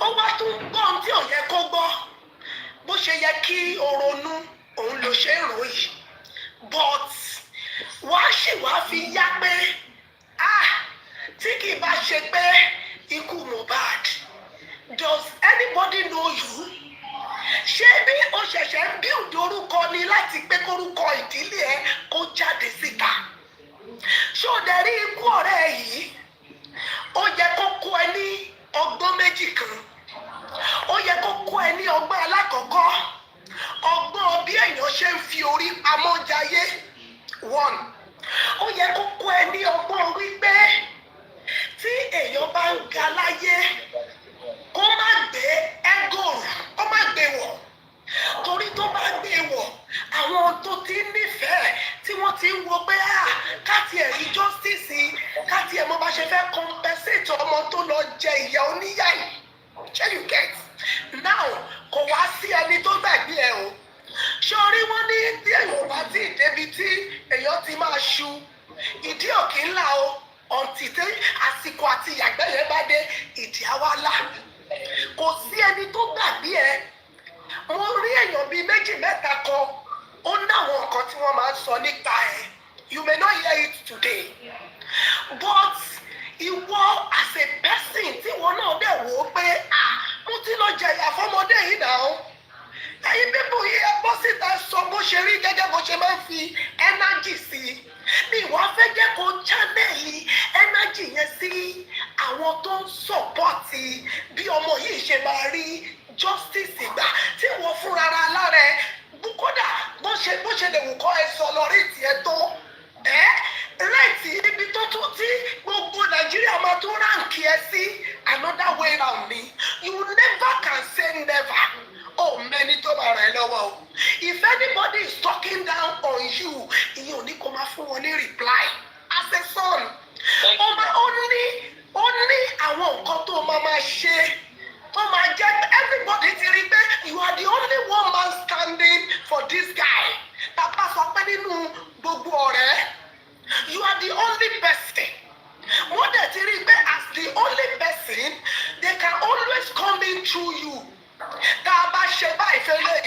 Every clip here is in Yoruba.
ó wá tún gbọ́ ohun tí ò yẹ kó gbọ́ bó ṣe yẹ kí o ronú òun ló ṣe ń rò yìí but wàá sì wá fi yá pé tí kì í bá ṣe pé ikú Mohbad does anybody know you ṣé bí o ṣẹ̀ṣẹ̀ ń build orúkọ ni láti pé kórúkọ ìdílé ẹ kó jáde síta ṣé o dẹ̀ rí ikú ọ̀rẹ́ yìí ó yẹ kó kó ẹ ní ọgbọ́n méjì kan ó yẹ kó kó ẹ ní ọgbọ́n alákọ̀ọ́kọ́ ọgbọ́n bí èèyàn ṣe ń fi orí pamọ́ jayé one ó yẹ kó kó ẹ ní ọgbọ́n wípé tí èèyàn bá ń ga láyé kó má gbé ego kó má gbé wọ̀ torí tó bá gbé wọ̀ àwọn tó ti nífẹ̀ẹ́ tí wọ́n ti ń wo pé káti ẹ̀ rí justice káti ẹ̀ mọ́ bá ṣe fẹ́ compensate ọmọ tó lọ jẹ ìyà oníyà yìí ṣé you get now kò wá sí ẹni tó gbàgbé ẹ o ṣorí wọn ní tí èèyàn bá ti débi tí èèyàn ti máa ṣu ìdí òkè ńlá o ọ̀ǹtì tí àsìkò àti ìyàgbẹ́ yẹn bá dé ìdí àwálà kò sí ẹni tó gbàgbé ẹ mo rí èèyàn bíi méjì mẹ́ta kan ó náwọn nǹkan tí wọ́n máa ń sọ nípa ẹ you may not hear it today but ìwọ as a person tí ìwọ náà dẹ̀ wò ó pé mo ti lọ jẹ̀yà fọmọdé yìí náà ẹ̀yin bíbù yìí ẹ bọ́ síta sọ bó ṣe rí gẹ́gẹ́ bó ṣe máa ń fi energy sí bí ìwọ fẹ́ jẹ́ kó channel energy yẹn sí àwọn tó ń sọ̀pọ̀tì bí ọmọ yìí ṣe máa rí justice gbà tí wọ́n fúnra lára ẹ kódà bó ṣe lè wù kọ́ ẹ sọ lọ rí tiẹ̀ tó rẹ́ẹ̀tì ibi tó tún tí gbogbo Nàìjíríà máa tún ráǹkì ẹ sí another way round ni you never can say never mẹ́ni tó máa rẹ̀ lọ́wọ́ o if anybody is talking down on you ìyẹn ò ní kó máa fún wọn ní reply as a son ó ní àwọn nǹkan tó máa ṣe tó máa jẹ́ everybody ti rí pé you are the only one man standing for this guy tàbá sọ pé nínú gbogbo ọ̀rẹ́ you are the only person wọ́n dẹ̀ ti rí pé as the only person they can always come in through you tá a bá ṣe báyìí fẹ́lẹ́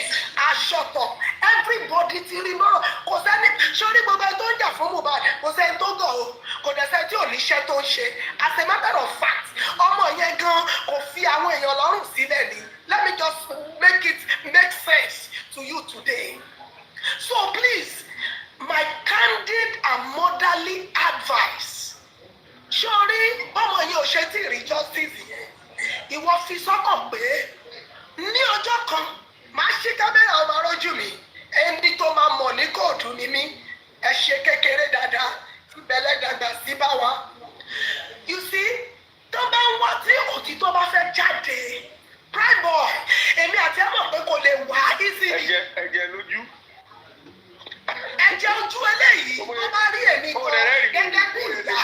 aṣọ́tọ̀ everybody ti rí náà kò sẹ́ni sórí gbogbo ẹni tó ń jà fún Mohbad kò sẹ́ni tó gọ̀ o kò dẹ̀ sẹ́ni tí ò níṣẹ́ tó ń ṣe as a matter of fact ọmọ yẹn gan kò fi àwọn èèyàn lọ́rùn sílẹ̀ ni let me just make it make sense to you today so please my candid and motherly advice sórí ọmọ yẹn ò ṣe tí ì rí justice yẹn ìwọ fi sọ́kàn pé ní ọjọ́ kan máa ṣí kámẹ́rà ọmọ arójú mi ẹni tó máa mọ̀ ní kóòtù ni mí ẹ ṣe kékeré dáadáa ìbẹ̀lẹ̀ dàgbà sí bá wa you see tó bá ń wá tí òtítọ́ bá fẹ́ jáde prime boy èmi àti ẹ mọ̀ pé kò lè wá easy ni ẹ̀jẹ̀ lójú ẹ̀jẹ̀ ojú eléyìí tó bá rí èmi gan gẹ́gẹ́ bí ìyá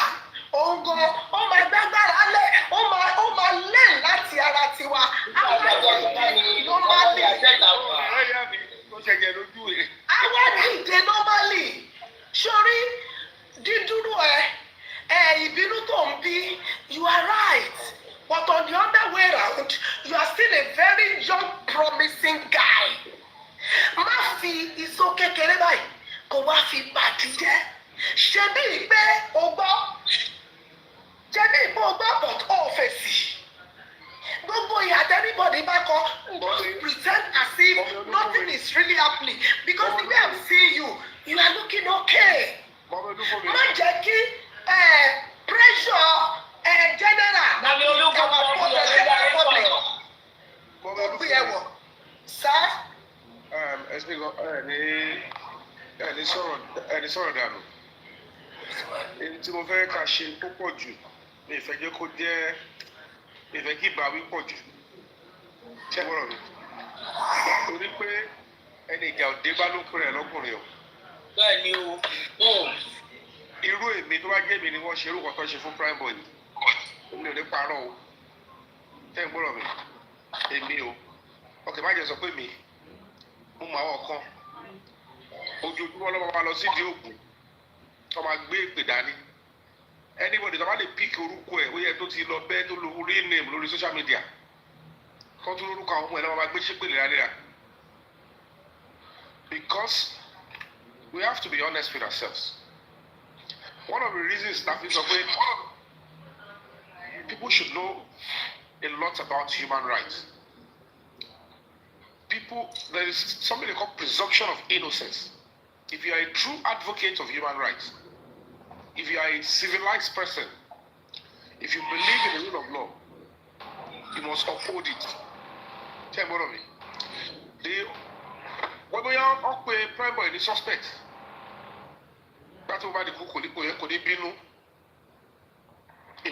òun gan ó máa gbágbára lẹ ó máa lé láti ara tiwa àwọn ló máa lè àwọn dìde normally sórí dídúró ìbínú tó ń bí you are right but on the other way round you are still a very young promising guy má fi ìṣó kékeré báyìí kó wá fi bàtí jẹ ṣe bí pé o gbọ́ jẹ́bí ìbò gbọ́bọ̀ tó fèsì gbogbo ìyàtọ̀ everybody bá kọ don't pretend as if nothing is really happening because the way I'm seeing you are looking okay má jẹ́ kí pressure general gbogbo yẹn wọ̀ sá. ẹni sọ̀rọ̀ dànù èyí tí mo fẹ́ ká ṣe púpọ̀ jù mi ìfẹ́ jẹ́ kó jẹ́ ìfẹ́ kí ìbáwí pọ̀ jù ṣẹ́gbọ́rọ̀ mi torí pé ẹni ìjà òde bá ló pè rẹ̀ lọ́kùnrin o. bẹ́ẹ̀ ni o. irú èmi tó bá jẹ́ mi ni wọ́n ṣe irú kan tó ṣe fún prime boy mi ò ní parọ́ o ṣẹ́gbọ́rọ̀ mi èmi o ọkẹ́ má jẹ́ sọ pé mi mo mọ àwọn kan ojoojúmọ́ lọ́wọ́ wa lọ sídìí òògùn tó máa gbé ìpè dání anybody tó bá lè pick orúkọ ẹ̀ ó yẹ tó ti lọ bẹ́ẹ̀ tó lo real name lórí social media kọ́ tó lórúkọ àwọn ọmọ ẹ̀ lọ́wọ́ máa gbé ṣépè léraléra. Because we have to be honest with ourselves. One of the reasons that is people should know a lot about human rights. There is something they call presumption of innocence. If you are a true advocate of human rights, if you are a civilized person, if you believe in the rule of law, you must uphold it. Tell me what of me. When we are up with prime boy, the suspect, that's over the cook, it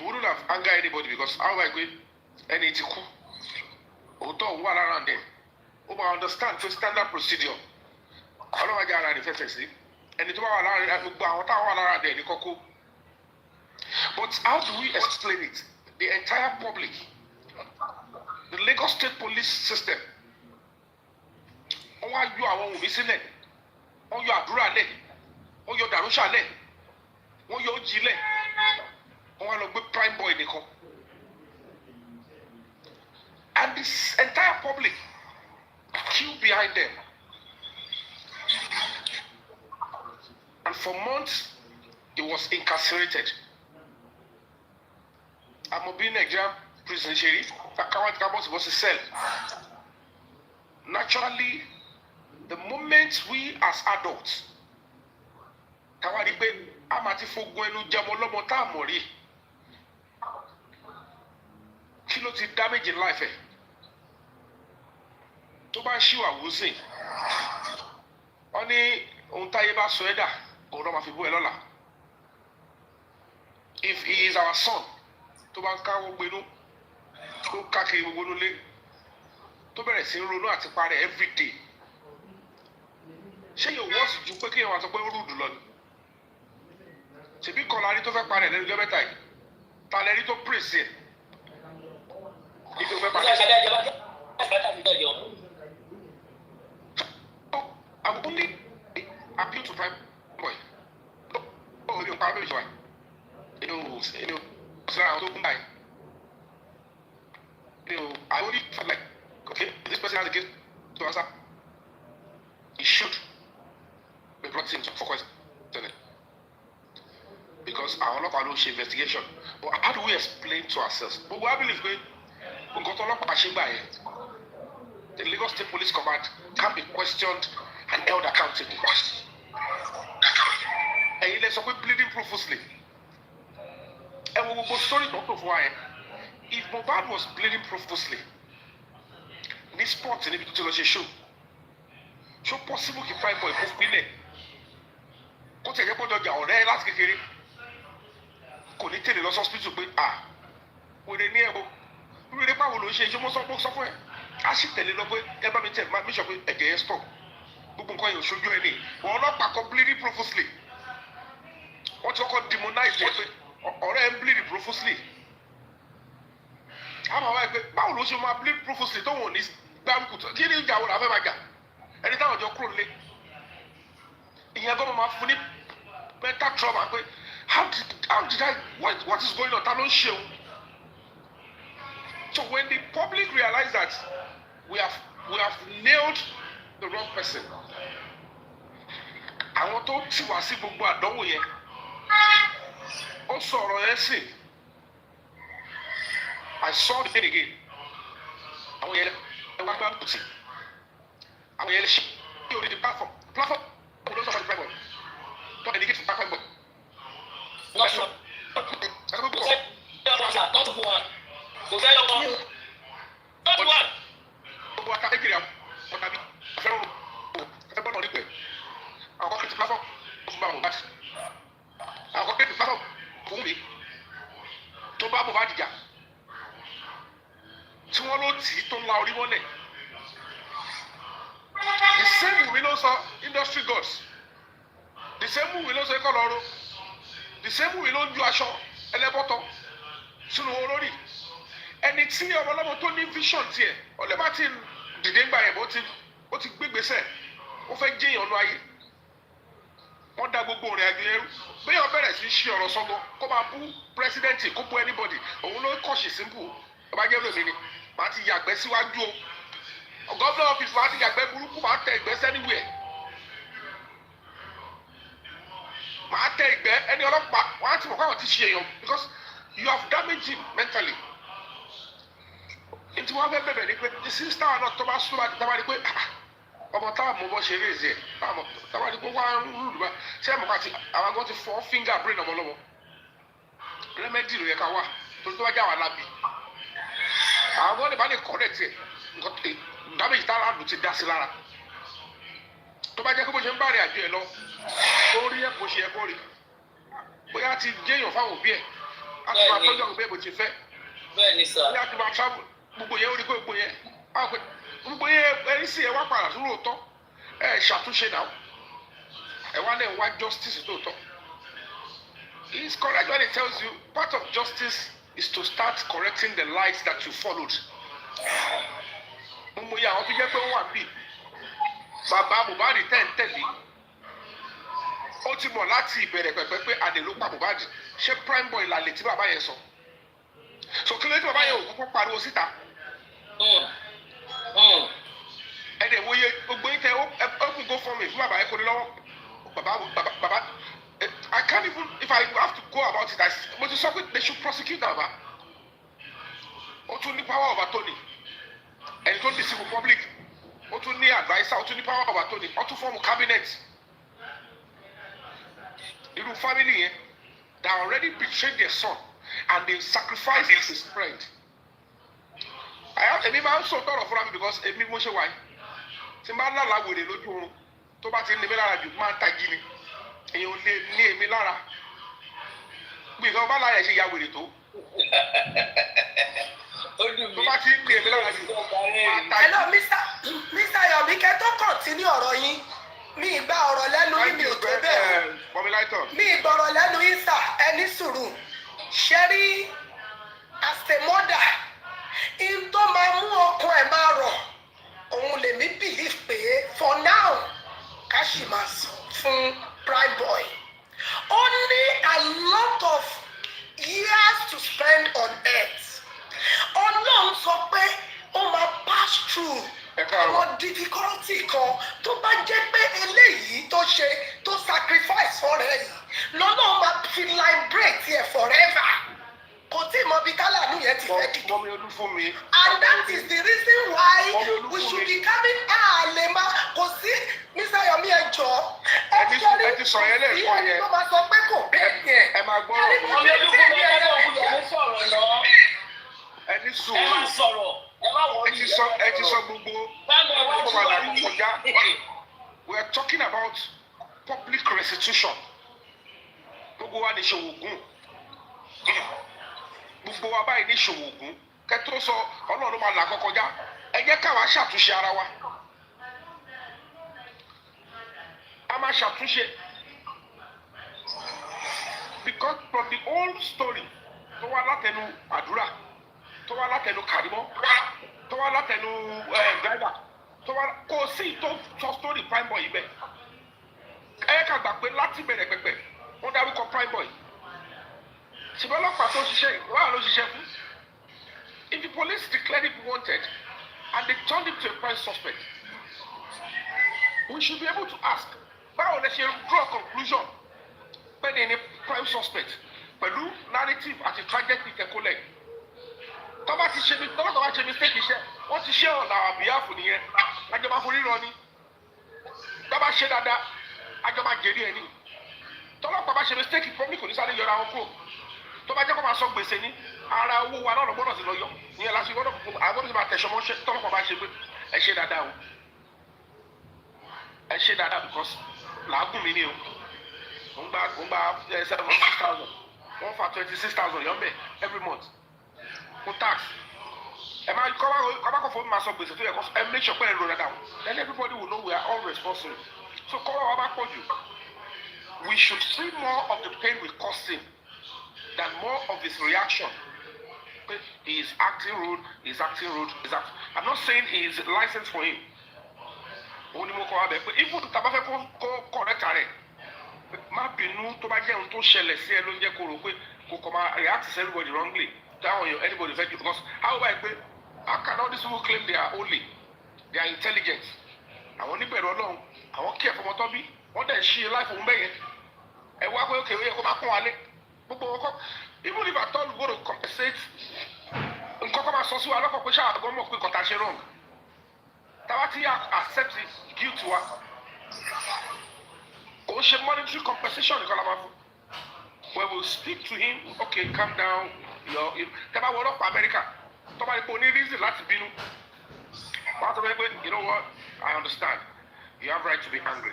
wouldn't have angered anybody because how am I going any tiku? Although what around there, I understand the standard procedure. I don't want to get the and it was there, the cocoa. But how do we explain it? The entire public, the Lagos State Police system. On why you are Omowummi sílẹ̀, on your àdúrà lẹ̀, on your dàrúṣà lẹ̀, on your jí lẹ̀, on wá lọ gbé prime boy nìkan. And this entire public queue behind them. And for months, he was incarcerated. Amobi Nigeria prison sherry, Akawat Kabos was a cell. Naturally, the moment we as adults, Kawaribe Amati Fogwenu Jamolomo Tamori, kilo ti damage in life. To ba shiwa will say, Oni Untayeba Sweda, Oroma Fibu Elola. If he is our son, to ba kawo gbenu, to kakiri gbogbo le, to bẹ̀rẹ̀ sí ronú àti parẹ́ every day. Ṣé yóò wọ́n sì ju pé kí wọ́n sọ pé rúdù lọ ni? Ṣèbí kan lárí tó fẹ́ parẹ́ lẹ́nu ọjọ́ mẹ́ta yìí, ta lẹ́rí tó pèsè ẹ̀? Ibi ò fẹ́ parẹ́. I will only appeal to prime boy. Oh, you are very sure. I only felt like, okay, this person has a case to answer. He should be brought in for questioning. Because our local law investigation. But how do we explain to ourselves? But what I believe we got a lot of the Lagos State Police Command can be questioned and held accountable. And you let some people bleeding profusely. And we will go story not of why. If Mohbad was bleeding profusely, this spot in the particular show, so possible to find for a both minute. Go take a photo of your last kiri. Connected the lost hospital, with a near we the power of change almost software. I should tell you, ever me tell my bishop against stop. Who can call you show you any? Well, not completely profusely. What you call demonized or bleeding profusely. How about Paulo show my bleed profusely? Don't want this damn good. Killing Jaw have ever got. And it's out your crew. In your government, funny mental trauma. How did I? What is going on? I don't show. So when the public realize that we have nailed the wrong person, I want to see what people are doing. Also, I saw the thing again. I want to see. I want to see the platform. Platform. Don't talk about the platform. Don't indicate the platform. Not to one. Go say no more. Not to one. Go attack it up. What have you? I want the platform. I want the platform. Omowummi. Tó bá Mohbad jà. Tí wọ́n ló tì í tó la orí mọ́lẹ̀. The same Wunmi ló sọ industry gods. The same Wunmi ló sọ ikọ̀ lọ́rọ́. The same Wunmi ló ń ju aṣọ ẹlẹ́bọ̀tọ̀ sínú olórí. Ẹni tí ọmọlọ́mọ tó ní vision tiẹ̀ ọlẹ́bà tí dìde gbà yẹn bó ti gbégbèsè ó fẹ́ jẹ́yàn lọ ayé. Wọ́n dá gbogbo rẹ̀ agbẹ́rú. Bí wọ́n bẹ̀rẹ̀ sí ṣe ọ̀rọ̀ sọ́gbọ́n kó máa bú pírẹsidẹ́ǹtì kó bú anybody òun ló kọ̀ṣì simple ọba jẹ́ lómi ni màá ti yàgbẹ́ síwájú o gọ́ọ̀nà ọ́fíìsì màá ti yàgbẹ́ burúkú màá tẹ ìgbẹ́ sẹ́niwẹ̀ màá tẹ ìgbẹ́ ẹni ọlọ́pàá wọ́n á ti mọ̀ pé àwọn ti ṣe èèyàn because you have damaged him mentally. Nti wọ́n fẹ́ bẹ̀bẹ̀ ni pé the sister náà tó bá súnmọ́ àti tábà ni pé ọmọ táwọn mọ̀ bọ́ ṣe eré ìzẹ̀ tábà ni pé wọ́n á ń rúdù bá ṣé àmọ́ àti àwọn agbọ́n ti fọ́ finger brain ọmọlọ́mọ rẹ́mẹ́dì ló yẹ ká wà tó tó bá já wà lábì àwọn agbọ́n lè bá lè correct ẹ̀ nǹkan damage tá a lù ti dá sí lára tó bá jẹ́ pé bó ṣe ń bá rìn àjò ẹ̀ lọ ó rí ẹ̀ bó ṣe ẹ̀ kó rí bóyá ti jẹ́yàn fáwọn òbí ẹ̀ á ti máa tọ́jú ọ̀gbẹ́ bó ti fẹ́ bẹ́ẹ̀ni sà bóyá ti máa travel gbogbo yẹn ó rí pé gbogbo yẹn ẹni sì ẹ wá padà tó lóòótọ́ ẹ ṣàtúnṣe náà ẹ wá náà wá justice lóòótọ́ he is correct when he tells you part of justice is to start correcting the lies that you followed gbogbo yẹn àwọn tó jẹ́ pé ó wà bíi bàbá Mohbad tẹ̀lé ó ti mọ̀ láti ìbẹ̀rẹ̀ pẹ̀pẹ́ pé àdè ló pa Mohbad ṣé prime boy làlè tí bàbá yẹn sọ so kí ló dé tí bàbá yẹn ò kúkú pariwo síta ẹ̀dẹ̀ wo ye gbogbo yín tẹ open go for me fún bàbá yẹn kò ní lọ́wọ́ bàbá I can't even if I have to go about it mo ti sọ pé they should prosecute bàbá ó tún ní power of attorney ẹni tó deceive public ó tún ní adviser ó tún ní power of attorney ó tún fọ́ọ̀mù cabinet irú family yẹn they already betrayed their son and they sacrificed his friend. Èmi máa ń sọ tọrọ fúnra mi because èmi mo ṣe wáyé tí n bá lálàá wèrè lójú oorun tó bá ti ń ní mi lára jù máa ń tají ni èèyàn ò lè ní èmi lára bí ìfẹ́ bá láyà ṣe ya wèrè tó tó bá ti ń ní èmi lára jù máa tají. Hello Mr. Yomi kẹ́ tó kọ̀ntínú ọ̀rọ̀ yín mi ìgbà ọ̀rọ̀ lẹ́nu yín mi ò tó bẹ́ẹ̀ mi ìgbà ọ̀rọ̀ lẹ́nu yín sà ẹni sùúrù ṣe rí as a mother in tó máa mú ọkàn ẹ̀ máa rọ̀ òun lèmi believe pé for now ká sì máa sọ fún prime boy ó ní a lot of years to spend on earth ọlọ́run sọ pé ó máa pass through àwọn difficulty kan tó bá jẹ́ pé eléyìí tó ṣe tó sacrifice fọ́rẹ́ yìí lọ́nà máa fi liberate ẹ̀ forever kò tí mọ bí kálánù yẹn ti fẹ́ dìde. mọ́mí olú fún mi. And that is the reason why we should be coming àlèmá kò sí Mr. Yomi ẹjọ́ ẹ ti sọ yẹn lẹ́ẹ̀kọ́ yẹn ẹni tó máa sọ pé kò bẹ́ẹ̀ yẹn. ẹ máa gbọ́rọ̀ mi. mọ́mí olú fún mi ẹ má sọ̀rọ̀ lọ ẹni sùn ẹ má sọ̀rọ̀ ẹ má wọlé ẹ ti sọ gbogbo kọjá we are talking about public restitution gbogbo wa ní Ṣòwò Ògún gbogbo wa báyìí ní Ṣòwò Ògún kẹtó sọ Ọlọ́run máa là kọkọjá ẹ jẹ́ káwa ṣàtúnṣe ara wa a máa ṣàtúnṣe because from the old story tó wá látẹnu àdúrà tó wá látẹnu Kàrímọ́ tó wá látẹnu driver tó wá kò sí tó sọ story prime boy yìí bẹ́ẹ̀ ẹ ká gbà pé láti bẹ̀rẹ̀ pẹ̀pẹ̀ wọ́n dárúkọ prime boy ṣùgbọ́n ọlọ́pàá tó ṣiṣẹ́ wàá ló ṣiṣẹ́ fún if the police declared him wanted and they turned him to a prime suspect we should be able to ask báwo lè ṣe draw conclusion pé ní prime suspect pẹ̀lú narrative àti trajectory tẹ̀kọ́lẹ̀ tọ́ba ti ṣe mistake iṣẹ́ wọ́n ti ṣe ọ̀nà àbíyáfù nìyẹn àjọba forí rọ ni tọ́ba ṣe dáadáa àjọba jèrè ẹ̀ ní tọ́lọ́pàá bá ṣe mistake public kò ní sáré yọra wọn kúrò tó bá jẹ́ kó máa sọ gbèsè ní ara owó wa náà gbọ́dọ̀ sí lọ yọ ìyẹn láti gbọ́dọ̀ àgbọ́dọ̀ sí máa tẹ̀sọ́ mọ́ tọ́lọ́pàá bá ṣe pé ẹ ṣe dáadáa o ẹ ṣe dáadáa because làágùn mi ni o ó ń gba 76,000 wọ́n fa 26,000 yọ̀ mbẹ́ every month fún tax ẹ máa kọ́ bá kọ́ fún mi máa sọ gbèsè tó yẹ kó ẹ make sure pé ẹ lò dáadáa then everybody will know we are all responsible so kọ́ wa bá pọ̀ jù we should see more of the pain we caused him than more of his reaction. He is acting rude, I'm not saying he is licensed for him. Only more even if Tabafe correct her, má bínú tó bá jẹ́ ohun tó ṣẹlẹ̀ sí ẹ ló ń jẹ́ kó rò pé kò kọ́ máa react to everybody wrongly. That one anybody affect you because how about How can all these people claim they are holy? They are intelligent. Àwọn oníbẹ̀rù Ọlọ́run, àwọn kí ẹ̀fọ́ mọ́tọ́ bí, wọ́n dẹ̀ ṣí láìpẹ́ òun bẹ́yẹn. Ẹ wá pé òkè òye kó máa kún wa lé. Gbogbo wọn kọ́, even if at all we go to compensate, nǹkan kọ́ máa sọ sí wa lọ́kọ̀ pé ṣáà àgọ́ mọ̀ pé kọ́ta ṣe wrong. Táwa ti accept guilt wa. Kò ń ṣe monetary compensation nìkan la máa fún. When we speak to him, okay, calm down. Tẹ́ bá wọ ọlọ́pàá Amẹ́ríkà, tó bá rí pé o ní reason láti bínú. Wọ́n á sọ pé, you know what, I understand. You have right to be angry.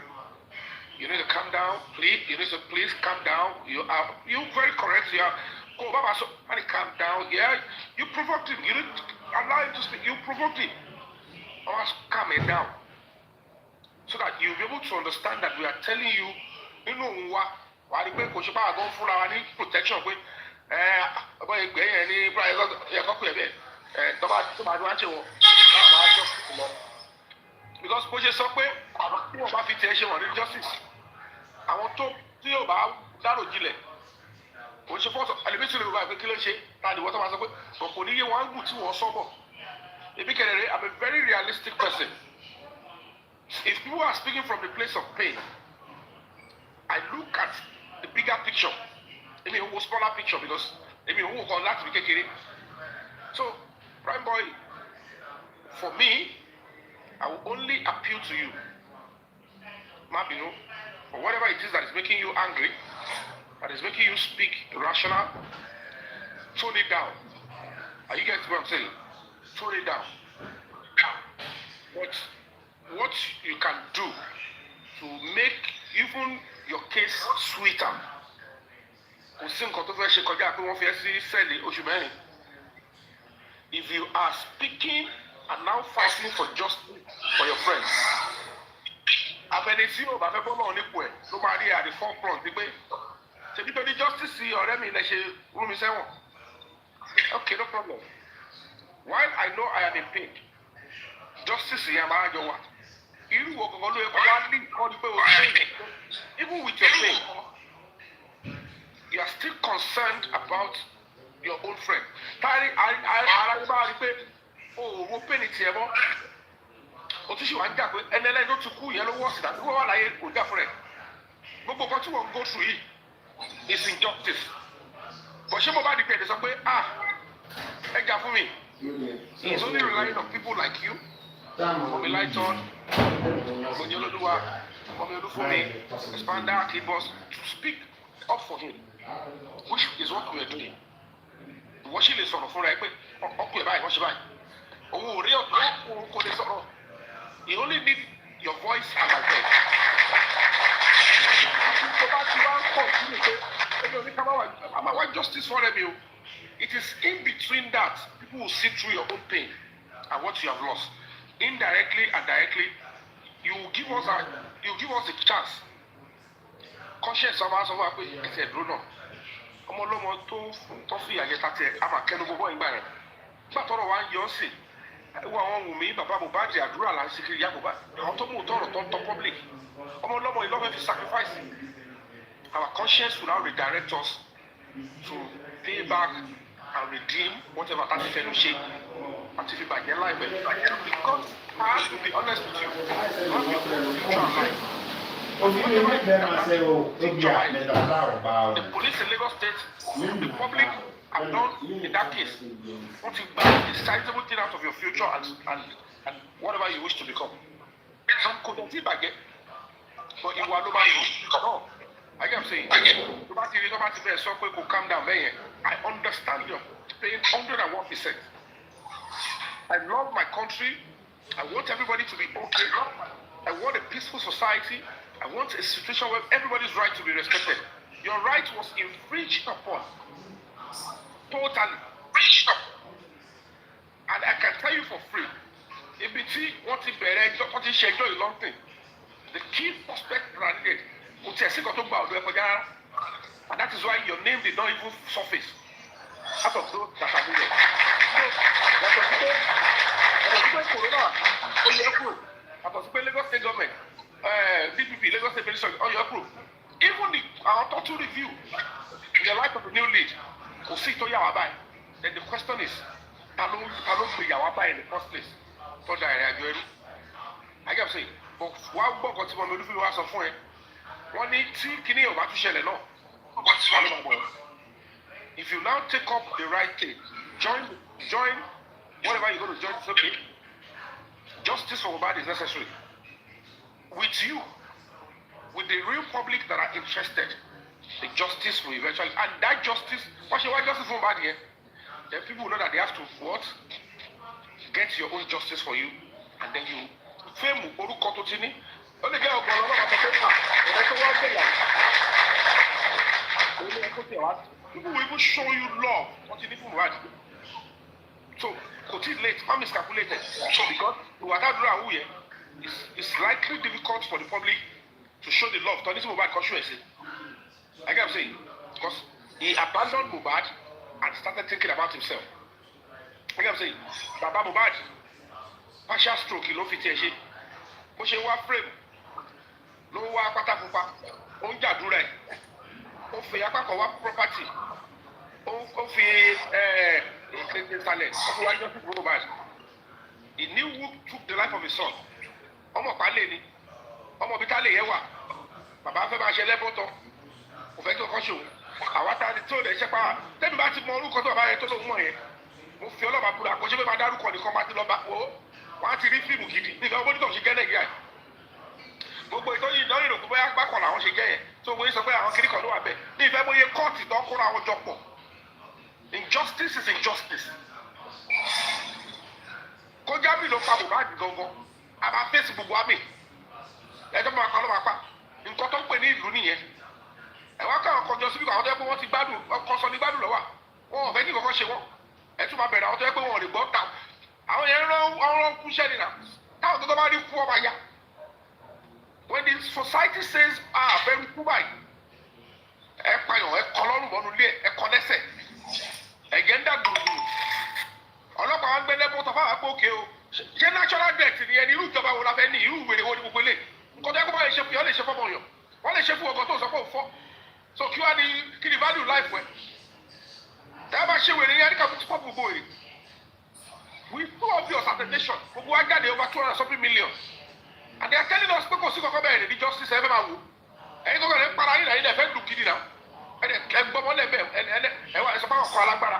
You need to calm down, please. You need to please calm down. You very correct. You are, go, Baba, so calm down. Yeah, you provoked him. You didn't allow him to speak. You provoked him. I must calm it down, so that you'll be able to understand that we are telling you, you know what. Why the people should go full of protection? Because bó ṣe sọ pé àwọn tí wọ́n bá fi tẹ̀ ṣe wọ́n ní justice, àwọn tó tí yóò bá dárò jinlẹ̀ kò ṣe fọ́sọ̀ àlébísí lè wá pé kí ló ṣe láti wọ́n tó máa sọ pé kò ní yé wọn á gùn tí wọ́n sọ́bọ̀. Ebi kẹrẹrẹ, I'm a very realistic person. If people are speaking from the place of pain, I look at the bigger picture. I mean, a smaller picture because I mean, who can that be kékeré? So, Prime Boy, for me, I will only appeal to you, Mabino, for whatever it is that is making you angry, that is making you speak irrational. Tone it down. Are you getting what I'm saying? Tone it down. But what you can do to make even your case sweeter, if you are speaking and now fighting for justice for your friends, abẹnisi o bá fẹ́ bọ́ náà nípò ẹ̀ ló máa rí at the forefront ní pé ṣebí tó ní justice sí ọ̀rẹ́ mi lè ṣe rú mi sẹ́wọ̀n. Okay, no problem. While I know I am in pain, justice yẹn máa jọ wà. Irú wo kankan ló yẹ kó wá ní nǹkan ní pé o pain, even with your pain, you are still concerned about your own friend. Táyì ara yẹn bá rí pé o wo pain tiẹ̀ mọ́. O tún ṣe wá ń jà pé ẹni ẹlẹ́ni tó ti kú yẹn ló wọ́ sí dàbí wọ́n wà láyé kò jà fún rẹ̀. Gbogbo nǹkan tí wọ́n ń go through yìí is injustice. But ṣé mo bá di pé ẹ̀dẹ̀ sọ pé ẹ jà fún mi? He is only relying on people like you. Omi Lighton, Omi Ololuwa, Omi Olufumi, Expander, Kidboss, to speak up for him, which is what we are doing. Wọ́n ṣì lè sọ̀rọ̀ fúnra ẹ pé ọkùnrin báyìí wọ́n ṣe báyìí. Òun ò rí ọ̀tún kò lè sọ̀rọ̀. You only need your voice and my voice. Justice for them. It is in between that people will see through your own pain and what you have lost. Indirectly and directly, you will give us a chance. Conscience of us over I said, Bruno. Ọmọ ọlọ́mọ tó fi àyè tàtẹ̀ àmà kẹnu gbogbo ìgbà rẹ̀. Nígbà tọrọ wa ń yọ sí. Ẹwọ àwọn Wùmí bàbá Mohbad àdúrà là ń ṣe kiri ìyá Mohbad. Àwọn tó mú tọrọ tó ń tọ public. Ọmọ ọlọ́mọ ìlọ́fẹ́ fi sacrifice. Our conscience will now redirect us to pay back and redeem whatever that is fellowship and if you buy your life. Because I have to be honest with you, you have your future life. The police in Lagos State, the public have done in that case what you buy a sizable thing out of your future and whatever you wish to become. Some couldn't see back it, but you are no. I am saying, calm down, man. I understand your pain 101%. I love my country. I want everybody to be okay. I want a peaceful society. I want a situation where everybody's right to be respected. Your right was infringed upon. Totally. Infringed upon. And I can tell you for free, EBT, what is scheduled a long thing. The key prospect granted. And that is why your name did not even surface out of those that are there. So, Lagos State government, DPP, Lagos State Police, on your group. Even our total review, in the light of the new lead, then the question is, ta ló gbé ìyàwó báyìí in the first place tó da ìrìn àjò ẹrú ajá sè bọ wá gbọ́ nǹkan tí mo lórí fún wa sọ fún ẹ wọ́n ní tí kíní ò bá tún ṣẹlẹ̀ náà wọ́n ti wà ló máa bọ̀ if you now take up the right thing join whatever you go to join it's okay justice for Mohbad is necessary with you with the real public that are interested the justice will eventually and that justice wọ́n ṣe wá justice for Mohbad yẹn then people know that they have to what get your own justice for you and then you fame orúkọ tó ti ní ó lè jẹ́ ọgbọ̀n ọlọ́wọ́ àtọ́kọ́ ká ọ̀dọ́ tó wá gbẹ̀yà ó lè kó tẹ̀ wá people will even show you love wọ́n ti ní fún Mohbad so kò tí late how miscalculated so because ìwà dádúrà wù yẹn it's likely difficult for the public to show the love tọ́ni sí Mohbad kan ṣó ẹ̀ sí I get what I'm saying because he abandoned Mohbad and started thinking about himself I get what I'm saying baba Mohbad partial stroke ló fi tiẹ̀ ṣe bó ṣe wá frame ló wá pátákópa ó ń jàdúrà ẹ̀ ó fi apá kan wá property ó fi ìsàlẹ̀ ó fi wá justice for Mohbad he knew who took the life of his son ọmọ pálẹ̀ ni ọmọ bíi tálẹ̀ yẹn wà bàbá fẹ́ máa ṣe lẹ́bọ̀tọ̀ kò fẹ́ kí ọkọ ṣòwò àwa ta ni tí ò lè ṣe pa tẹ́mi bá ti mọ orúkọ tó bàbá yẹn tó lóun mọ̀ yẹn mo fi ọlọ́ba búra kò ṣe pé máa dárúkọ nìkan máa ti lọ bá wò ó wọ́n á ti rí fíìmù gidi nígbà wọ́n nítorí ṣe gẹ́ nàìjíríà gbogbo ìtọ́jú ìdánwò ìròkú bóyá gbàkọ̀ làwọn ṣe jẹ́ yẹn tó wọ́n sọ pé àwọn kiri kan ló wà bẹ́ẹ̀ ní ìfẹ́ bóyá kóòtù tó kóra àwọn jọ pọ̀ injustice is injustice kọjá mi ló pa Mohbad gangan a máa fèsì gbogbo àmì ẹjọ́ máa pa ló máa pa nǹkan tó ń pè ní ìlú nìyẹn ẹ̀wọ́n káwọn kọjọ síbi àwọn tó yẹ pé wọ́n ti gbádùn ọkọ̀ sọ ní gbádùn lọ́wọ́ wọn ò fẹ́ kí kankan ṣe wọ́n ẹ̀ tún máa bẹ̀rẹ̀ àwọn tó yẹ pé wọn ò lè gbọ́ ta àwọn yẹn rán kú sẹ́ni náà táwọn tó bá rí kú ọba ya when the society says fẹ́ rí kú báyìí ẹ payàn ẹ kọ lọ́rùn mọ́nu lé ẹ kọ lẹ́sẹ̀ ẹ̀jẹ̀ ń dà gbùrùgbùrù ọlọ́pàá wọn gbé lẹ́bùn tó fáwọn àpò òkè o ṣé natural death ni ẹni irú ìjọba wo la fẹ́ ní irú ìwèrè wo ni gbogbo lè nǹkan tó yẹ kó bá lè ṣe fún yọ lè ṣe fọmọ yàn wọ́n lè ṣe fún ọgọ́ tó sọ pé òun fọ́ so kí wàá ní kí ni value life ẹ̀ tẹ́ ẹ bá ṣe wèrè yẹn ní kàbí tí pọ̀ gbogbo wèrè with two obvious attestation gbogbo wa jáde over 200 something million and they are telling us pé kò sí kankan bẹ́ẹ̀ ní justice ẹ fẹ́ máa wò ẹ̀yin tó kọ̀ ẹ̀ para yín náà fẹ́ dùn gidi náà ẹ̀ gbọ́mọlẹ̀ bẹ́ẹ̀ ẹ̀ wá ẹ̀ sọ fún àwọn kọ́ alágbára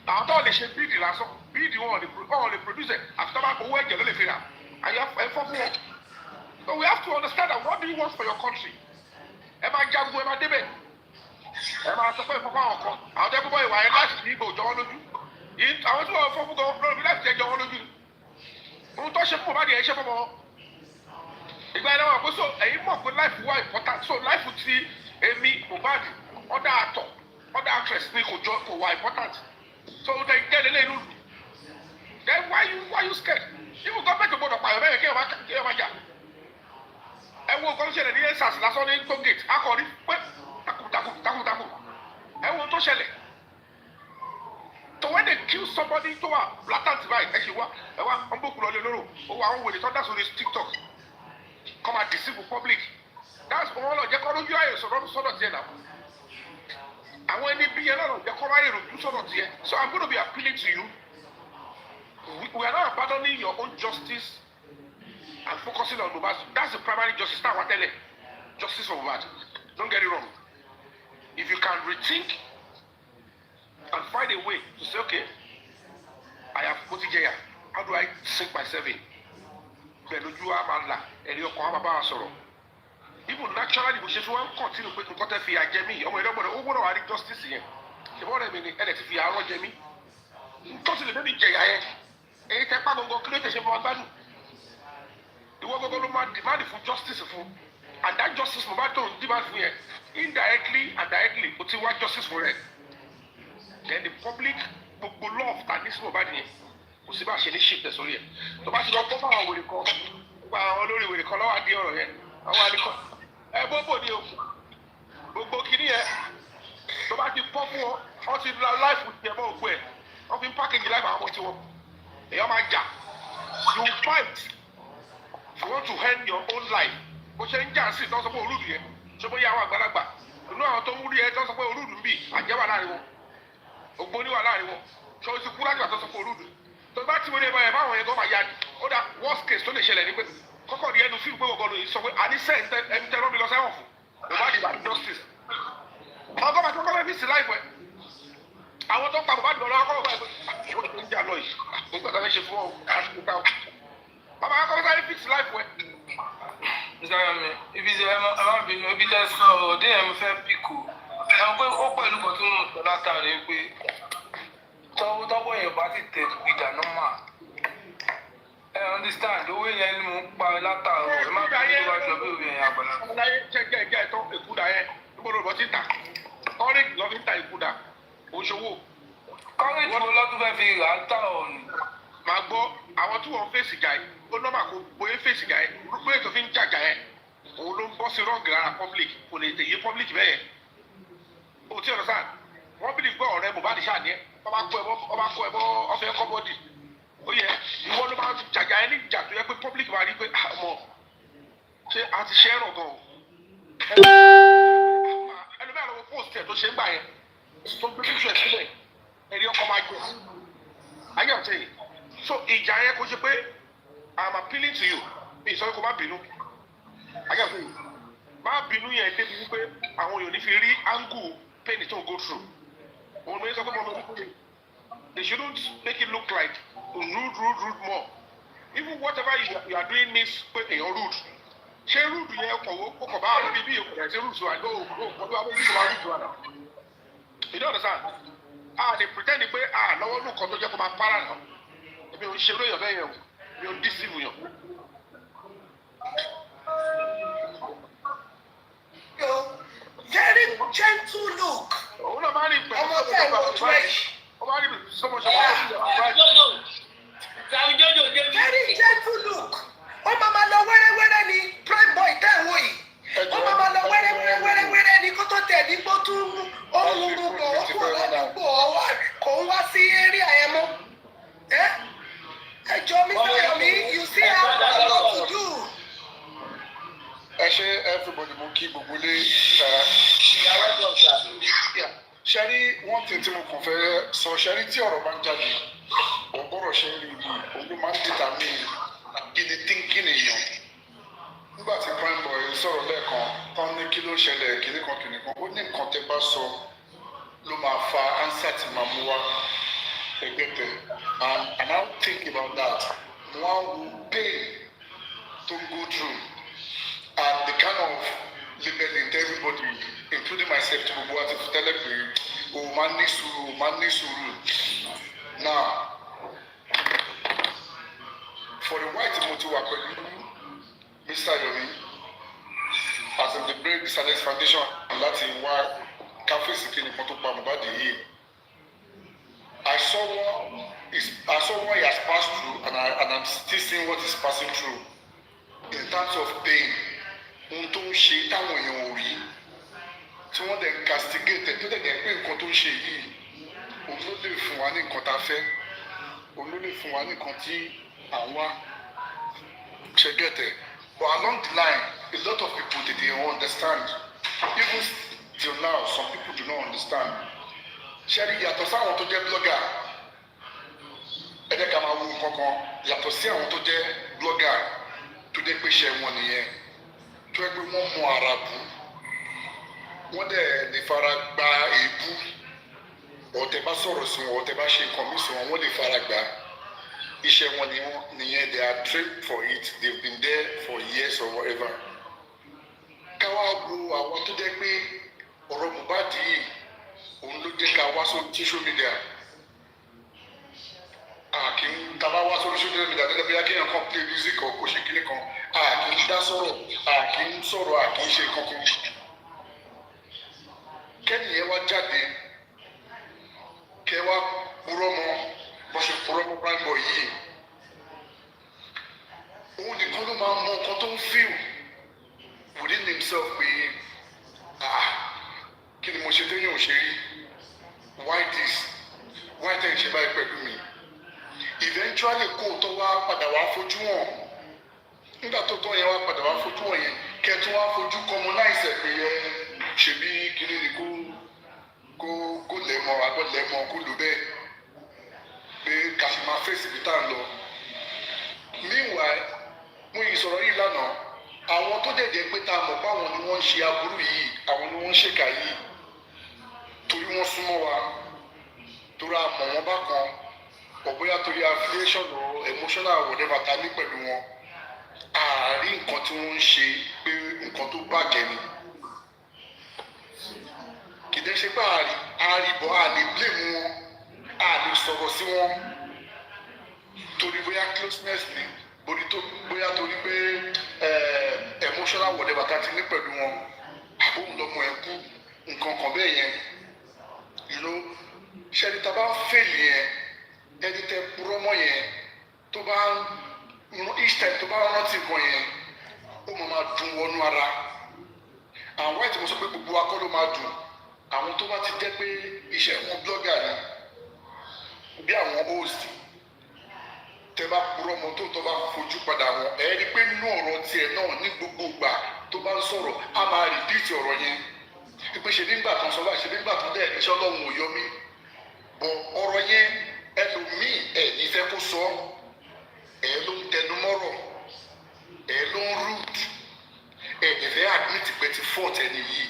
àwọn tó lè ṣe bíìdì lásán bíìdì wọn ò lè produce ẹ̀ àfi tó bá owó ẹ̀jẹ̀ ló lè fi rà àyà ẹ̀ fọ́ fún wọn so we have to understand that what do you want for your country ẹ máa jagun ẹ máa débẹ̀ ẹ máa sọ pé ìfọ́fọ́ àwọn kan àwọn tó yẹ kó bọ́ ìwà ẹ̀ láti ní ìbò jọ wọ́n lójú àwọn tí wọ́n fọ́ fún gan lórí láti jẹ́ jọ wọ́n lójú ohun tó ṣe fún Mohbad yẹn ṣe fún wọn ìgbà yẹn náà wọ́n pé so ẹ̀yin mọ̀ pé life wà important so life ti èmi Mohbad other actor other actress ni kò wà important so they get it in then why you scared even government gbọ́dọ̀ pààyàn bẹ́ẹ̀ kí ẹ máa jà ẹ wo nǹkan tó ṣẹlẹ̀ ní ensas lásán ní tó gate akọrí pé takuntakun ẹ wo tó ṣẹlẹ̀ so when they kill somebody tó wà blatant báyìí ẹ ṣe wá ẹ wá wọn bó kulọ lé lóró ó wà àwọn wèrè tó dá sórí TikTok come and deceive the public that's wọn lọ jẹ kọ́ lójú ayé sọ̀rọ̀ tiẹ̀ náà àwọn ẹni bí yẹn náà lọ jẹ kọ́ láyé rojú sọ̀rọ̀ tiẹ̀ so I'm going to be appealing to you we are not abandoning your own justice and focusing on Mohbad that's the primary justice náà wà tẹ́lẹ̀ justice for Mohbad don't get it wrong if you can rethink and find a way to say okay I have put it here how do I sink myself in pẹ̀lú ojú àmàlà ẹ̀rí ọkàn àbábá wa sọ̀rọ̀ even naturally bó ṣe tí wọ́n ń continue pé nǹkan tẹ́ fi àjẹ mí ọmọ ìdọ́gbọ̀dọ̀ ó gbọ́dọ̀ wà ní justice yẹn ṣùgbọ́n ọ̀rẹ́ mi ni ẹ̀rẹ̀ ti fi àárọ̀ jẹ mí nǹkan sì lè bẹ́ẹ̀ mi jẹ̀yà yẹn èyí tẹ́ pàgọ́gọ́ kí ló tẹ̀ ṣe fún wa gbádùn ìwọ gbogbo ló máa demand fún justice fún and that justice mo bá tó ń demand fún yẹn indirectly and directly o ti wá justice fún rẹ then the public gbogbo love ta ní sí mo bá nìyẹn kò sí bá a ṣe ní shift ẹ̀ sórí ẹ̀ tó bá ti lọ gbọ́ fáwọn wèrè kan gba àwọn olórí wèrè kan lọ́wọ́ àdé ọ̀rọ̀ yẹn àwọn àdìkọ́ ẹ bóbò ni o gbogbo kìíní yẹn tó bá ti pọ́ fún wọn wọ́n ti la láìfù tiẹ̀ mọ́ òkú ẹ̀ wọ́n fi ń pákéjì láìfù àwọn ọmọ tiwọn èèyàn máa jà you fight you want to end your own life bó ṣe ń jà sí tó ń sọ pé olúùlù yẹn ṣé bóyá àwọn àgbàlagbà inú àwọn tó ń wúrí ẹ tó ń sọ pé olúùlù ń bì àjẹ́ wà láàrin wọn ògbóni wà láàrin wọn ṣé o ti kú láti àtọ́sọ fún olúdu tó bá tí mo ní ẹ báyẹn báwọn yẹn gan máa ya ni ó dà worst case tó lè ṣẹlẹ̀ ní pé kọ́kọ́ ní ẹnu fíìmù pé gbogbo ọdún yìí sọ pé àníṣe ẹni tẹ́ lọ́mi lọ sẹ́wọ̀n fún mo bá di ìbàdí justice ọgọ́ máa kọ́kọ́ fẹ́ fi sí láìpẹ́ àwọn tó ń pa bàbá àdìgbò lọ́wọ́ kọ́ báyìí pé ìwọ tó ń jà lọ yìí mo gbọ́dọ̀ fẹ́ ṣe fún ọ àṣìkò bàbá akọ́kọ́ sáré fix láìpẹ́. Ìsàyàmì ibi tí ẹ má bínú ibi tẹ́ sọ ọ̀dẹ́ ẹ̀ ń fẹ́ pìkù ẹ̀ ń pé ó pẹ̀lú kan tó ń sọ látàrí pé tọ́wọ́ èèyàn bá ti tẹ̀ ìjà nọ́mà ẹ understand owó yẹn ni mò ń pa látàrọ ẹ má bínú tó bá jọ bí òwe yẹn àgbàlá. ọmọláyé jẹjẹ ìjà ẹ̀tọ́ èkúdà yẹn gbọ́dọ̀ lọ sí ta kọrìkì lọ fi ń ta èkúdà òṣòwò. kọ́rẹ́jì wo lọ́dún fẹ́ fi rà á tà ọ̀nì. màá gbọ́ àwọn tí wọ́n ń fèsì jà yìí ó nọ́mà kó bóyá fèsì jà yìí rúgbó ètò fi ń jàjà yẹn òun ló ń bọ́ sí rọ́ọ̀gì lára public kò lè tèyí public bẹ́ẹ̀ o tí ọ̀rọ̀ sáà wọ́n bí gbọ́ ọ̀rẹ́ Mohbad ṣáàní ẹ̀ ọba kọ ẹbọ ọfẹ kọ́bọ́dì ó yẹ ìwọ ló máa jàjà yẹn ní ìjà tó yẹ pé public máa rí pé ọmọ ṣé a ti ṣe ẹ̀rọ gan o ẹlòmíràn lọ́wọ́ post ẹ̀ tó ṣe ń gbà yẹn tó gbé píṣọ ẹ̀ sílẹ̀ ẹ̀rí ọkọ̀ máa jẹ ayé ọ̀tẹ̀ yìí so ìjà yẹn kò ṣe pé I'm appealing to you mi ìsọ kó má bínú ayé ọ̀tẹ̀ yìí má bínú yẹn débi wípé àwọn èèyàn ní fi rí angle pain tó go through òun ló yẹ sọ pé mo lọ sí they shouldn't make it look like rude more even whatever you are doing means pé èèyàn rude ṣé rude yẹn kọ̀ bá àwọn bíbí èèyàn ṣe rude so I go kọ̀ bí wọ́n bí wọ́n rude wà náà you don't understand they pretend pé lọ́wọ́ ló kọ́ tó jẹ́ kó máa para náà èmi ò ń ṣe eré èèyàn bẹ́ẹ̀ yẹn o mi ò ń deceive yàn. Very gentle look. òun náà máa ń rí pẹ̀lú ọmọ tẹ́ ẹ̀ wọ́n tó ẹ̀. ó máa ń rí sọmọ ṣọwọ́ Very gentle look. Ó máa lọ wẹ́rẹ́wẹ́rẹ́ ni prime boy tẹ́ ẹ̀ wò yìí. Ó máa lọ wẹ́rẹ́wẹ́rẹ́ ni kó tó tẹ̀ ní kó tún ohun rúbọ̀ ó kúrò ládùúgbò ọwọ́ kò ń wá sí area yẹn mọ́. Ẹ jọ Mr. Yomi, you see how a lot to do. Ẹ ṣe everybody mo kí gbogbo lé ṣẹ́rí wọ́n tí mo kàn fẹ́ sọ ṣẹ́rí tí ọ̀rọ̀ bá ń jáde ọ̀gbọ́rọ̀ ṣe ń rí ibi òun máa ń dìtà mí gidi thinking èèyàn nígbà tí prime boy sọ̀rọ̀ lẹ́ẹ̀kan tán ní kí ló ṣẹlẹ̀ kìnìkan ó ní nǹkan tẹ́ bá sọ ló máa fa answer tí máa mú wá ẹgbẹ́tẹ̀ and I think about that wọ́n wo pain to go through and the kind of labeling to everybody including myself to gbogbo àti tẹ́lẹ̀ pé o máa ní sùúrù now for the white mo ti wà pẹ̀lú Mr. Yomi as in the break the Silence Foundation láti wá káfíìsì kí ni kan tó pa Mohbad yìí I saw what he has passed through and I'm still seeing what he's passing through in terms of pain ohun tó ń ṣe táwọn èèyàn ò rí tí wọ́n dẹ̀ ń castigate tó dẹ̀ dẹ̀ pé nǹkan tó ń ṣe yìí òun ló lè fún wa ní nǹkan tá a fẹ́ òun ló lè fún wa ní nǹkan tí à ń wá ṣe gẹ̀tẹ̀ but along the line a lot of people dey understand even till now some people do not understand ṣẹ́rí yàtọ̀ sáwọn tó jẹ́ blogger ẹ̀dẹ́ ká máa wo nǹkan kan yàtọ̀ sí àwọn tó jẹ́ blogger tó jẹ́ pé ṣe wọn nìyẹn tó yẹ pé wọ́n mọ ara bù wọ́n dẹ̀ lè fara gba èébú ọ̀tẹ̀ bá sọ̀rọ̀ sí wọn ọ̀tẹ̀ bá ṣe nǹkan mí sí wọn wọ́n lè fara gbà iṣẹ́ wọn nìyẹn they are trained for it they have been there for years or whatever. káwá wo àwọn tó jẹ́ pé ọ̀rọ̀ Mohbad yìí òun ló jẹ́ ká wá sórí social media kì í tàbá wá sórí social media gẹ́gẹ́ bí akéèyàn kan play music or kò ṣe kíní kan kì í dá sọ̀rọ̀ kì í sọ̀rọ̀ kì í ṣe kankan kẹ́nìyẹn wá jáde kẹ́ wá purọ́ mọ́ bó ṣe purọ́ mọ́ prime boy yìí òun nìkan ló máa mọ nǹkan tó ń feel within himself pé kí ni mo ṣe téyàn ò ṣe rí why this why tẹ̀ ń ṣe báyìí pẹ̀lú mi eventually kó tó wá padà wá fojú wọn nígbà tó tọ́ yẹn wá padà wá fojú wọn yẹn kẹ́tún wá fojú commonize ẹ̀ pé ṣebí kiri ni kó lẹ́mọ̀ agbọ́ lẹ́mọ̀ kó lò bẹ́ẹ̀ pé ká sì máa fèsì bí tá à ń lọ. Meanwhile mo yìí sọ̀rọ̀ yìí lánàá àwọn tó dẹ̀dẹ̀ pé tá a mọ̀ pé àwọn ni wọ́n ń ṣe aburú yìí àwọn ni wọ́n ń ṣèkà yìí torí wọ́n súnmọ́ wa torí a mọ̀ wọ́n bákan ọ̀bóyá torí affiliation or emotional whatever ta ní pẹ̀lú wọn àárín nǹkan tí wọ́n ń ṣe pé nǹkan tó bàjẹ́ ni kì í dẹ́ ṣe pé àárìbọ̀ àlè blame wọn àlè sọ̀rọ̀ sí wọn torí bóyá closeness ni bóyá torí pé emotional whatever ta ti ní pẹ̀lú wọn àbóhùn lọ́mọ ẹ̀ kú nǹkan kan bẹ́ẹ̀ yẹn ṣẹ́ni tá a bá ń fèlì yẹn ẹni tẹ purọ́ mọ́ yẹn tó bá each time tó bá rántí nǹkan yẹn ó máa dùn wọnú ara àwọn white mo sọ pé gbogbo akọ́ ló máa dùn àwọn tó bá ti jẹ́ pé iṣẹ́ wọn blogger ni bí àwọn host tẹ bá purọ́ mọ́ tó bá fojú padà wọn ẹ rí pé nínú ọ̀rọ̀ tiẹ̀ náà ní gbogbo ìgbà tó bá ń sọ̀rọ̀ á máa repeat ọ̀rọ̀ yẹn pé ṣe nígbà kan sọ báyìí ṣe nígbà kan dẹ̀ iṣẹ́ ọlọ́run ò yọ mí bọ̀ ọ̀rọ̀ yẹn ẹlòmíì ẹ̀ nífẹ̀ẹ́ kó sọ ẹ̀ ló ń tẹnu mọ́rọ̀ ẹ̀ ló ń root ẹ̀ nífẹ̀ẹ́ admit pé ti fault ẹni yìí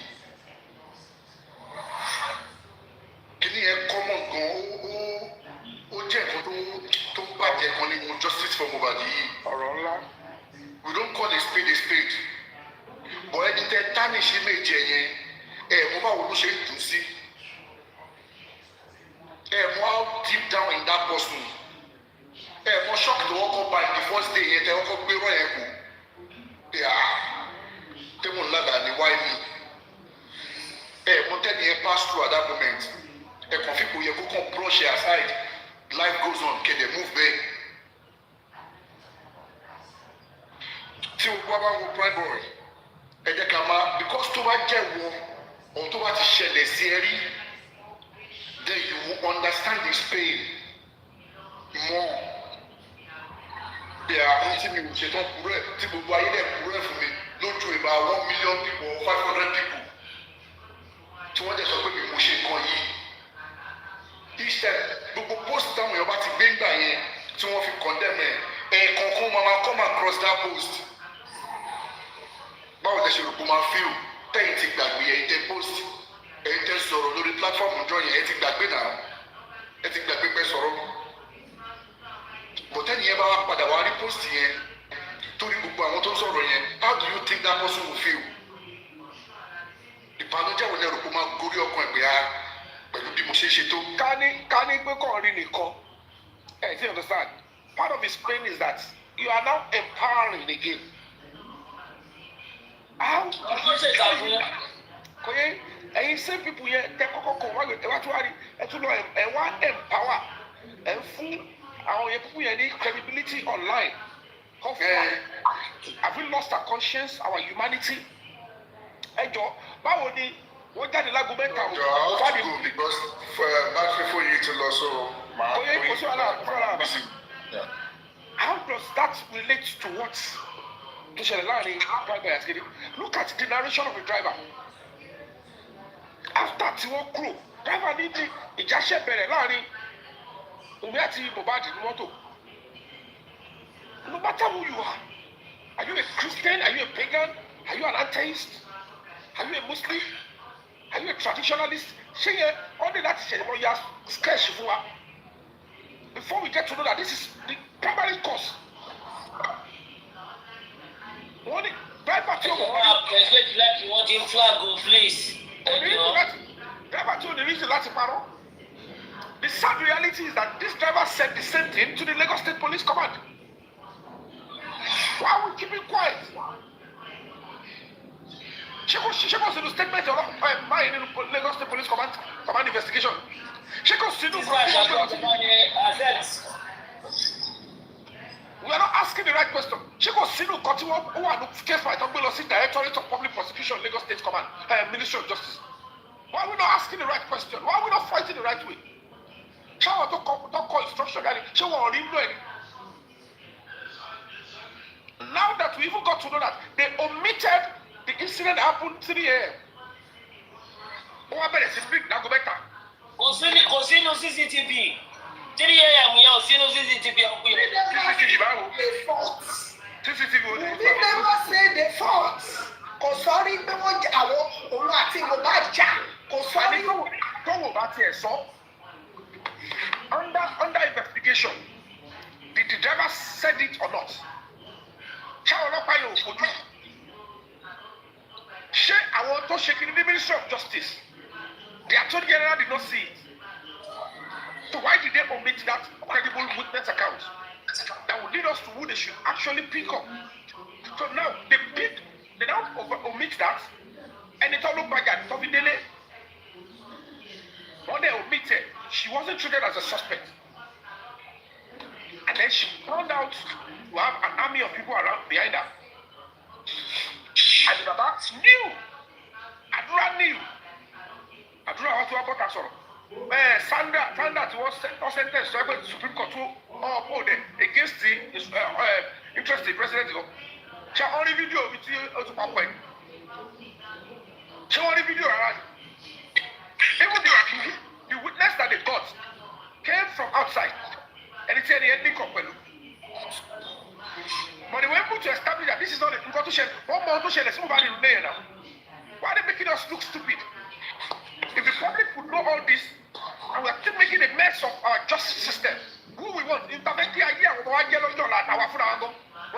kíní yẹn common gan ó jẹ́ nǹkan tó ń bàjẹ́ kan nínú justice for Mohbad yìí ọ̀rọ̀ ńlá we don't call a spade bọ̀ ẹni tẹ tánìṣí méje yẹn mo báwo ló ṣe ń dùn sí mo how deep down in that person mo shock tó wọ́n by the first day yẹn tẹ wọ́n kọ́ gbé rọ́ yẹn kù tẹ́mu ńlá ní why me mo tẹ́ni yẹn pass through at that moment kàn fi kò yẹ kó kàn brush it aside life goes on kéde move bẹ́ẹ̀ tí o bá wo prime boy ẹ jẹ́ ká máa because tó bá jẹ́ wọ ohun tó bá ti ṣẹlẹ̀ sí ẹ rí then you will understand his pain more bí a tí mi ò ṣe tán kúrẹ́ tí gbogbo ayé dẹ̀ kúrẹ́ fún mi lójú ìbá 1 million people or 500 people tí wọ́n dẹ̀ sọ pé mi mo ṣe nǹkan yìí each time gbogbo post táwọn èèyàn bá ti gbé ńgbà yẹn tí wọ́n fi condemn ẹ̀ẹ̀kọ̀ọ̀kan máa come across that post báwo lẹ ṣe rò pé máa feel tẹ́yìn ti gbàgbé ẹ̀yìn tẹ́ post ẹ̀yìn tẹ́ sọ̀rọ̀ lórí platform ọjọ́ yẹn ẹ ti gbàgbé náà ẹ ti gbàgbé pẹ́ sọ̀rọ̀ bọ̀tẹ́ni yẹn bá wá padà wá rí post yẹn torí gbogbo àwọn tó ń sọ̀rọ̀ yẹn how do you think that person will feel ìbànújẹ́ wo lẹ rò pé máa gorí ọkàn ẹ̀ pé pẹ̀lú bí mo ṣe ṣe tó. ká ní pé kàn rí nìkan ẹ ti understand part of his pain is that you are now empowering again. Kò yẹ ẹ̀yin same people yẹn tẹ kọ́kọ́ kọ̀ wá tó wá rí ẹ tún lọ ẹ wá empower ẹ fún àwọn yẹn people yẹn ní credibility online. Have we lost our conscience, our humanity? Ẹ jọ báwo ni wọ́n jáde lágbo mẹ́ta o. Jọ how to go because battery phone yìí ti lọ so. Kò yẹ kò sí wàhálà. How does that relate to what? To ṣẹlẹ̀ láàrin driver àti kéde. Look at the narration of the driver. After tí wọ́n kúrò driver ní ìjáṣẹ́ bẹ̀rẹ̀ láàrin Wunmi àti Mohbad ní mọ́tò. No matter who you are you a Christian? Are you a pagan? Are you an atheist? Are you a Muslim? Are you a traditionalist? Ṣé yẹn ọdún láti ṣẹlẹ̀ wọ́n ya sketch fún wa before we get to know that this is the primary cause. Wọ́n ní driver tí o wọ̀ wọ́n. Respect like you want him flag o please. Driver tí o ní reason láti parọ́. The sad reality is that this driver said the same thing to the Lagos State Police Command. Why are we keeping quiet? Ṣé kò sínú statement ọlọ́pàá báyìí nínú Lagos State Police Command investigation? Ṣé kò sínú we are not asking the right question. Ṣé kò sínú nǹkan tí wọ́n wà ní case file tó gbé lọ sí Directorate of Public Prosecution Lagos State Command Ministry of Justice? Why are we not asking the right question? Why are we not fighting the right way? Ṣé àwọn tó kọ instruction jáde ṣé wọ́n ò rí inú ẹ̀ ni? Now that we even got to know that they omitted the incident that happened 3 a.m. Wọ́n wá bẹ̀rẹ̀ sí speak lágbo mẹ́ta. Kò sínú CCTV. 3 a.m. yẹn ò sínú CCTV ọkùn yẹn. CCTV báwo? The fault. CCTV ò ní We never say the fault. Kò sọ́rí pé wọ́n jà àwọn òun àti Mohbad jà. Kò sọ́rí. Tọ́wọ́ bá tiẹ̀ sọ. Under investigation, did the driver said it or not? Ṣé àwọn ọlọ́pàá yóò fojú? Ṣé àwọn tó ṣe kiri ní Ministry of Justice, the Attorney General did not see it? So why did they omit that credible witness account that would lead us to who they should actually pick up? So now they now omit that, and it's all over again. So when they omitted, she wasn't treated as a suspect. And then she found out to have an army of people around behind her. And the Baba knew. Adura knew. Adura was to about that sort of. Sandra was sentenced to the Supreme Court to uphold against the interest of the president. She only video with you to PowerPoint. She only video around. Even the witness that they got came from outside, and it said he had been coupled. But they were able to establish that this is not a constitution. One more to share, let's move on to the now. Why are they making us look stupid? If the public would know all this, and we are still making a mess of our justice system, who we want? When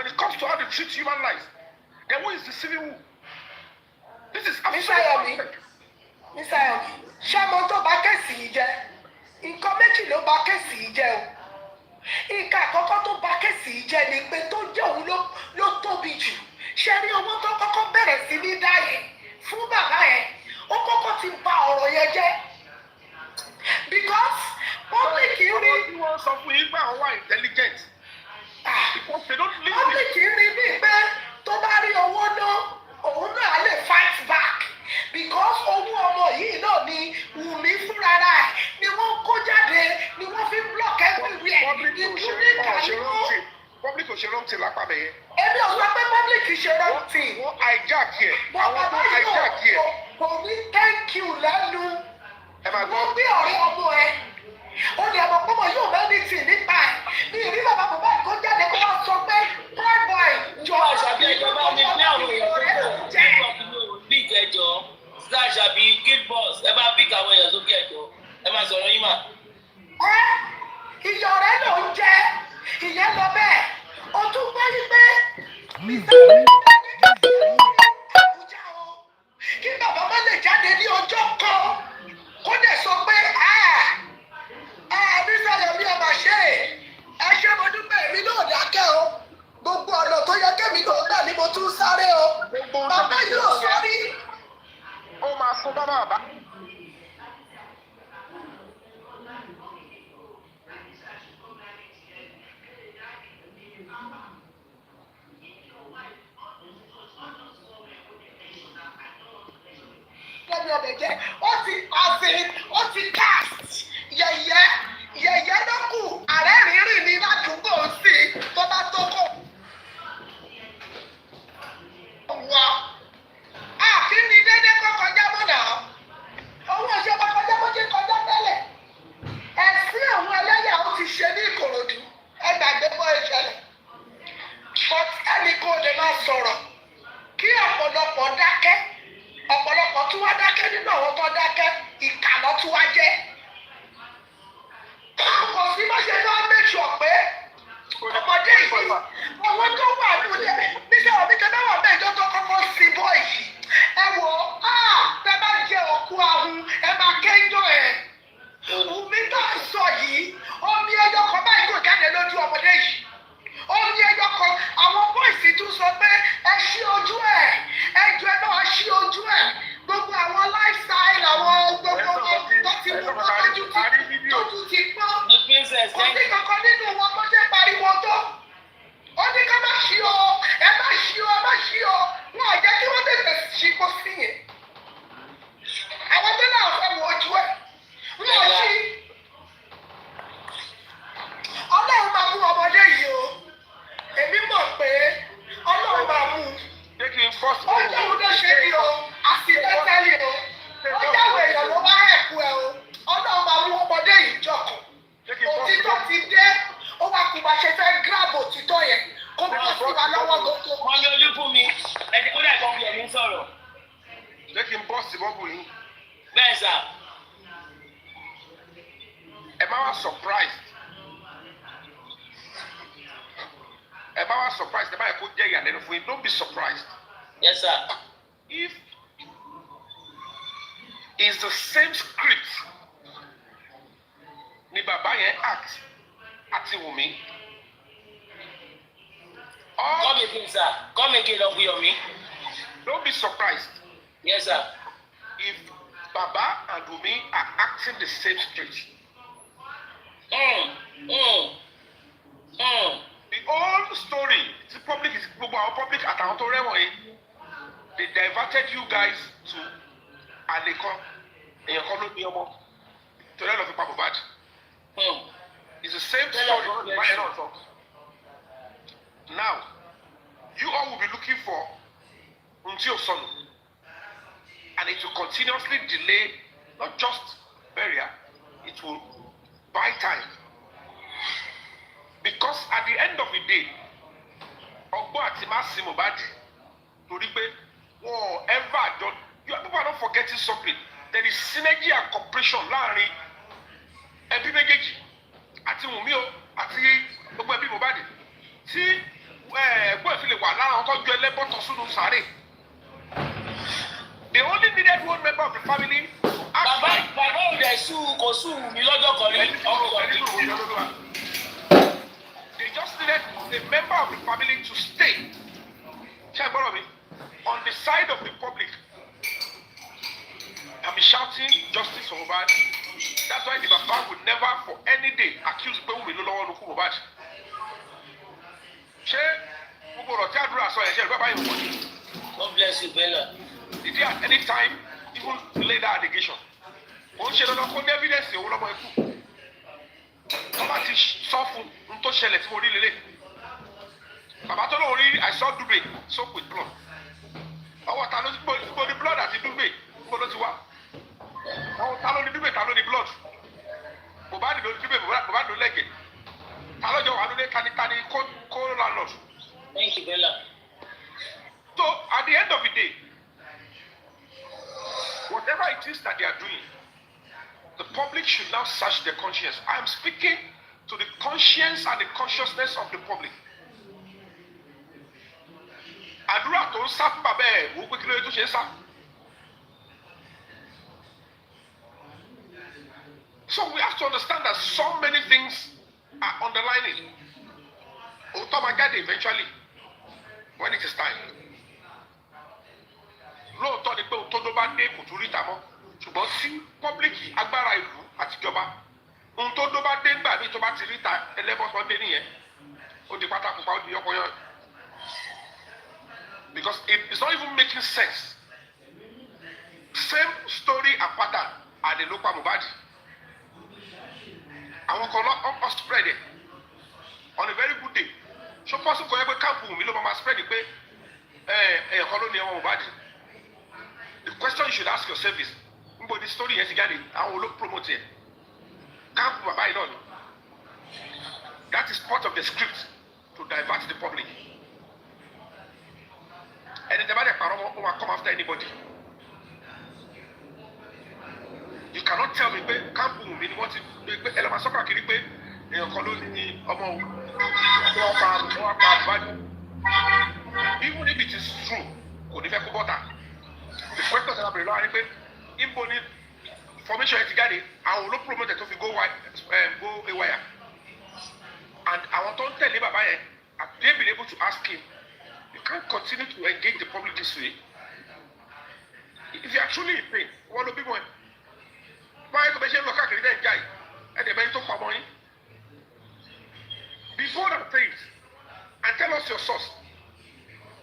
it comes to how to treat human lives, then who is deceiving who? This is absolutely perfect. Mr. Yomi, ṣé mo tó bá kẹ́sì yìí jẹ́? Nǹkan méjì ló bá kẹ́sì yìí jẹ́ o. Nǹkan àkọ́kọ́ tó bá kẹ́sì yìí jẹ́ ni pé tó jẹ́ òun ló tóbi jù. Ṣé rí owó tó kọ́kọ́ bẹ̀rẹ̀ sí ní dá yẹn fún bàbá yẹn? Ó kọ́kọ́ ti bà ọ̀rọ̀ yẹn jẹ́. Because public rí. Wọ́n sọ fún yín pé àwọn wà intelligent. Public rí bíi pé tó bá rí owó náà, òun náà lè fight back. Because owó ọmọ yìí náà ni Wùmí fúnra rẹ̀ ni wọ́n kó jáde ni wọ́n fi block everywhere. Public ò ṣe wrong thing lápá bẹ̀yẹn. Èmi ò sọ pé public ṣe wrong thing. Wọ́n hijack yẹ. Àwọn tó hijack yẹ. Kò ní thank you lẹ́nu. Wọ́n gbé ọ̀rẹ́ ọmọ ẹ̀. Ó ní ẹ̀mọ̀ pọ́nmọ̀ yóò mẹ́ni tì nípa ẹ̀. Ní ìrí bàbá bàbá ìkó jáde kó wá sọ pé prime boy jọ Àṣàbí ìjọba mi ní àwọn èèyàn tó kọ̀ jẹ́. Bí ìkẹjọ, Sísá Àṣàbí, Kid Boss, ẹ bá pík àwọn èèyàn sókè ẹ̀jọ̀, ẹ máa sọ̀rọ̀ yín mà. Ìyọ̀ rẹ̀ ló ń jẹ́, ìyẹn lọ bẹ́ẹ̀. O tún gbé wípé Àbújá o, kí bàbá má lè jáde ní ọjọ́ kan kó dẹ̀ sọ pé Mr. Yomi ọba ṣe ẹ ṣé mo dúpẹ́ èmi náà dákẹ́ o. Gbogbo ọ̀nà tó yẹ kémi náà gbà ni mo tún sáré o. Bàbá yóò sọ rí. Ó máa fún bàbá. Lẹ́mi ọbẹ̀ jẹ́, ó ti cast yẹ̀yẹ́ ló kù, ààrẹ rírìn ní ládùúgbò sí tó bá tó kò. Wà á kí ni dédé kọ́ kọjá mọ́nà? Owó ọ̀ṣẹ́ bá kọjá bó ṣe kọjá tẹ́lẹ̀. Ẹ̀sìn àwọn ẹlẹ́yà ó ti ṣe ní Ìkòròdú, ẹ gbàgbé bọ́ ìṣẹ̀lẹ̀. But ẹnì kò lè máa sọ̀rọ̀ kí ọ̀pọ̀lọpọ̀ dákẹ́. Ọ̀pọ̀lọpọ̀ tún wá dákẹ́ nínú àwọn tó dákẹ́, ìkàlọ́ tún wá jẹ́. Kò sí bá ṣe bá make sure pé ọmọdé yìí, àwọn tó wà lóde, nígbà wọ́n mi kẹ́ bá wà bẹ́ẹ̀ ìjọ tó kọ́kọ́ sí bọ́ yìí. Ẹ wò bẹ́ẹ̀ bá jẹ òkú ahun, ẹ máa kéjọ ẹ̀. Wùmí tó ń sọ yìí, omi ẹyọ kan báyìí kò jáde lójú ọmọdé yìí. Omi ẹyọ kan, àwọn bọ́ìsì tún sọ pé ẹ ṣí ojú ẹ̀, ẹjọ́ ẹ náà ṣí ojú ẹ̀. Gbogbo àwọn lifestyle, àwọn gbogbo tó ti mú wọn tójú ti pọ́n. Kò sí kankan nínú wọn bó ṣe pariwo tó. Ó ní ká má ṣí o, ẹ má ṣí o, ẹ má ṣí o. Wọn ò jẹ́ kí wọ́n tètè ṣí kó sí yẹn. Àwọn tó náà fẹ́ wo ojú ẹ̀. Wọ́n ò ṣí. Ọlọ́run máa mú ọmọdé yìí bọ́ sí wa lọ́wọ́ gbogbo. Wọ́n ní olú fún mi. Ẹni kó dà ìbọn bí ẹ̀mí sọ̀rọ̀. Jẹ́ kí n bọ́ sí bọ́ọ̀bù yín. Bẹ́ẹ̀ sà. Ẹ má wá surprised. Ẹ má wá surprised. Ẹ má yẹ kó jẹ́ ìyàlẹ́nu fún yín. Don't be surprised. Yes sir. If it's the same script ni bàbá yẹn act àti Wùmí. Come again sir. Come again Ọ̀gbìyànmí. Don't be surprised. Yes sir. If Baba and Wùmí are acting the same script. The whole story, the public is gbogbo àwọn public àtàwọn tó rẹ́wọ̀n yìí. They diverted you guys to Alekan. Èèyàn kan ló ní ọmọ. Torí ẹ̀ lọ fi pa Mohbad. It's the same story. Now, you all will be looking for until son, and it will continuously delay not just burial, it will buy time. Because at the end of the day, Ogbo àti Masi Mohbad, torí pé wọ́n ever done. People are not forgetting something. There is synergy and cooperation láàrin ẹbí méjèèjì àti Wùmí o àti gbogbo ẹbí Mohbad. Tí ẹ̀gbọ́n ìfi lè wà lára àwọn tó jọ ẹlẹ́bọ̀tàn sínú sáré. They only needed one member of the family. Bàbá ò dẹ̀ kò sùn Wùmí lọ́jọ́ kan rí. They just needed a member of the family to stay. Check me on the side of the public. And be shouting justice for Mohbad. That's why the Baba would never for any day accuse pé Wùmí ló lọ́wọ́ lókù Mohbad. Ṣé gbogbo ọ̀rọ̀ tí àdúrà sọ yẹn ṣe ìgbà báyìí wọ̀ ni? God bless you Bella. Did he at any time even lay that allegation? Òun ṣe dandan kó ní evidence òun lọ́mọ ikú. Wọ́n bá ti sọ fún un tó ṣẹlẹ̀ tí mo rí lélẹ̀. Bàbá tó lóun rí I saw Dube soak with blood. Ọwọ́ ta ló ti gbó ní blood àti Dube gbó ló ti wá. Ọwọ́ ta ló ní Dube ta ló ní blood. Mohbad ló ní Dube Mohbad ló lẹ́gẹ̀ẹ́. Ta ló jọ wà lóde tani kó landlord. Thank you Bella. So at the end of the day, whatever it is that they are doing, the public should now search their conscience. I am speaking to the conscience and the consciousness of the public. Àdúrà tó ń sá fún bàbá ẹ̀ wò pé kí ló yẹ tó ṣe ń sá. So we have to understand that so many things are underlining. Òótọ́ máa jáde eventually when it is time. Lóòótọ́ ni pé òtótó bá dé kò tún ríta mọ́. Ṣùgbọ́n sí pọ́blíkì agbára ìlú àtijọba. Ohun tó dó bá dé ńgbà míì tó bá ti ríta ẹlẹ́bọ̀sán dé nìyẹn. Ó di pátákó pa ó di yọ́pọ̀yọ́. Because it's not even making sense. Same story and pattern are the local Mohbad. Àwọn kan lọ spread it on a very good day. Ṣé possible kò yẹ pé káàpù mi ló máa spread pé ẹ̀yàn kan ló ní ẹ̀wọ̀n Mohbad? The question you should ask yourself is, nbo the story yẹn ti jáde, àwọn wo ló promote yẹn? Káàpù bàbá yìí náà ni. That is part of the script to divert the public. And the bad parọ́ wọn won't come after anybody. You cannot tell me pé káàpù mi ni wọ́n ti pé ẹlẹ́mà sọ́kà kiri pé èèyàn kan ló ní ọmọ òun tó wọ́n pa àbájú. Even if it is true, kò ní fẹ́ kó bọ́tà. The question is about lọ́wọ́ ni pé ibo ni information yẹn ti jáde àwọn ló promote tó fi go awire. And àwọn tó ń tẹ̀lé bàbá yẹn, have they been able to ask him? You can't continue to engage the public this way. If you are truly in pain, wọ́n ló bímọ ẹ̀. Báyìí kò bẹ́ ṣe ń lọ káàkiri náà ń jà yìí, ẹ̀dẹ̀ bẹ́ẹ̀ tó pamọ́ yín. Be bold and praise and tell us your source.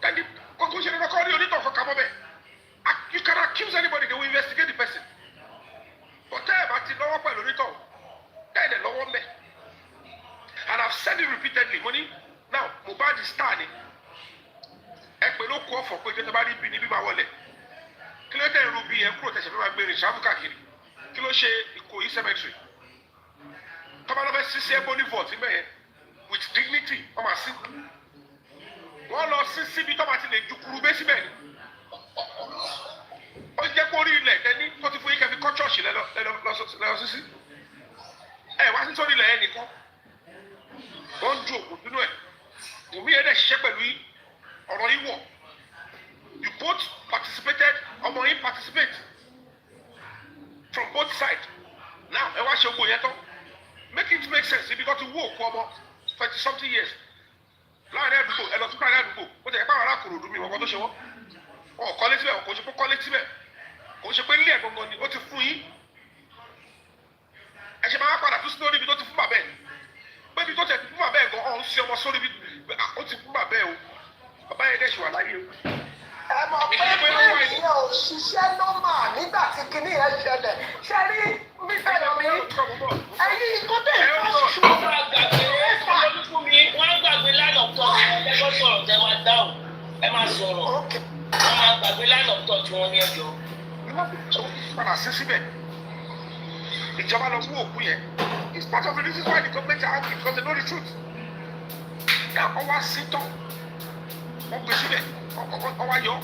Then the conclusion is not only for Kamobe. You can accuse anybody, they will investigate the person. But tell about the law by Lorito. Then the law me. And I've said it repeatedly, money. Now, Mohbad is standing. Ekpelo ko for pé tó bá rí bí ni bí máa wọlé. Kí ló tẹ̀ Ruby ẹ̀ kúrò tẹ̀sẹ̀ fẹ́ máa gbé rìn ṣáfù káàkiri. Kí ló ṣe Ìkòyí cemetery? Tọ́ba lọ fẹ́ ṣiṣẹ́ body vault mẹ́yẹn with dignity, ọmọ àṣì. wọ́n lọ sí síbi tó máa ti lè ju kurubé síbẹ̀ ni. Ó jẹ́ kó rí ilẹ̀ ẹni tó ti fún yín kẹfí kọ́ ṣọ́ọ̀ṣì lẹ́lọ sísí. Ẹ wá sí sórí ilẹ̀ yẹn nìkan. Wọ́n ń ju òkú sínú ẹ̀. Òmí yẹn dẹ̀ ṣiṣẹ́ pẹ̀lú ọ̀rọ̀ yìí wọ̀. You both participated, ọmọ yín participate from both sides. Now ẹ wá ṣe ogbó yẹn tán. Make it make sense ibi kan ti wú òkú ọmọ 20 something years. Láàrin àdúgbò ẹ lọ sí láàrin àdúgbò ó ti ẹ̀ pàwọn arákùnrin òdùnmí ìwọ̀n kan tó ṣe wọ́n. Wọn ò kọ́lé síbẹ̀ kò ṣe pé kọ́lé síbẹ̀ kò ṣe pé ilé ẹ̀ gangan ni ó ti fún yín. Ẹ ṣe máa padà tún sí lórí ibi tó ti fún bàbá ẹ̀. Pé ibi tó ti fún bàbá ẹ̀ gan ọ̀hún sí ọmọ sórí ibi ó ti fún bàbá ẹ̀ o. Bàbá yẹn dẹ̀ ṣì wà láyé o. Ẹ mọ̀ pé bẹ́ẹ̀ ò ṣiṣẹ́ nọ́mà nígbà tí kinní yẹn ṣẹlẹ̀. Ṣé rí Mr. Yomi? Ẹyin kó tẹ̀ ẹ́ ṣù. Wọ́n á gbàgbé lánàá tọ́ ẹgbẹ́ sọ̀rọ̀ tẹ́ wá dáhùn. Ẹ máa sọ̀rọ̀. Wọ́n máa gbàgbé lánàá tọ́ tí wọ́n ní ẹjọ́. Padà sí síbẹ̀. Ìjọba lọ mú òkú yẹn. It's part of the reason why the government are angry because they know the truth. Now ọwọ́ sí tán. Wọ́n gbé síbẹ̀. Ọwọ́ yọ.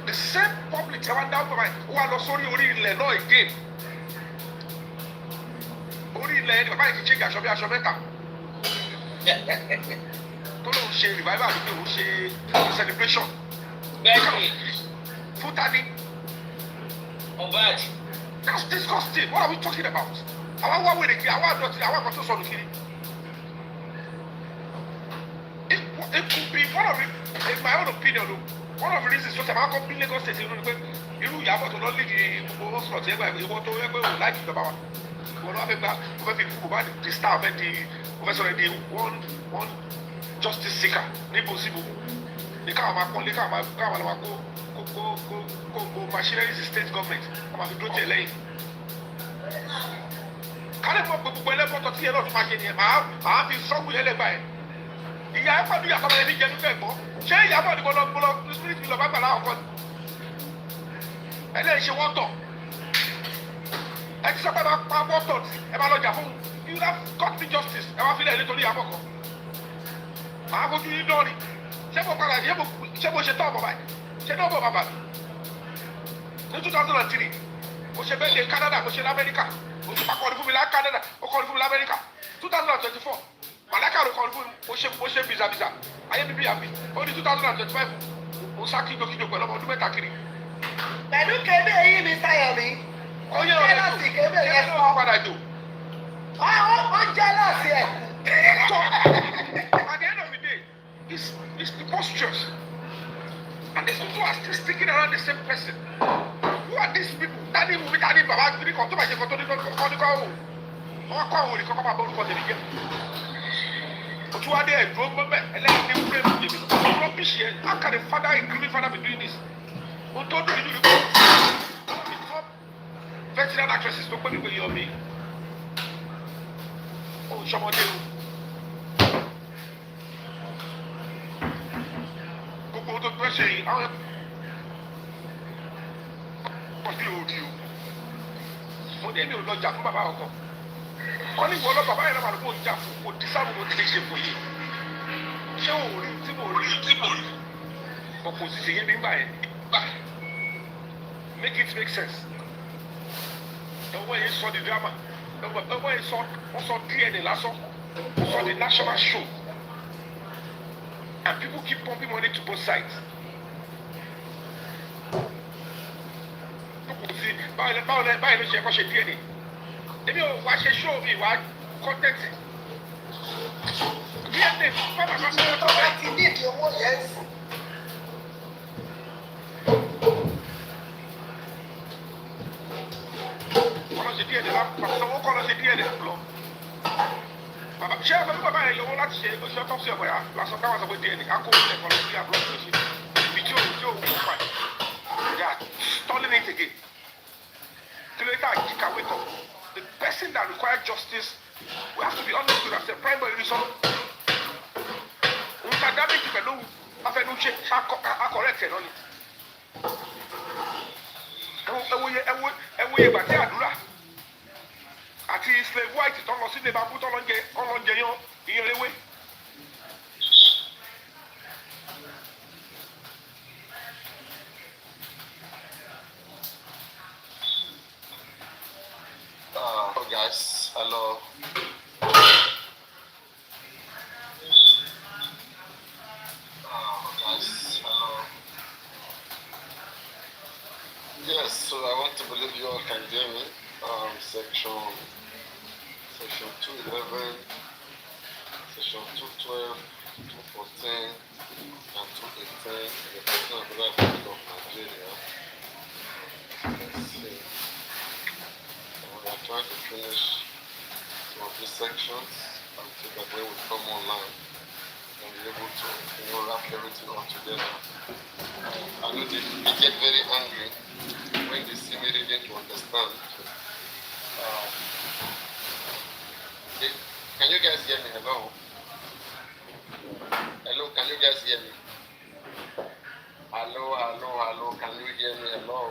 The same public ṣe wá dáhùn bàbá yẹn. Ó wá lọ sórí orí ilẹ̀ náà again. Orí ilẹ̀ ẹni bàbá yìí ti ṣe aṣọ bí aṣọ mẹ́ta. Tó lóun ṣe revival àbí òun ṣe celebration. Bẹ́ẹ̀ni. Fún tani. Ọ̀báàd. That's disgusting. What are we talking about? Àwọn wá wèrè kiri, àwọn àdọ̀tí, àwọn àkọ́tún sọnù kiri. It could be one of the, in my own opinion, one of the reasons tó tẹ̀ máa kọ́ bí Lagos State inú ni pé irú ìyàbọ̀ tó lọ lédi gbogbo hospital tí ẹgbẹ́ ìwọ tó ẹgbẹ́ òun láì ìjọba wa. Ìwọ ló wá fẹ́ gba ó fẹ́ fi kú bá di star fẹ́ di ó fẹ́ sọ̀rọ̀ di one justice seeker níbo síbo. Ní káwọn máa pọ́nlé káwọn máa kó machineries state government káwọn máa fi dúró tẹ̀ lẹ́yìn. Kálí mọ̀ pé gbogbo ẹlẹ́bọ̀tọ̀ tí ẹ lọ́ọ́ tún máa ṣe nìyẹn màá fi sọ́wọ́ yẹn lẹ́gbàá yẹn. Ìyá ẹ pàdé ìyàtọ̀ ọmọ yẹn ní jẹnu fẹ́ gbọ́. Ṣé ìyàbọ̀ ni mo lọ spirit mi lọ bá gbàlá ọkọ ni? Ẹlẹ́yìn ṣe wọ́n tọ̀. Ẹ ti sọ pé máa pa wọ́tọ̀ tí ẹ máa lọ jà fún you have got me justice ẹ wá fi lẹ́yìn nítorí ìyàbọ̀ kan. Màá fojú yín dọ́ọ̀rì. Ṣé mo padà ṣé mo ṣe tọ́ ọmọ báyìí? Ṣé ní ọmọ bàbá mi? Ní 2003, mo ṣe bẹ́ẹ̀ ní Canada, mo ṣe ní Amẹ́ríkà. Mo ṣe pàkọ́ni fún mi lá Canada, ó kọ́ni fún mi l'Amẹ́ríkà. 2024, Màláìkà ló kọ́ni fún mi, mo ṣe visa. Ayé bíbí àmì. Ó ní 2025, mo sá kíjokíjo pẹ̀lú ọmọ ọdún mẹ́ta kiri. Pẹ̀lú kébé yìí Mr. Yomi. Ó jẹ́lọ́sì kébé yẹn sọ. Ó padà jò. Ó jẹ́lọ́sì ẹ̀. At the end of the day, it's preposterous. And these people are still sticking around the same person. Who are these people? Tani Wumi, Tani Baba, Tani Koto, Tani Koto, Tani Koto, Tani Koto. Wọ́n kọ́ àwọn olùkọ́ máa bọ́ olùkọ́ tẹ̀lé jẹ́. Ojú wa dé ẹ̀dùn mọ́mẹ́ ẹlẹ́yìn ní wúlé mi jèmi. Rọ́bìṣì ẹ̀ how can a father a grieving father be doing this? O tó dùn nínú ìlú. The top veteran actresses tó pé mi pé yọ mi. O ṣọmọdé o. Gbogbo tó gbé ṣe yìí, àwọn ọ̀dí òdi o. Mo ní èmi ò lọ jà fún bàbá ọkọ. Wọ́n ní ìwọ lọ bàbá yẹn náà máa kó jà fún kò dí sáà mo ti lè ṣe fún yìí. Ṣé o rí tí mo rí? Ọkọ̀ òsì ṣèyí nígbà yẹn. Make it make sense. Ẹ̀wọ̀n yẹn sọ the drama. Ẹ̀wọ̀n yẹn sọ wọ́n sọ DNA lásán. Wọ́n sọ the national show. And people keep pumping money to both sides. Báwo ló ṣe ẹ̀kọ́ ṣe DNA? Èmi ò wá ṣe show mi wá content. DNA bàbá kan sọ Tó bá ti ní ìdí owó yẹn sí. kọ́ lọ ṣe DNA lọ kọ́ lọ ṣe DNA lọ. Ṣé ẹ fẹ́ bàbá yẹn yọwọ́ láti ṣe oṣù autopsy ọ̀bọ̀ yà lásán káwọn sọ pé DNA ká kó ilẹ̀ kọ́ lọ sí àbúrò tó ṣe ibi tí òun kò pa they are stalling it again. Creator Jika wake up. The person that requires justice, we have to be honest with ourselves. Primary reason. We can damage the fellow. After no check, I correct it on it. Ẹwọ́ ìgbà tí àdúrà àti slave white tó ń lọ sí ilé bambú tó ń lọ jẹ yan ìyẹn léwé. want to believe you all can hear me. Section 211, section 212, 214, and 218 the Personal Development of Nigeria. Let's see. We are trying to finish some of these sections so that when we come online and be able to wrap everything all together. I know they get very angry when they see me reading to understand. Can you guys hear me? Hello? Hello, can you guys hear me? Hello, can you hear me? Hello?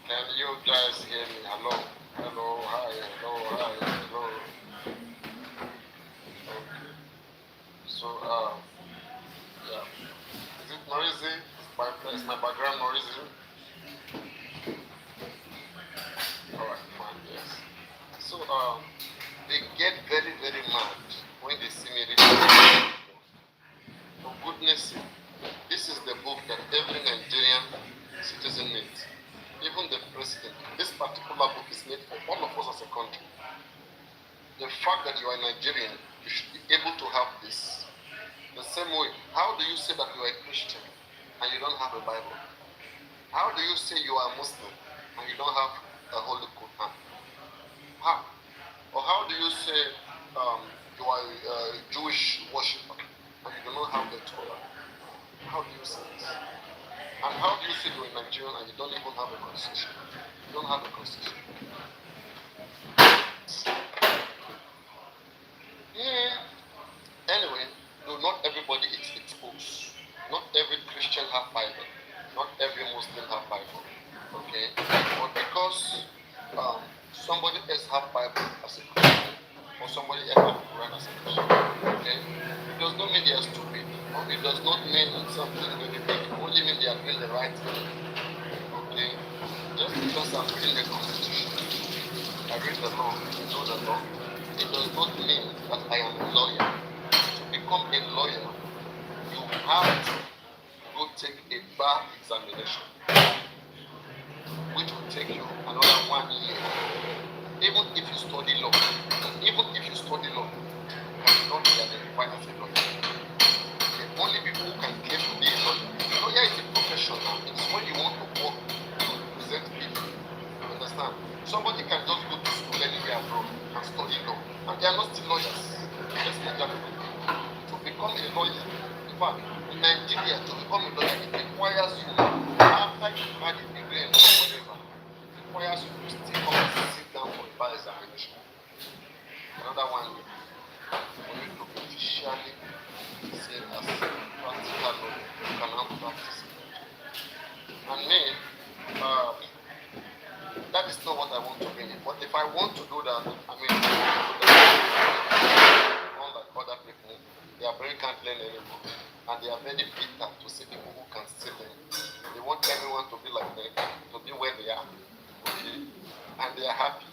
Can you guys hear me? Hello? Hello, hi, hello. Okay. So, yeah. Is it noisy? Is my background noisy? Alright, fine, yes. So, they get very, very mad when they see me reading. For goodness sake, this is the book that every Nigerian citizen needs. Even the president. This particular book is made for all of us as a country. The fact that you are Nigerian, you should be able to have this. The same way, how do you say that you are a Christian and you don't have a Bible? How do you say you are a Muslim and you don't have a Holy Quran? How? Or how do you say you are a Jewish worshiper and you do not have the Torah? How do you say this? And how do you say you're a Nigerian and you don't even have a constitution? You don't have a constitution. Anyway, no, not everybody is exposed. Not every Christian have Bible. Not every Muslim have Bible. Okay? But because somebody else have Bible as a Christian, or somebody else have Quran as a Christian, okay? It does not mean they are stupid. Or it does not mean something very big. It only mean they are doing the right thing. Okay? Just because I'm reading the Constitution, I read the law, I know the law, it does not mean that I am a lawyer. To become a lawyer, you have to go take a bar examination, which will take you another 1 year. Even if you study law, you cannot be identified as a lawyer. The only people who can claim to be a lawyer, lawyer is a profession now. It's when you want to work to represent people. You understand? Somebody can just go to school anywhere abroad and study law, and they are not still lawyers. Let's make that clear. To become a lawyer, in fact, in Nigeria, to become a lawyer, it requires you, after you've had a degree in law, whatever, it requires you to still come and sit down for a bar examination. Another 1 year. For you to officially say as practical law, you cannot practice it. And me, that is not what I want to bring in. But if I want to do that, unlike other people, their brain can't learn anymore. And they are very bitter to see people who can still learn. They want everyone to be like them, to be where they are. Okay? And they are happy.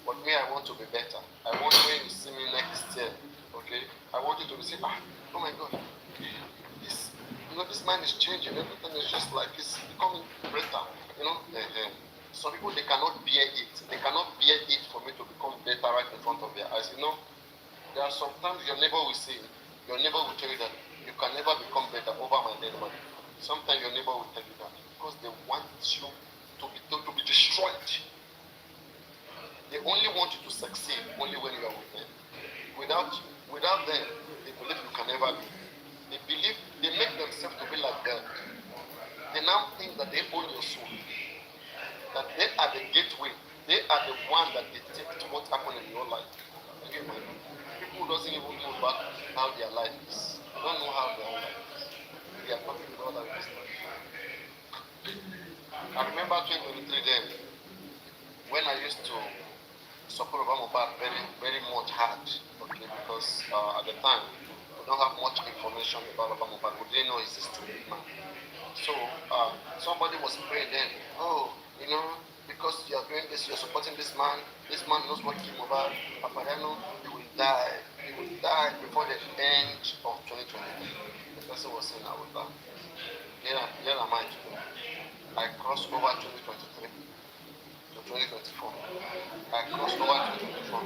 But me, I want to be better. I want when you see me next year, okay? I want you to say, oh my God, this man is changing. Everything is just like it's becoming better. Some people, they cannot bear it. They cannot bear it for me to become better right in front of their eyes. There are sometimes your neighbor will say, your neighbor will tell you that you can never become better over my neighbor. Sometimes your neighbor will tell you that because they want you to be destroyed. They only want you to succeed only when you are with them. Without them, they believe you can never be. They make themselves to be like God. They now think that they own your soul. That they are the gateway. They are the one that dictate what happened in your life. People who doesn't even know about how their life is. They don't know how their own life is. They are talking about that business. I remember 2023 then, when I used to support Omowummi very, very much hard, okay, because at the time we don't have much information about Omowummi. We didn't know he's a stupid man. So somebody was praying then, because you are doing this, you're supporting this man knows what came over Paparino, he will die before the end of 2023. The person was saying I will die. Here am I today. I crossed over 2023 to 2024. I crossed over 2024,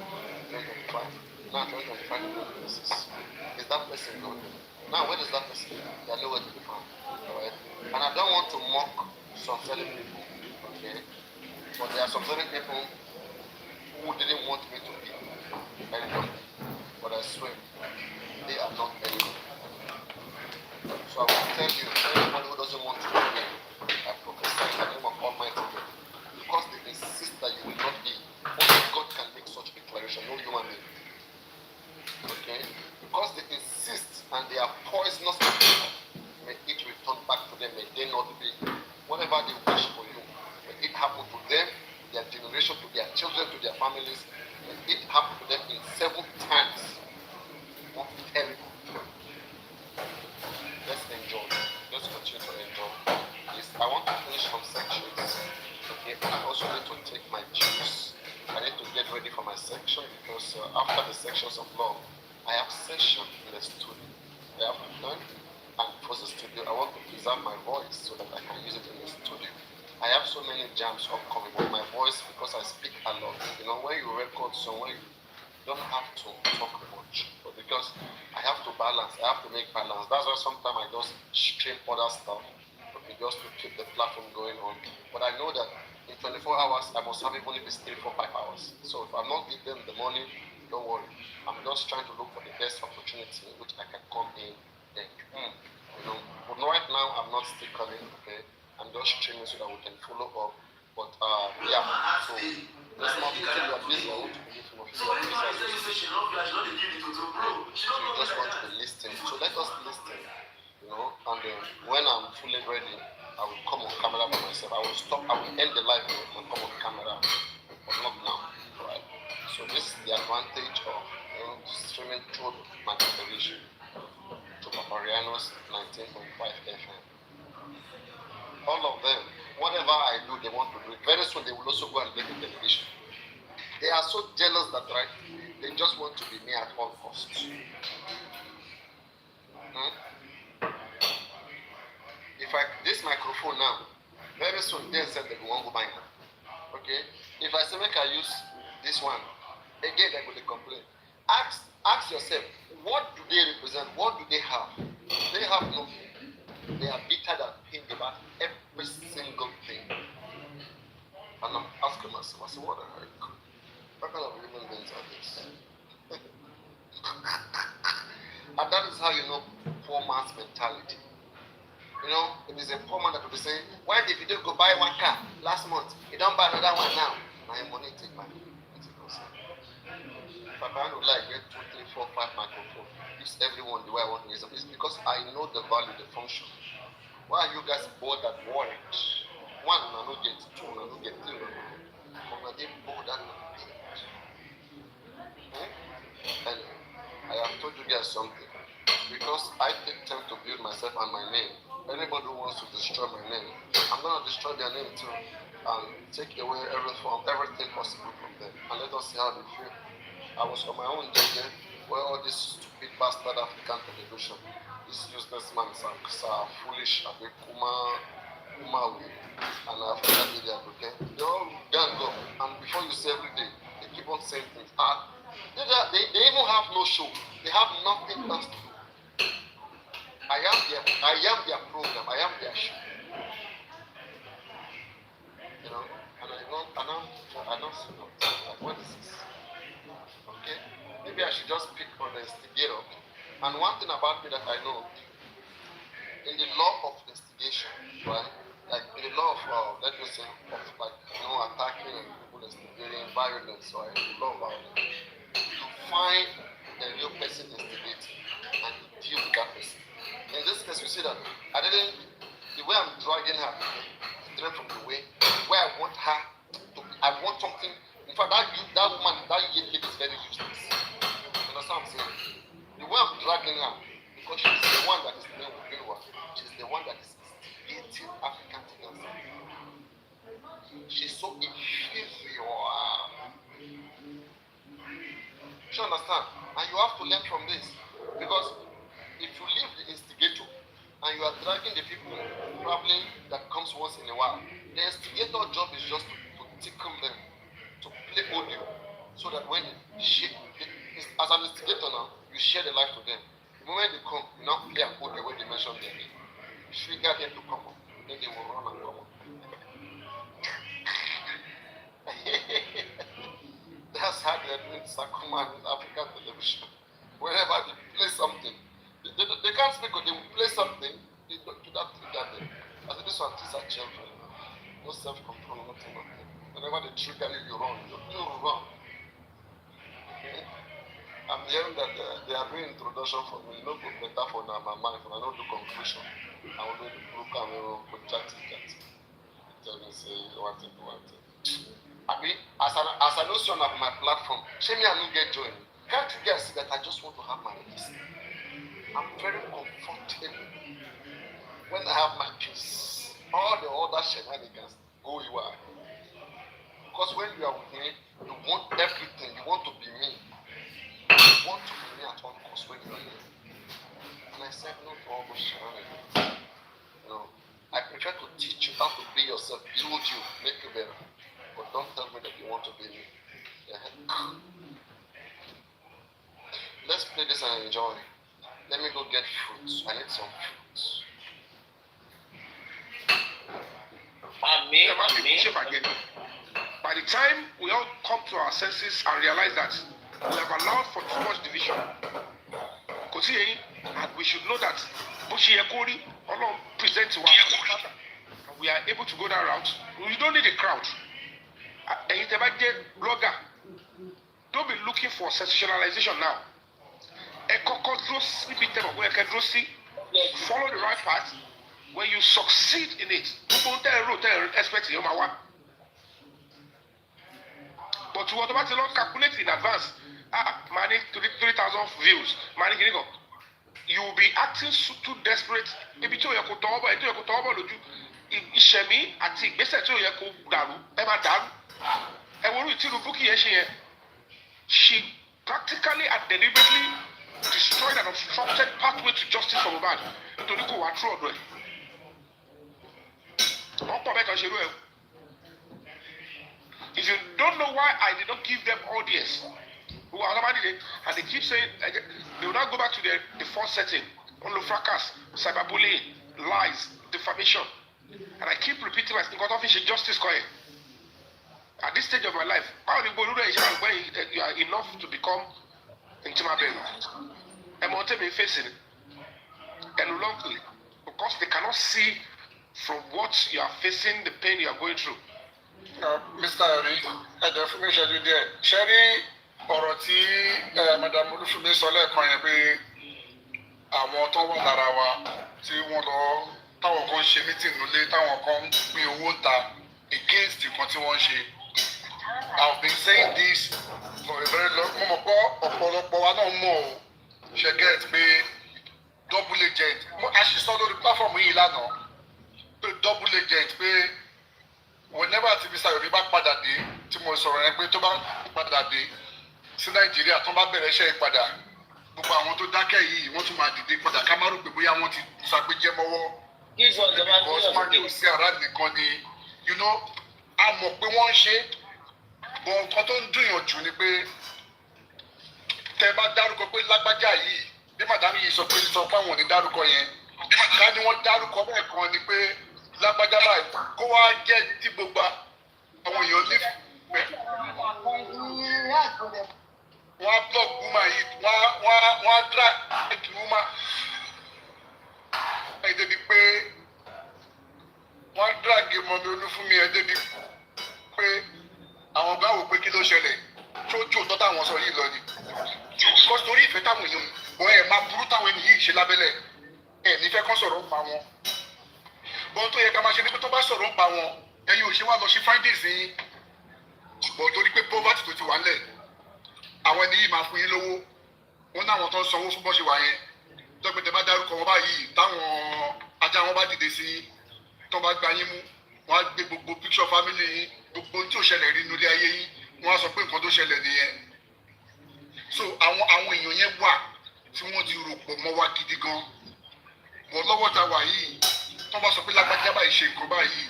2025. Now 2025 to 2026. Is that person good? Now where is that person? They are nowhere to be found. Alright? And I don't want to mock some certain people. Okay? But there are some certain people who didn't want me to be anybody. But I swear, they are not anybody. So I will tell you, anybody who doesn't want to be me, I prophesy in the name of Almighty God. Because they insist that you will not be, only God can make such declaration, no human being. Okay? Because they insist and they are poisonous people, may it return back to them, may they not be. Whatever they wish for you, may it happen to them, to their generation, to their children, to their families. May it happen to them in 7 times. Not terrible. Let's enjoy. Let's continue to enjoy. Yes, I want to finish some sections. Okay, I also need to take my juice. I need to get ready for my section because after the sections of law, I have session in the studio. I have to learn and close the studio. I want to preserve my voice so that I can use it in the studio. I have so many jams upcoming with my voice because I speak a lot. You know, when you record somewhere, you don't have to talk much, but because I have to balance, I have to make balance. That's why sometimes I just stream other stuff, okay, just to keep the platform going on. But I know that in 24 hours, I must have even if it's 3, 4, 5 hours. So if I'm not giving them the money, don't worry. I'm just trying to look for the best opportunity which I can come in and, you know. But right now, I'm not still calling, okay? I'm just streaming so that we can follow up. But yeah, so there's more people you are busy. I want to believe some of you are busy. So you just want to be listening. So let us listen, you know, and then when I'm fully ready, I will come on camera by myself. I will stop, I will end the live and come on camera, but not now, right? So this is the advantage of, you know, streaming through my television to Paparino's 19.5 FM. All of them, whatever I do, they want to do it. Very soon they will also go and make a television. They are so jealous that, right, they just want to be me at all costs. If this microphone now, very soon they said they won't go buy now. Okay? If I say make I use this one, again they will complain. Ask yourself, what do they represent? What do they have? They have nothing. They are bitter than pain about every single thing. And I'm asking myself, I say, what the heck? What kind of human beings are this? And that is how you know poor man's mentality. You know, it is a poor man that will be saying, why did you go buy one car last month? You don't buy another one now. My money take my money. If I can't like get 2, 3, 4, 5 microphones, use everyone the way I want to use them. It's because I know the value, the function. Why are you guys bored and worried? 1, I don't get 2, I don't get 3. I'm not bored and and I have told you guys something. Because I take time to build myself and my name. Anybody who wants to destroy my name, I'm gonna destroy their name too. And take away everything possible from them. And let us see how they feel. I was on my own day where all this stupid bastard African television, this useless man, foolish, Umawi, and African media, okay? They all gang up, and before you say every day, they keep on saying things. They even have no show. They have nothing else to do. I am their program. I am their show. You know, and I don't see like, what is this? Okay, maybe I should just pick on the instigator. And one thing about me that I know, in the law of instigation, right? Like in the law of let me say, of like attacking and people instigating violence, right? The law of violence. You find the real person instigating and you deal with that person. In this case, you see that the way I'm dragging her, straight from the way where I want her to be, I want something. In fact, that woman, that young lady is very useless. You understand what I'm saying? The way I'm dragging her, because she's the one that is doing what? She's the one that is instigating African things. She's so inferior. You understand? And you have to learn from this. Because if you leave the instigator and and you are dragging the people probably that comes once in a while. The instigator job is just to tickle them, to play audio, so that when as an instigator now, you share the life to them. The moment they come, you now play an audio when they mention their name. Trigger them to come up, then they will run and come up. That's how they're doing Sakuma in African television. Whenever they play something, they can't speak, or they will play something, they don't do that trigger them. As this one, these are children. No self-control, nothing. Whenever they trigger you, you run. You run. Okay? I'm hearing that they are doing introduction for me. No good better for now, my mind. When I don't do conclusion, I will do the group and we will put chat. Tell me, say, one thing. I mean, as an notion of my platform, shame me I don't get joined. Can't you guys see that I just want to have my peace? I'm very comfortable when I have my peace. All the other shenanigans go you are. Because when you are with me, you want everything. You want to be me. You want to be me at all costs when you are here. And I said no to all those shenanigans. No. I prefer to teach you how to be yourself, build you, make you better. But don't tell me that you want to be me. Yeah. Let's play this and enjoy. Let me go get fruits. I need some fruits. By the time we all come to our senses and realize that we have allowed for too much division, and we should know that we are able to go that route. We don't need a crowd. Blogger, don't be looking for sensationalization now. Follow the right path. When you succeed in it, expect your mawa. But you automatically calculate in advance. Money 3,000 views. Money, you will be acting too desperate. Maybe to your kotoba, to your kotoba, Ishemi, Ati, Bessa to your daru, Emma daru. And when we see the book here, she practically and deliberately destroyed and obstructed pathway to justice from bad. To look at what road. If you don't know why I did not give them audience, and they keep saying they will not go back to the first setting, on the fracas, cyberbullying, lies, defamation, and I keep repeating my thing, God official justice coin. At this stage of my life, you are enough to become intimate. And what they facing and longly, because they cannot see from what you are facing, the pain you are going through. Mr. Ari, I definitely share you there. Sherry, ọ̀rọ̀ tí Madam Olúfúnmi sọ lẹ́ẹ̀kan yẹn pé àwọn tó wà lára wa tí wọ́n lọ táwọn kan ṣe meeting nílé táwọn kan ń pín owó ta against nǹkan tí wọ́n ṣe. I've been saying this for a very long time. Mo mọ̀ pé ọ̀pọ̀lọpọ̀ wa náà mọ̀ ọ́ ṣe get pé double agent. A ṣì sọ lórí platform yìí lánàá pé double agent pé whenever tí Mr. Yomi bá padà dé tí mo sọ̀rọ̀ yẹn pé tó bá padà dé sí Nàìjíríà tó bá bẹ̀rẹ̀ iṣẹ́ ìpadà gbogbo àwọn tó dákẹ́ yìí wọ́n tún máa dìde padà ká má rò pé bóyá wọ́n ti ṣàgbéjẹ́ mọ́wọ́ because májò sí ara nìkan ni a mọ̀ pé wọ́n ń ṣe bọ̀ nǹkan tó ń dùnyàn jù ni pé tẹ́ bá dárúkọ pé lágbájá yìí bí màdámù yìí sọ pé fáwọn ò ní dárúkọ yẹn ká ní wọ́n dárúkọ bẹ́ẹ̀ kan ni pé lágbájá báyìí kó wá jẹ́ tí gbogbo àwọn èèyàn nífẹ̀ẹ́. Wọ́n á block woman yìí, wọ́n á drag woman. Ẹ débi pé wọ́n á drag Mọ́mi Olúfúnmi ẹ débi pé àwọn ọ̀gá wò pé kí ló ṣẹlẹ̀ tó jò tó táwọn sọ yìí lọ ni. Because torí ìfẹ́ táwọn èèyàn wọ́n ẹ̀ máa burú táwọn ènìyàn yìí ṣe lábẹ́lẹ̀ ẹ̀ nífẹ̀ẹ́ kán sọ̀rọ̀ ń pa wọn. Bọ́n tó yẹ ká máa ṣe ní pé tó bá sọ̀rọ̀ ń pa wọn ẹ̀yin ò ṣe wá lọ sí findings yín. Bọ́n torí pé poverty tó ti wà ńlẹ̀ àwọn ẹni yìí máa fún yín lówó wọn náwọn tó ń sanwó fún bọ́ṣe wà yẹn tọ́gbẹ́tẹ̀ bá dárúkọ wọn báyìí táwọn ajá wọn bá dìde sí tó bá gba yín mú wọn á gbé gbogbo picture family yín gbogbo tí ò ṣẹlẹ̀ rí nílé ayé yín wọn á sọ pé nǹkan tó ṣẹlẹ̀ nìyẹn. So àwọn èèyàn yẹn wà tí wọ́n ti rò pọ̀ mọ́ wa gidi gan bọ̀ lọ́wọ́ ta wà yìí tó bá sọ pé lágbájá báyìí ṣe nǹkan báyìí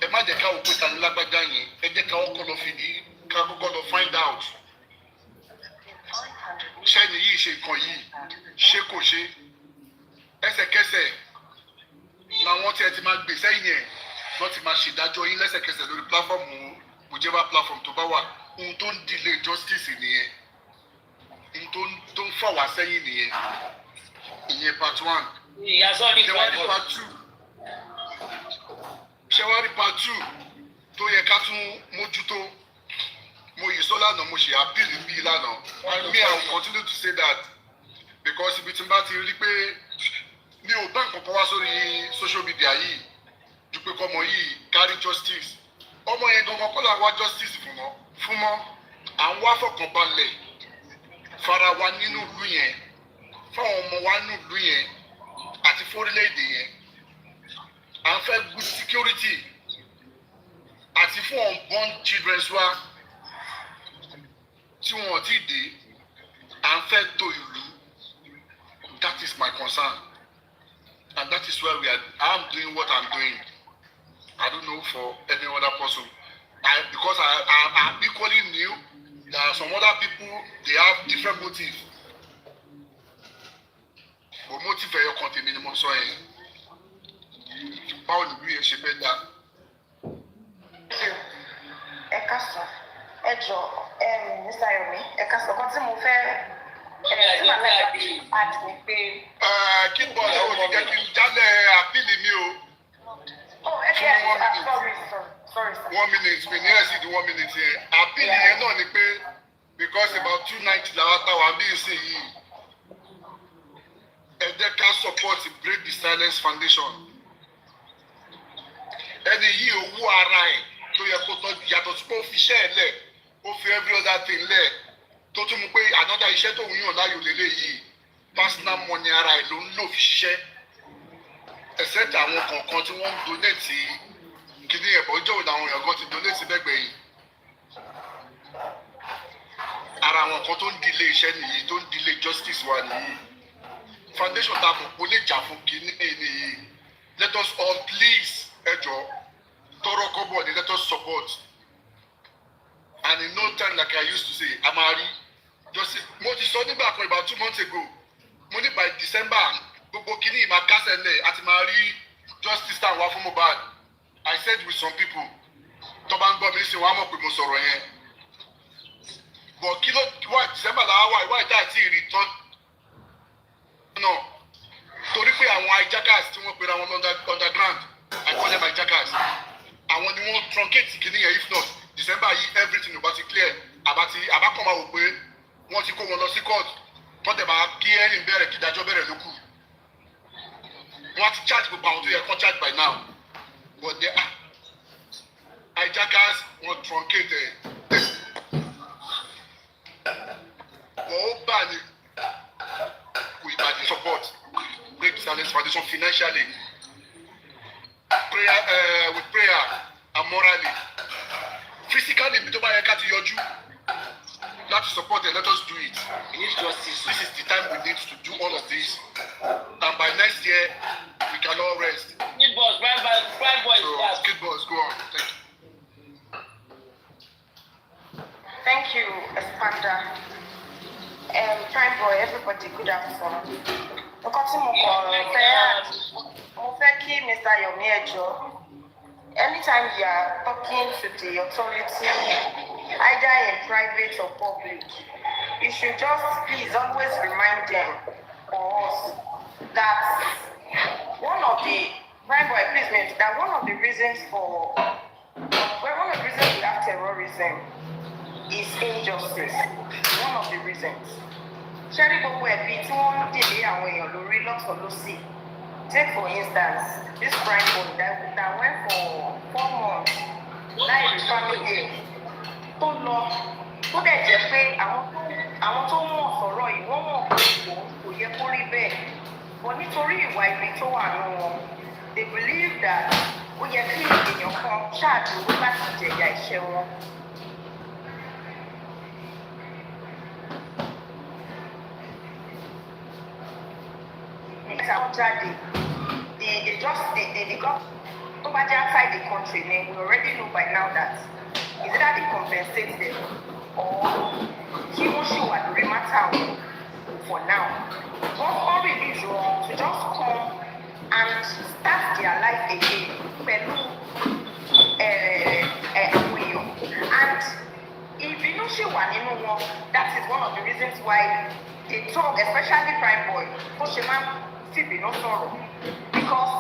ẹ má jẹ́ ká wò pé ta ni lágbájá yẹn ẹ jẹ́ ká kọ́kọ́ lọ fìdí ká kọ́kọ́ lọ find out ṣẹ́ni yìí ṣe nǹkan yìí ṣé kò ṣe ẹsẹ̀kẹsẹ̀ làwọn tí ẹ ti máa gbé sẹ́yìn ẹ̀ wọ́n ti máa ṣèdájọ́ yín lẹ́sẹ̀kẹsẹ̀ lórí pláfọ́ọ̀mù whichever platform tó bá wà ohun tó ń delay justice nìyẹn ohun tó ń fà wá sẹ́yìn nìyẹn ìyẹn part 1. ṣẹwárí part 2 ṣẹwárí part 2 tó yẹ ká tún mójútó mo yìí sọ lánàá mo ṣe appeal bí lánàá and me I will continue to say that because ibi tí n bá ti rí pé mi ò bá nǹkan kan wá sórí social media yìí ju pé kọ́mọ yìí carry justice ọmọ yẹn gangan kọ́ là ń wá justice fún mọ́ à ń wá fọkànbalẹ̀ fara wa nínú ìlú yẹn fáwọn ọmọ wa nínú ìlú yẹn àti fórílẹ̀-èdè yẹn à ń fẹ́ good security àti fún unborn children wa tí wọn ò tí ì dé à ń fẹ́ tó ìlú that is my concern and that is why I'm doing what I'm doing. I don't know for any other person. Because I'm equally new. There are some other people, they have different motives. But motive for your country minimum so how do we ṣe fẹ́ dá? Ẹ káàsán, ẹ jọ̀ọ́, Mr. Yomi, ẹ káàsán kan tí mo fẹ́ tí màá fẹ́ add ni pé. Kí n bọ̀ lọ́wọ́ ti jẹ́ kí n jálẹ̀ àpìlì mi o. Oh, sorry, sir. 1 minute, mi ní ẹ̀sìn di 1 minute yẹn. Àpìlì yẹn náà ni pé because about 290 làwọn táwọn bí ìsìn yìí. Ẹ jẹ́ ká support Break the Silence Foundation. Ẹni yìí owó ara ẹ̀ tó yẹ kó tọ́jú yàtọ̀ sí pé ó fi iṣẹ́ ẹ̀ lẹ̀, ó fi every other thing lẹ̀, tó tún mú pé another iṣẹ́ tó ń yàn láyò lélẹ́yìí, personal money ara ẹ̀ ló ń lò fi ṣiṣẹ́. Except àwọn kọ̀ọ̀kan tí wọ́n ń donate kìíní ẹ̀bọ̀ jọ̀wọ́ làwọn èèyàn kan ti donate bẹ́gbẹ̀ yìí. Ara àwọn kan tó ń delay iṣẹ́ nìyí, tó ń delay justice wa nìyí. Foundation ta mọ̀ kó lè jà fún kìíní nìyí. Let us all please ẹ jọ̀ọ́ tọrọ kọ́bọ̀ ni let us support. And in no time like I used to say, Amari, justice, mo ti sọ nígbà kan about 2 months ago, mo ní by December, gbogbo kìíní ìmọ̀ kásẹ̀lẹ̀ àti máa rí justice tá à ń wá fún Mohbad. I said with some people, tó bá ń gbọ́ mi sí wọn á mọ̀ pé mo sọ̀rọ̀ yẹn. But kí ló wá December làwọn wá ìdá àti ìrìtọ́ náà torí pé àwọn hijackers tí wọ́n pera wọn underground, I call them hijackers. Àwọn ni wọ́n truncate kìíní yẹn if not December yìí everything ló bá ti clear àbákọ́ máa wò pé wọ́n ti kó wọn lọ sí court tọ́tẹ̀ bá kí ẹ̀rìn bẹ̀rẹ̀ kí ìdájọ́ bẹ̀rẹ̀ lókù. Wọ́n ti charge gbogbo àwọn tó yẹ kán charge by now but they are hijackers wọ́n truncate wọ́n ó bá ní kò ìbàdí support Break the Silence Foundation financially with prayer and morally physically bí tó bá yẹ ká ti yọjú láti support it, let us do it. We need justice. This is the time we need to do all of this and by next year we can all rest. Kid boss, prime boy. So Kid boss, go on. Thank you, Expander. Prime boy, everybody, good afternoon. Nǹkan tí mo fẹ́ kí Mr. Yomi ẹ jọ̀ọ́. Anytime you are talking to the authority, either in private or public, you should just please always remind them or us that one of the reasons we have terrorism is injustice. One of the reasons. Ṣẹ́rí gbogbo ẹ̀bí tí wọ́n ń dèlé àwọn èèyàn lórí lọ́tọ̀ lọ́sì. Take for instance, this prime boy that went for 4 months láì rí family tó lọ tó dẹ̀ jẹ́ pé àwọn tó mọ̀ sọ̀rọ̀ yìí wọ́n mọ̀ pé kò yẹ kó rí bẹ́ẹ̀. But nítorí ìwà ibi tó wà nínú wọn, they believe that ó yẹ kí èèyàn kan ṣáàdúró láti jẹ̀yà iṣẹ́ wọn. Nígbà wọn jáde the government outside the country, we already know by now that is either they compensate them or kí wọ́n ṣì wà lórí matter for now. Wọ́n kọ́ release wọn to just come and start their life again pẹ̀lú àwọn èèyàn. And ìbínú ṣì wà nínú wọn. That is one of the reasons why they talk, especially Prime Boy, tó ṣe máa ń fìbínú sọ̀rọ̀. Because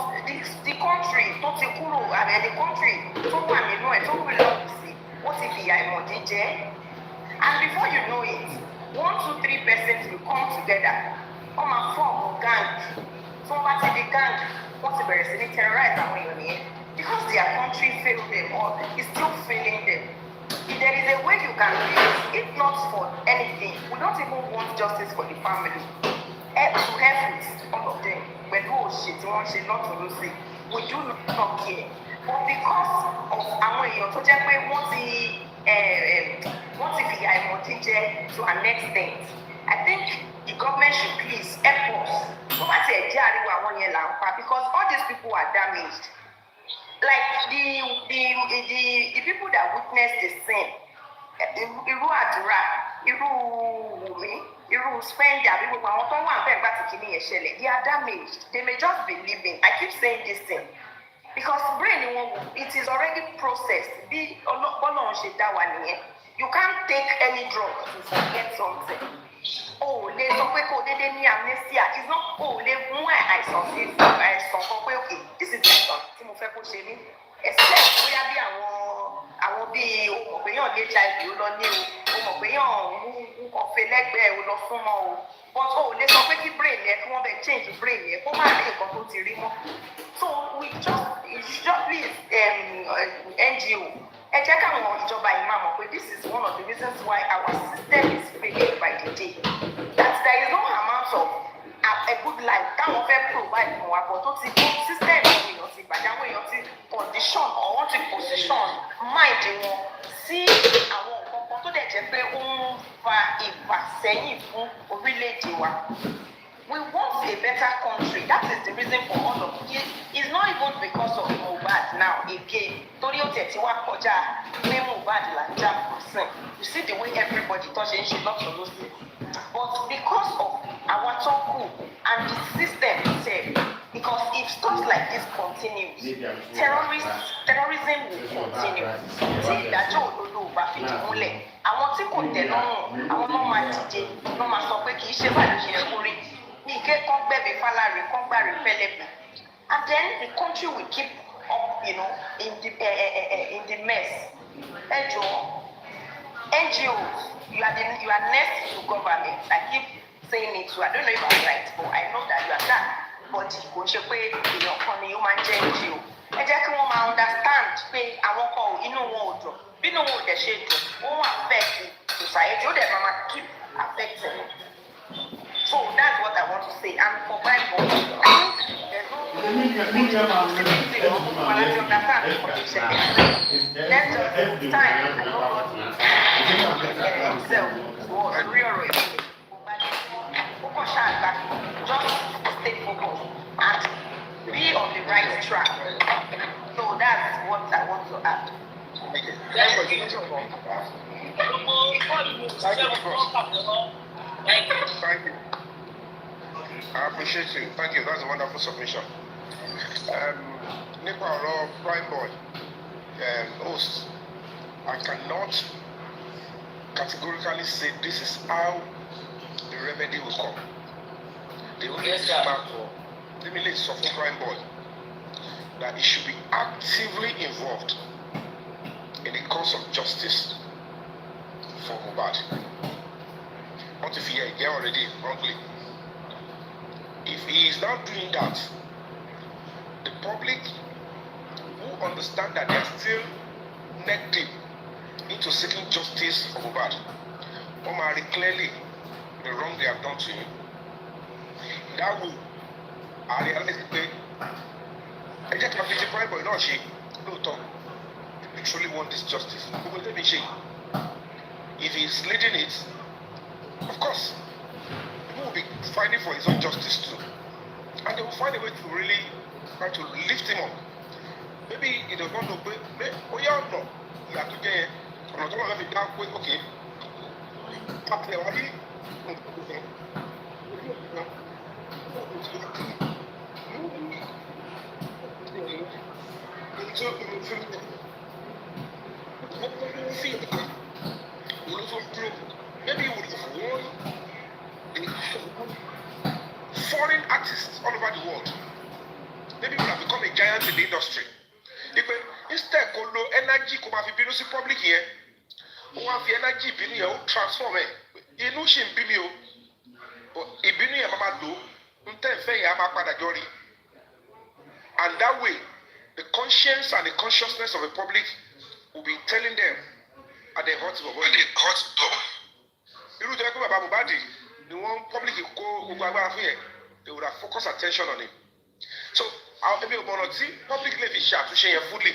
the country tó ti kúrò, the country tó wà nínú ẹ̀ tó wù lọ́wọ́ sí, ó ti fìyà ìmọ̀dí jẹ. And before you know it, 1, 2, 3 persons will come together. Wọ́n máa form gang. So wọ́n ti di gang, wọ́n ti bẹ̀rẹ̀ sí ní terrorize àwọn èèyàn nìyẹn. Because their country failed them or is still failing them. If there is a way you can do it, if not for anything, we don't even want justice for the family. To help with all of them. Pẹ̀lú òṣè tí wọ́n ṣe lọ́tún lósì, we do not care. But because of àwọn èèyàn tó jẹ́ pé wọ́n ti fìyà ìmọ̀dí jẹ to an extent, I think the government should please help us. Tó bá tiẹ̀ jẹ́ àríwá àwọn yẹn là ń pa, because all these people are damaged. Like the people that witnessed the sin, irú àdúrà, irú Wùmí, irú Spender, àbí gbogbo àwọn tó wà bẹ́ẹ̀ bá ti kìíní yẹn ṣẹlẹ̀, they are damaged. They may just be living. I keep saying this thing because brain wọn, it is already processed. Bí ọlọ́pọ̀lọ́ ṣe dá wa nìyẹn. You can't take any drug to forget something. O lè sọ pé kò dédé ní amnesia. It's not o lè mú àìsàn sí àìsàn kan pé okay, this is àìsàn tí mo fẹ́ kó ṣe mí. Except bóyá bí àwọn bíi o mọ̀ pé yàn ní HIV ó lọ ní o mọ̀ pé yàn mú ọ̀fẹ́ lẹ́gbẹ̀ẹ́ ó lọ fún mọ́ o. But o lè sọ pé kí brain yẹn kí wọ́n bẹ change brain yẹn kó má rí nǹkan tó ti rí mọ́. So you just please NGO. Ẹ jẹ́ káwọn ìjọba yìí máa mọ̀ pé this is one of the reasons why our system is failing by the day. That there is no amount of a good life táwọn fẹ́ provide fún wa, but tó ti kó system àwọn èèyàn ti bàjẹ́, àwọn èèyàn ti condition or wọ́n ti position mind wọn sí àwọn nǹkan kan tó dẹ̀ jẹ́ pé ó ń fa ìfàsẹ́yìn fún orílẹ̀-èdè wa. We want a better country. That is the reason for all of it. It's not even because of Mohbad now again. Torí ó tẹ̀ tí wá kọjá pé Mohbad là ń jà fún sìn. You see the way everybody tó ṣe ń ṣe lọ́tọ̀ lọ́sẹ̀. But because of our talk and the system itself, because if stuff like this continues, terrorism will continue. Tí ìdájọ́ òdodo ò bá fìdí múlẹ̀, àwọn tí kò tẹ̀ lọ́rùn, àwọn náà máa dìde, náà máa sọ pé kì í ṣe báyìí ṣe yẹ kó rí. Ike kan gbẹ̀bí fálárì kan gbàrí pẹ́lẹ́bì, and then the country will keep up, in the mess. Ẹ jọ̀ọ́, NGOs, you are next to government. I keep saying it too. I don't know if I'm right, but I know that you are that. But kò ṣe pé èèyàn kan ni ó máa ń jẹ́ NGO. Ẹ jẹ́ kí wọ́n máa understand pé àwọn kan inú wọn ò dùn. Bínú wọn ò dẹ̀ ṣe dùn, ó ń affect society, ó dẹ̀ máa keep affecting it. So that's what I want to say. And for Bible, I think there's no understand what you said. Let's just time. I know God himself was real. Just stay focused and be on the right track. So that's what I want to add. Thank you. I appreciate you. Thank you. That's a wonderful submission. Nípa ọ̀rọ̀ Prime Boy, host, I cannot categorically say this is how the remedy will come. The only let me lay for Prime Boy that he should be actively involved in the cause of justice for Mohbad. What if he is there already wrongly? If he is not doing that, the public who understand that they are still neck deep into seeking justice for Mohbad, or marry clearly the wrong they have done to him. That will, I realize that I just have to Prime Boy, not she, no talk. We truly want this justice. If he is leading it, of course, he will be fighting for his own justice too. and they will find a way to really try to lift him up. Maybe he does not know pé bóyá ọ̀nà ìyà tó jẹ́ yẹn ọ̀nà tó lọ́wọ́ fi dá pé ok àti ẹ̀wá rí maybe he would have won foreign artists all over the world. Maybe he would have become a giant in the industry. Instead kó lo energy kó máa fi bínú sí public yẹn ó wá fi energy ìbínú yẹn ó transform ẹ̀ inú ṣì ń bí mi o ìbínú yẹn máa lò ó ń tẹ̀ fẹ́ yẹn á máa padà jọ rí and that way the conscience and the consciousness of the public will be telling them at the hot door. Irú jẹ́ pé bàbá Mohbad ni wọ́n public kó gbogbo agbára fún yẹn they would have focused attention on him. So ebi ògbọ́nà tí public lè fi ṣe àtúnṣe yẹn fully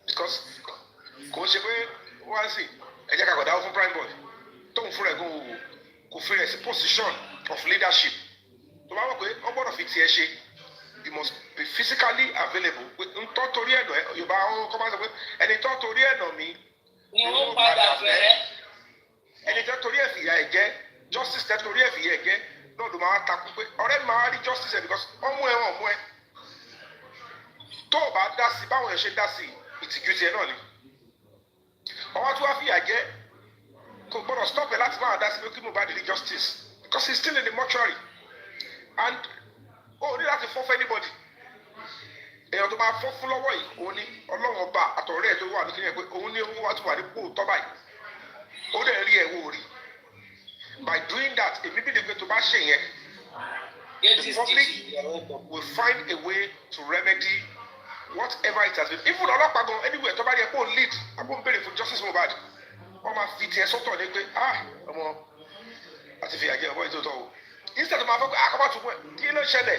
because kò ṣe pé wá sí ẹ̀jẹ̀ kakọ̀ dáwọ́ fún prime boy tóun fúnra ẹ̀ kò fi rẹ̀ sí position of leadership tó bá wọ̀ pé wọ́n gbọ́dọ̀ fi tiẹ̀ ṣe you must be physically available ntọ́ torí ẹ̀nà Yorùbá kọ́ máa sọ pé ẹni tọ́ torí ẹ̀nà mi ni wọ́n padà fẹ́ ẹni tọ́ torí ẹ̀fìyà ẹ̀ jẹ́ justice tẹ́ torí ẹ̀fìyà ẹ̀ jẹ́ náà ló máa takú pé ọ̀rẹ́ mi máa rí justice ẹ̀ because ọmú ẹ̀ wọ̀n mú ẹ̀ tó o bá dá sí báwọn ẹ̀ ṣe dá sí ìtìjú tiẹ̀ náà ni ọwọ́ tí wàá fìyà jẹ́ kò gbọ́dọ̀ stop ẹ̀ láti máa dá sí pé kí Mohbad rí justice because he is still in the mortuary and ó ní láti fọ́ fún anybody èèyàn tó máa fọ́ fún lọ́wọ́ yìí òun ni Ọlọ́run ọba àtọ̀rẹ́ ẹ̀ tó wà ní kíni ẹ̀ pé òun ní owó wa tó wà ní kó tọ́ báyìí ó dẹ̀ rí ẹ̀ wò rí by doing that èmi bí lè pé tó bá ṣe yẹn the public will find a way to remedy whatever it has been even ọlọ́pàá gan anywhere tó bá rí ẹ kó lead àbó ń béèrè fún justice Mohbad wọ́n máa fi tiẹ̀ sọ́tọ̀ ní pé ọmọ àti fìyà jẹ ọmọ ìtòtọ́ o instead máa fẹ́ pé àkọ́bá tún fún ẹ kí ló ṣẹlẹ̀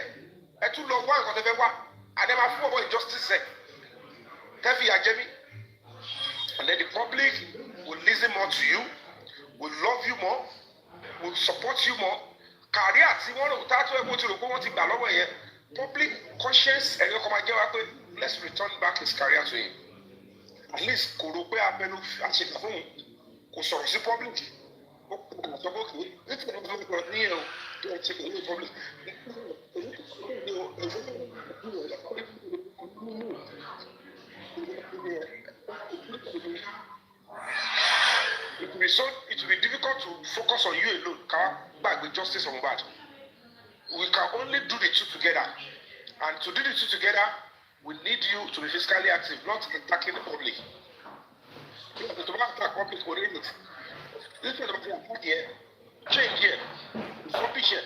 ẹ tún lọ wá nǹkan tó fẹ́ wá àdé máa fún ọmọ injustice ẹ tẹ́ fìyà jẹ mí and then the public will listen more to you will love you more will support you more kàrí àti wọn lòun tá a tó ẹ kó tí o rò pé wọn ti gbà lọ́wọ́ yẹn public conscience ẹ̀yọ́ kan máa jẹ́ wá pé let's return back his career to him at least kò rò pé abẹnú àṣekà fún un kò sọ̀rọ̀ sí public ó kò sọ pé kì í nítorí wọn fi gbọ́dọ̀ ní ẹ̀ o tó ẹ ti kò ní public. It will be difficult to focus on you alone. Ká gbàgbé justice on Mohbad. We can only do the two together, and to do the two together, we need you to be physically active, not attacking the public. To not attack public for it. This is what we are here. Change here. Stop here.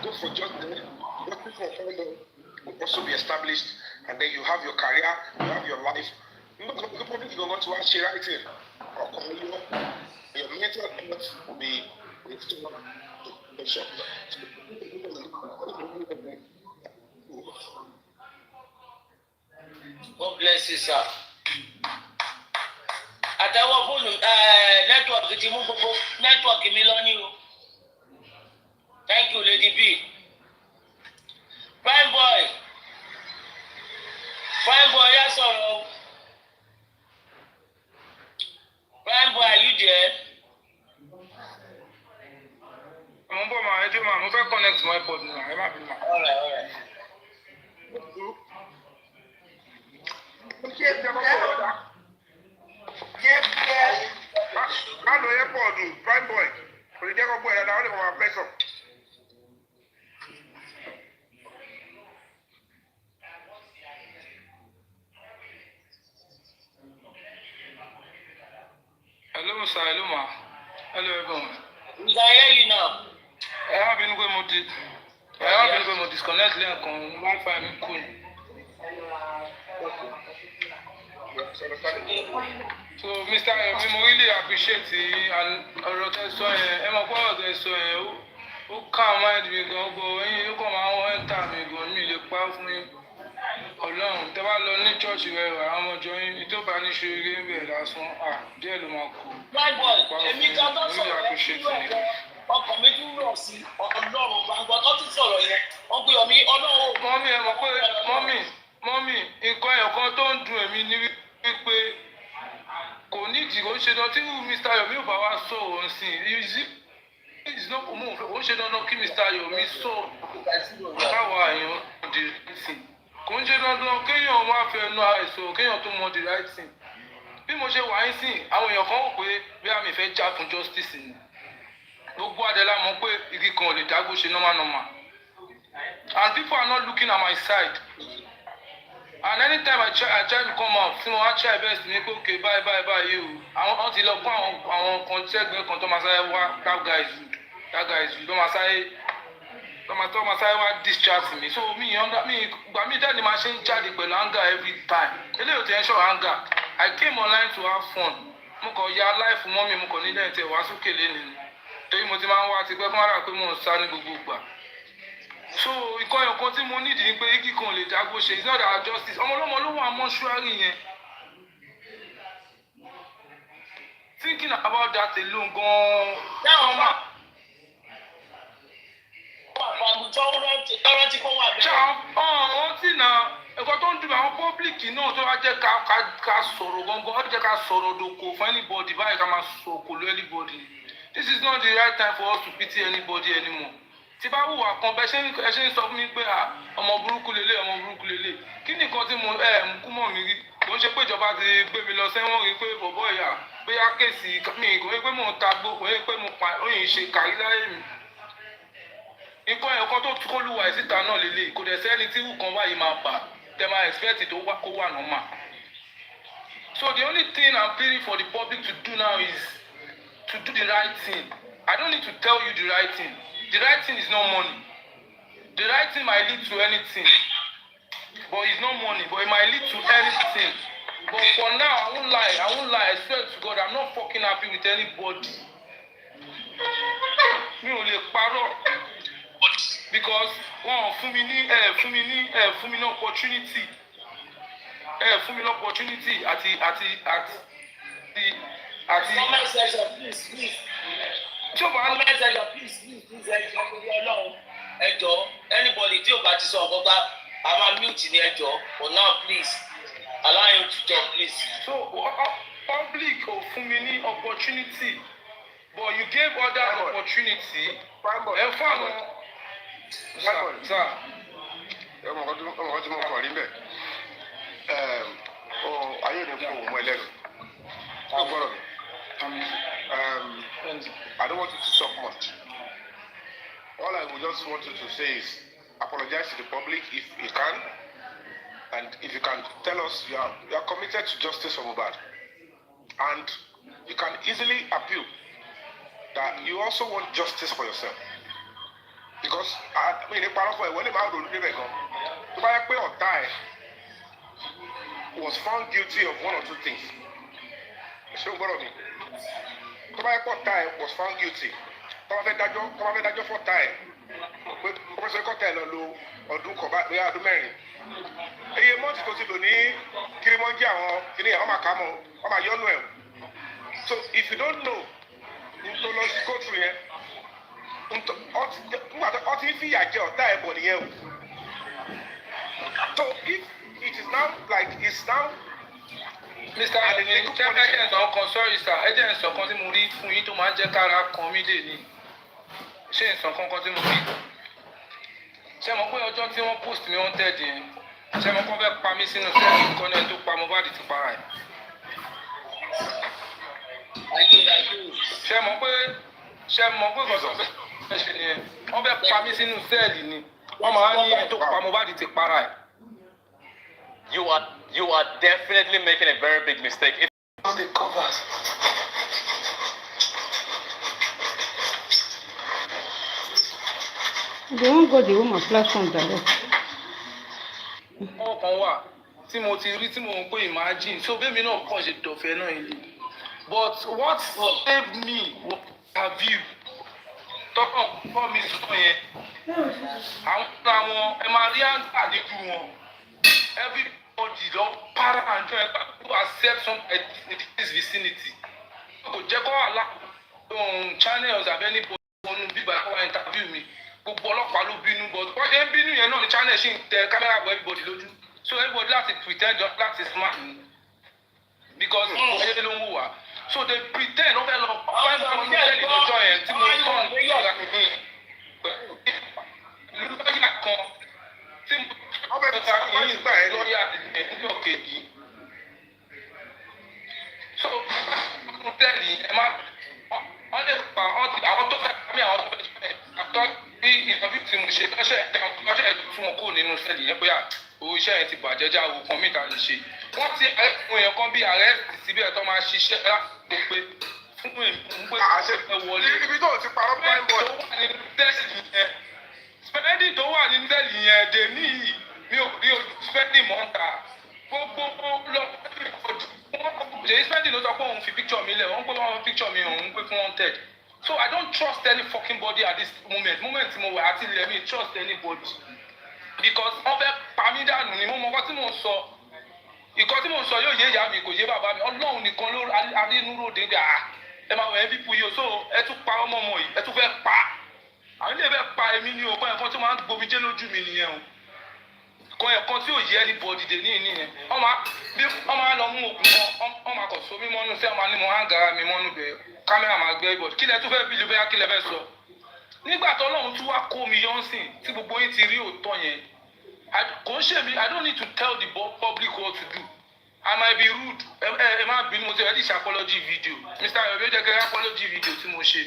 Go for justice. Justice for all will also be established, and then you have your career, you have your life. The public is going to ask you right here. Your mental health will be restored to patient. God bless you, sir. Àtàwọn fóònù nẹ́tíwọ̀kì ti mú gbogbo nẹ́tíwọ̀kì mi lọ́ní o. Thank you, Lady B. Fine boy, yá sọ̀rọ̀ o. Fine boy, are you there? Mo ń bọ̀ máa ẹjọ́ máa mo fẹ́ connect my pod náà ẹ má bí ma. All right. Má lọ airport prime boy kò ní jẹ́ kó gbọ́ ẹ̀ dáadáa wọ́n lè mọ̀ máa fẹ́ sọ. Hello sir, hello ma. Hello everyone. We can hear you now. Ẹ má bínú pé mo disconnect lẹ́ẹ̀kan Wi-Fi mi kù ní. So Mr. Yomi, mo really appreciate ọ̀rọ̀ tẹ́ sọ yẹn. Ẹ mọ̀ pé ọ̀rọ̀ tẹ́ sọ yẹn ó calm mind mi gan gbọ́ ẹ̀yin ó kàn máa ń ẹ́ńtà mi gan mi lè pa fún yín. Ọlọ́run tẹ́ bá lọ ní church rẹ̀ àwọn ọmọjọ yín tó bá ní ṣeré ń bẹ̀ lásán díẹ̀ ló máa kú. Fine boy, èmi kan tó sọ̀rọ̀ ẹ̀ fún ẹ̀ ọkàn mi tún rọ̀ gbọ́rọ̀ sí ọlọ́run gbàgbọ́ tó ti sọ̀rọ̀ yẹn wọ́n gbé ọmí ọlọ́run. mọ́mí ẹ mọ̀ pé mọ́mí nǹkan ẹ̀yọ̀kan tó ń dùn èmi ni wípé kò nídìí kò ń ṣe dandan tí Mr. Yomi ò bá wá sọ òun sí i ó ń ṣe dandan kí Mr. Yomi sọ káwa èèyàn di sí kò ń ṣe dandan kéèyàn wá fẹ́ nu àìsàn kéèyàn tó mọ the right thing bí mo ṣe wà ń sìn àwọn èèyàn kan wò pé bí àmì fẹ́ jà fún justice ni gbogbo adela mọ̀ pé igi kan ò lè dágbó ṣe normal and people are not looking at my side and anytime I try to come out tí mo wá try best ní pé okay bye o àwọn ti lọ fún àwọn kan ṣẹ́gbẹ́ kan tó máa sáré wá that guy is good tó máa sáré wá distract mi so gbà mí jáde máa ṣe ń jáde pẹ̀lú anger every time eléyìí ò tẹ́ ń ṣọ́ anger I came online to have fun mo kàn ya life mọ́ mi mo kàn nílẹ̀ tẹ̀ wá sókè lẹ́nu torí mo ti máa ń wá ti pẹ́ fún ara pé mo ń sá ní gbogbo ìgbà so ìkọ́ ẹ̀kan tí mo nídìí ni pé igi kan lè dágbó ṣe it's not our justice ọmọ ọlọ́mọ ló wà mọ́ṣúárì yẹn thinking about that alone gan-an. ọ̀hún tí na ẹ̀kọ́ tó ń dùn àwọn pọ́blìkì náà tó wá jẹ́ ká sọ̀rọ̀ gangan ó jẹ́ ká sọ̀rọ̀ dòkò fún anybody báyìí ká máa sọ̀rọ̀ kò lọ anybody this is not the right time for us to pity anybody anymore. tí bá wùwà kan bẹ́ẹ̀ ṣe ń sọ fún mi pé ọmọ burúkú lélẹ̀ kí ni nǹkan tí mo kú mọ̀ mi rí kò ń ṣe pé ìjọba ti gbé mi lọ sẹ́wọ̀n rí pé bọ̀bọ̀ ìyá bóyá kéèsì mi kò ń pé mò ń ta gbó kò ń pé mo pa òyìn ṣe kàrí láyé mi. nǹkan ẹ̀kọ́ tó kó lùwà ìsíta náà lélẹ̀ kò dẹ̀ sẹ́ni tí nǹkan báyìí máa bà tẹ́ máa expect tó wá kó wà normal. So the only thing I'm pleading for the public to do now is to do the right thing. I don't need to tell you the right thing. The right thing is not money. The right thing might lead to anything. But it's not money. But it might lead to anything. But for now, I won't lie. I swear to God, I'm not fucking happy with anybody. Mi ò lè parọ́. Because fún mi ní opportunity. Fún mi ní opportunity àti. Comment section, please. Tí o bá ń Comment section, please, ẹjọ́ anybody tí o bá ti sọ ọ̀gọ́ta a máa mute ní ẹjọ́ for now please allow him to talk please. So public ò fún mi ní opportunity but you gave other opportunity fún àwọn. sir ọmọ kan tí mo kọ̀ rí bẹ́ẹ̀ ayé ni fún òun ẹlẹ́nu tó gbọ́dọ̀ mi I don't want you to talk much. All I would just want you to say is apologize to the public if you can, and if you can tell us you are committed to justice for Mohbad, and you can easily appeal that you also want justice for yourself. Because I mean, if when the man to buy a pay or die was found guilty of one or two things. So to buy a pay or die was found guilty. Tọ́wọ́ fẹ́ dájọ́ fọ́ táì pé kọ́mọ́sọ́ kọ́ táì lọ lo ọdún kan bá bóyá ọdún mẹ́rin. Iye mọ́tì tó ti lò ní Kirimọ́njí àwọn kìnìyàn ọmọ àkámọ́ ọmọ àyọ́nú ẹ̀. So if you don't know tó lọ sí kóòtù yẹn ọtí fìyà jẹ ọ̀tá ẹ̀ bọ̀ nìyẹn o. So if it is now like it's now. Mr. Adeni ẹjẹ ìsọ̀kan sorry sir ẹjẹ ìsọ̀kan tí mo rí fún yín tó máa ń jẹ́ kára kan mí dè ní ṣé ìsọ̀kan kan tí mo rí ṣé mo pé ọjọ́ tí wọ́n post mi wọ́n tẹ̀dí yẹn ṣé mo kọ́ fẹ́ pa mí sínú sẹ́yìn nǹkan náà tó pa Mohbad ti para ẹ̀. ṣé mo pé kọ̀ọ̀kan fẹ́ ṣe nìyẹn wọ́n fẹ́ pa mí sínú sẹ́ẹ̀lì ni wọ́n máa ń ní ẹni tó pa Mohbad ti para ẹ̀. You are definitely making a very big mistake. On the covers. They won't go the woman platform direct. Ọkàn wà tí mo ti rí tí mo ń pè imagine so bẹ́ẹ̀ mi náà kàn ṣe dọ̀fẹ́ náà ilé. But what saved me was her view. Tọ́kàn kọ́ mi sọ yẹn. Àwọn ẹ máa rí àdínkù wọn. Everybody don't para and try to accept some in this vicinity. Kò jẹ́ kó allow channels of anybody wọnú bíbá kó wá enter gbogbo ọlọ́pàá ló bínú but wọ́n ṣe ń bínú yẹn náà ní channel ṣì ń tẹ kámẹ́rà bọ everybody lójú so everybody láti pretend láti smart ni because ọ̀ṣẹ́ ló ń wò wá so they pretend wọ́n fẹ́ lọ find one million lọ́jọ́ yẹn tí mo tán lọ́yà kan tí mo fẹ́ yín gbà ẹ́ lọ́yà níjọ́ kejì so tẹ́lẹ̀ ẹ má wọ́n lè pa àwọn tó fẹ́ mi àwọn tó fẹ́ àtọ́ bí ìtọ́jú tí mo ṣe lọ́sẹ̀ fún wọn kúrò nínú sẹ́ẹ̀lì yẹn pé owó iṣẹ́ yẹn ti bàjẹ́ já owó kan mìta lè ṣe wọ́n ti àwọn èèyàn kan bí ààrẹ síbí ẹ̀ tó máa ṣiṣẹ́ láti pé fún mi pé àṣẹ wọlé ibi tó ti parọ́ prime boy. spending tó wà nínú sẹ́ẹ̀lì yẹn dè níyì mi ò rí spending mọ́ ta gbogbo lọ the spending ló sọ pé òun fi picture mi lẹ̀ wọ́n pé wọ́n picture mi òun pé fún 100 so I don't trust any fucking body at this moment mo wà àti ilẹ̀ mi trust anybody because wọ́n fẹ́ pa mí dànù ni mo mọ nǹkan tí mò ń sọ nǹkan tí mò ń sọ yóò yé ìyá mi kò yé bàbá mi ọlọ́run nìkan ló adínúròdé dà ẹ máa wọ ẹ́ bíbu yìí o so ẹ tún pa ọmọ ọmọ yìí ẹ tún fẹ́ pa àwọn ilé fẹ́ pa èmi ní òpin ẹ̀kan tó máa ń gbomi jẹ́ lójú mi nìyẹn o kan ẹ̀kan tí ò yẹ anybody dè ní ìníyẹn wọ́n máa lọ mú òkú wọ́n máa kọ̀ so mí mọ́nú sẹ́wọ̀n máa ní mo hàn gara mi mọ́nú bẹ̀ kámẹ́rà máa gbé ibọ̀ kí lẹ tún fẹ́ bílù bẹ́yà kí lẹ fẹ́ sọ nígbà tó ọlọ́run tún wá kó mi yọ́nsìn tí gbogbo yín ti rí òótọ́ yẹn kò ń ṣe mi I don't need to tell the public what to do I might be rude ẹ má bínú mo ti ready ṣe apology video Mr. Yobe jẹ́ kẹ́rẹ́ apology video tí mo ṣe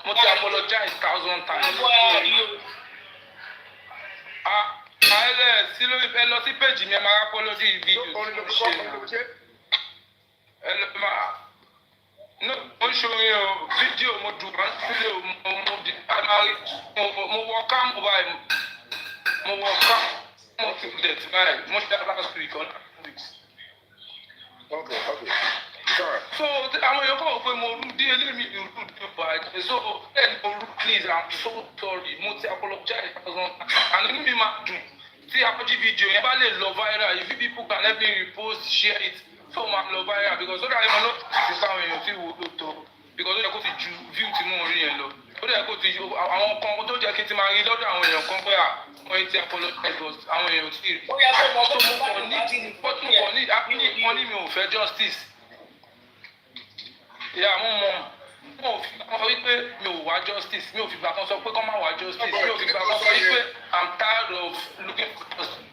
mo ti apologize 1000 times. ààrẹ sí lórí ẹ lọ sí page mi ẹ máa apology video tí mo ṣe ẹ lọ máa no mo ń ṣorin o fídíò mo dùn máa ń sílẹ̀ o mo wọ kámù báyìí mo wọ kámù mo fi dẹ̀tí báyìí mo ṣe last week or last week. Okay. Sorry. So àwọn èèyàn kọ̀ pé mo rú dé elémi ìrú dé bàjẹ́ so ẹ̀ mo rú please I'm so sorry mo ti apologize 1000 and inú mi máa dùn tí apology video yẹn bá lè lọ viral if people can help me repost share it so máa lọ viral because ó dàbí mo lọ sí sáwọn èèyàn tí wo ló tó because ó yẹ kó ti ju view tí mò ń rí yẹn lọ ó yẹ kó ti ju àwọn kan tó jẹ́ kí n ti máa rí lọ́dọ̀ àwọn èèyàn kan pé wọ́n ti apologize but àwọn èèyàn tí rí. ó yẹ kó mọ so mo kàn ní wọ́n ní mi ò fẹ́ justice. ìyá mo ò fi kan sọ wípé mi ò wá justice mi ò fi gbà kan sọ pé kọ́ máa wá justice mi ò fi gbà kan sọ wípé I'm tired of looking for justice.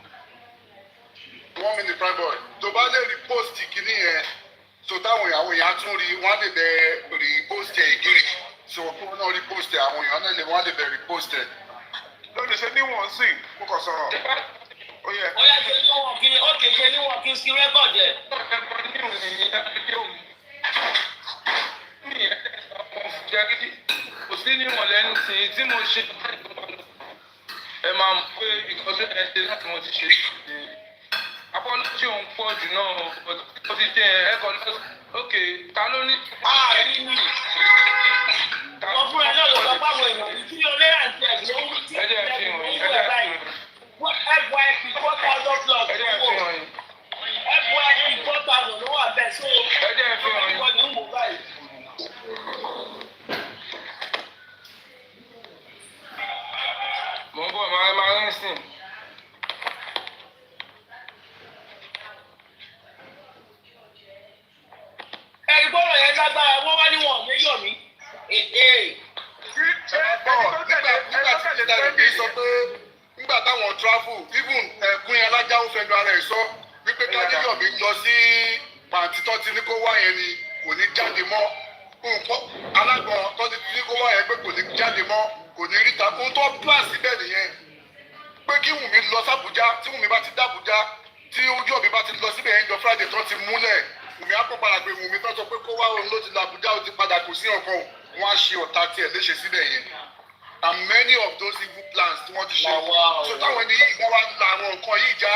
1 minute prime boy tó bá lè repost kìíní yẹn so táwọn ìyàwó yẹn á tún rí wọn lè bẹ repost ẹ again so kí wọn náà repost ẹ àwọn èèyàn náà lè wọn lè bẹ repost ẹ. lóde ṣe níwọ̀n sí kó kàn sọ̀rọ̀ ó yẹ. ó yẹ ṣe níwọ̀n kí ó kè ṣe níwọ̀n kí sí rẹ́kọ̀dì ẹ̀. kò sí níwọ̀n lẹ́nu tí mo ṣe ẹ máa mọ̀ pé ìkọ́sí ẹ̀ ṣe láti mo ti ṣe apọ́lọ́sí òun pọ̀ jù náà ó ti jẹ́ ẹ̀kọ́ lọ́sọ̀ ókè ta ló ní. ààrí mi wọ́n fún ẹ náà ló sọ fáwọn èèyàn tí ó lé àǹtí ẹ̀ ló ń tí ẹ̀ fi hàn yín FYP 4,000 plus ẹ̀ fi hàn yín. FYP 4,000 ló wà bẹ́ẹ̀ so ẹ̀ fi hàn yín. wọ́n ní ń wò báyìí. mo ń bọ̀ máa rìn sìn. ẹ̀rí gbọ́dọ̀ yẹn lágbára wọ́n wá níwọ̀n léyọ̀ mí. nígbà táwọn travel even ẹ̀kún alájà ó fẹnu ara ẹ̀ sọ wípé kájíyọ̀mí lọ sí pàǹtí tó ti ní kó wá yẹn ni kò ní jáde mọ́ nǹkan alágbọ̀n tó ti ní kó wá yẹn pé kò ní jáde mọ́ kò ní ríta ohun tó plan síbẹ̀ nìyẹn pé kí Wùmí lọ sàbújá tí Wùmí bá ti dàbújá tí ojú ọ̀bí bá ti lọ síbẹ̀ yẹn jọ Friday tó ti múlẹ̀ Wùmí á kọ́ padà pé Wùmí tó sọ pé kó wá òun ló ti lọ Àbújá ó ti padà kò sí ọkàn wọn á ṣe ọ̀tá tiẹ̀ léṣe síbẹ̀ yẹn and many of those evil plans tí wọ́n ti ṣe so táwọn ẹni yìí bá wá ń la àwọn nǹkan yìí já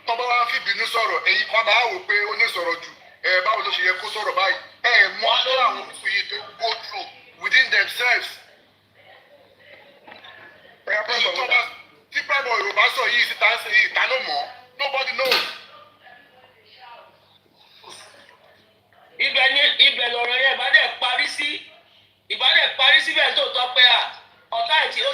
tó bá wá ń fìbínú sọ̀rọ̀ èyí kan máa wò pé ó ní sọ̀rọ̀ jù báwo ló ṣe yẹ kó sọ̀rọ̀ báyìí mọ tó àwọn fún yìí tó go through within themselves. tí pẹ́ẹ́bọ̀ Yorùbá sọ yìí síta ń ṣe yìí ta ló mọ̀ nobody knows. ibẹ̀ lọ̀rọ̀ yẹn ìbádẹ́ parí síbẹ̀ tó tọ́ pé ọ̀tá ẹ̀ tí ó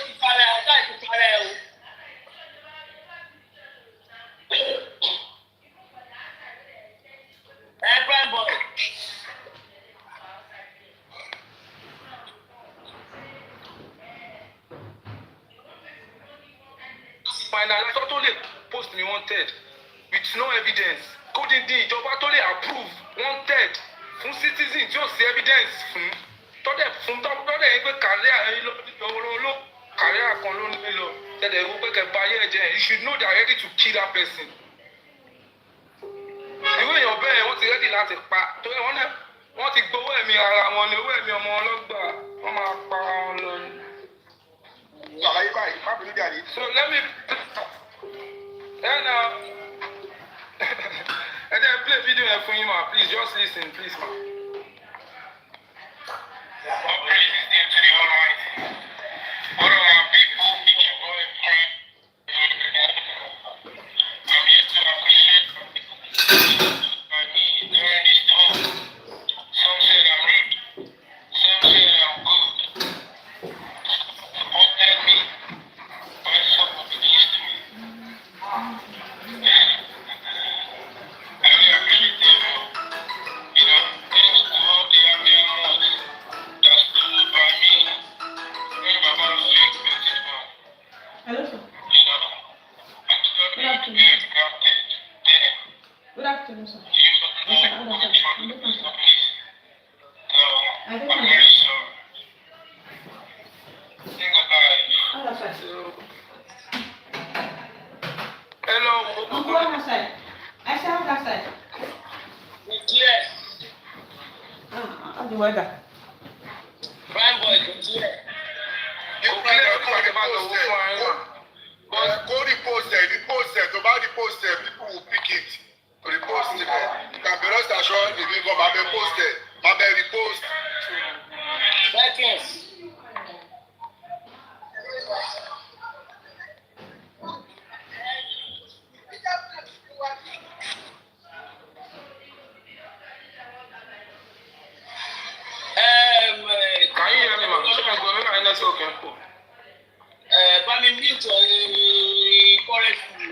finalize tó lè post me wanted with no evidence kó dín ìjọba tó lè approve wanted fún citizen tí ó sí evidence fún tọ́dẹ̀ yín pé kàríà ló kàríà kan ló ní lọ tẹ̀lé ìwé pé kẹba ayé ẹ̀jẹ̀ you should know they are ready to kill that person. ìwé èèyàn bẹ́ẹ̀ wọ́n ti ready láti pa torí wọ́n ti gbowó ẹ̀mí ara wọn ni owó ẹ̀mí ọmọ ọlọ́gbà wọ́n máa pa wọn lọ ni. àlàyé báyìí má bínú jáde. So let me and then play video for you, ma. Please just listen, please, ma. All praises due to the Almighty. What are my people? It's your boy Frank. I'm here to appreciate by me during this talk. Some said I'm rude. Some said I'm good. Supported me. But some of it is to me. I really appreciate them. You know, thanks to all the Ambiamos that stood by me when Baba was so expensive. Hello, sir. You know, I'm still being very grafted there. Good afternoon, sir. You know, Yes, sir. I'm Good not afternoon. from the companies. So, I I'm don't know. very sorry. Think about it. Hello, sir. Hello, I'm going outside. I said I'm outside. Clear. How's the weather? Prime boy, clear. Go repost it. To buy repost it, people will pick it. Repost it. You can be rest assured if you go back and post it. Back and repost. Seconds. Can you hear me, ma? Ṣé ẹ̀gbọ́n mi máa ń lẹ́sẹ̀ òkè ń pò? Bá mi mute forest mi.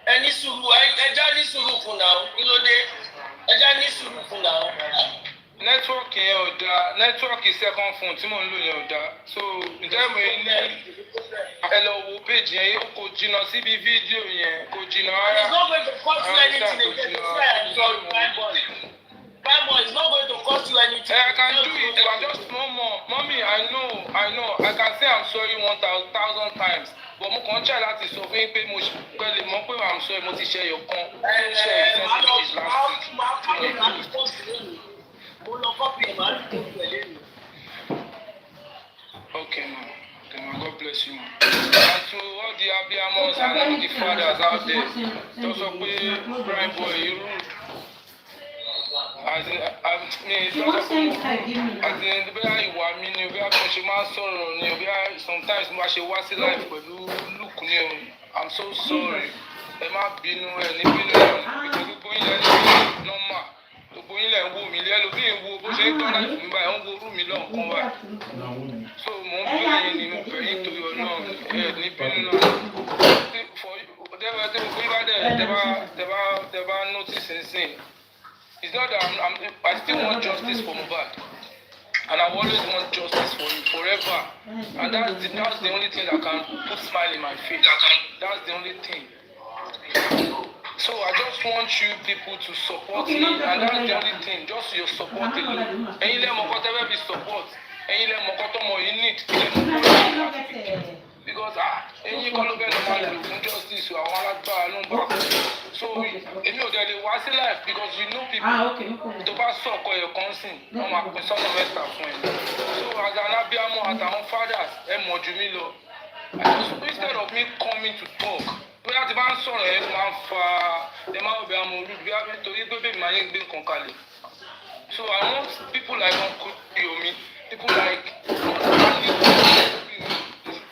Ẹ ní sùúrù, ẹja ní sùúrù fún náà, kí ló dé? Ẹja ní sùúrù fún náà. Nẹ́tíwọ́ọ̀kì yẹn ò dáa, nẹ́tíwọ́ọ̀kì second phone tí mò ń lò yẹn ò dáa. So ǹjẹ́ mo ní ẹ lọ wo page yẹn kò jìnnà síbi fídíò yẹn kò jìnnà rárá. It's not going to cost you anything again. Prime boy. Prime boy, it's not going to cost you anything. I can do it, but just one more. Mommy, I know. I can say I'm sorry 1,000 times. But mo kàn ń try láti sọ fún yín pé mo pẹ̀lú mọ̀ pé I'm sorry mo ti ṣe ẹyọ kan. Ṣe ìfẹ́sìtì last week. Mo lọ kọ́pì ẹ̀ máa ń tó pẹ̀lú mi. Okay, ma. Okay, ma. God bless you, ma. And to all the Abiamos and all the fathers out there, tó sọ pé Prime boy you rude. As in, bóyá ìwà mi ni bóyá bí mo ṣe máa ń sọ̀rọ̀ ni bóyá sometimes mo máa ṣe wá sí life pẹ̀lú look ni o. I'm so sorry. Ẹ má bínú ẹ ní bínú ẹ because gbogbo yín lẹ́nu mi normal. Gbogbo yín lẹ́ ń wo mi lẹ́nu bí n wo bó ṣe ń tọ́ láì fún mi báyìí, ó ń wo orú mi lọ́nkàn báyìí. So mo ń bẹ̀rẹ̀ yín ni mo bẹ̀rẹ̀ yín torí Ọlọ́run ẹ ní bínú náà. Tẹ́ gbogbo yín bá dẹ̀ tẹ́ bá notice nsìn. It's not that I still want justice for Mohbad. And I always want justice for him forever. And that's the only thing that can put smile in my face. That's the only thing. So I just want you people to support me. And that's the only thing. Just your support alone. Ẹ̀yin lẹ mọ̀ kọ́ tẹ́ fẹ́ fi support. Ẹ̀yin lẹ mọ̀ kọ́ tọ́mọ yìí need. Because ẹ̀yin kọ́ ló fẹ́ lọ máa lò fún justice àwọn alágbára ló ń bá kú. So èmi ò dẹ̀ lè wá sí life because you know people tó bá sọ ọkọ ẹ̀ kan sìn wọ́n máa pín sọ́nà mẹ́ta fún ẹ. So as an Abiamo àtàwọn fathers ẹ mọ̀ jù mí lọ. Instead of me coming to talk bóyá ti bá ń sọ̀rọ̀ ẹ máa ń fa ẹ máa ń bẹ àmọ́ olú bí wàá torí pé bèbí máa ń gbé nǹkan kalẹ̀. So I want people like Uncle Yomi, people like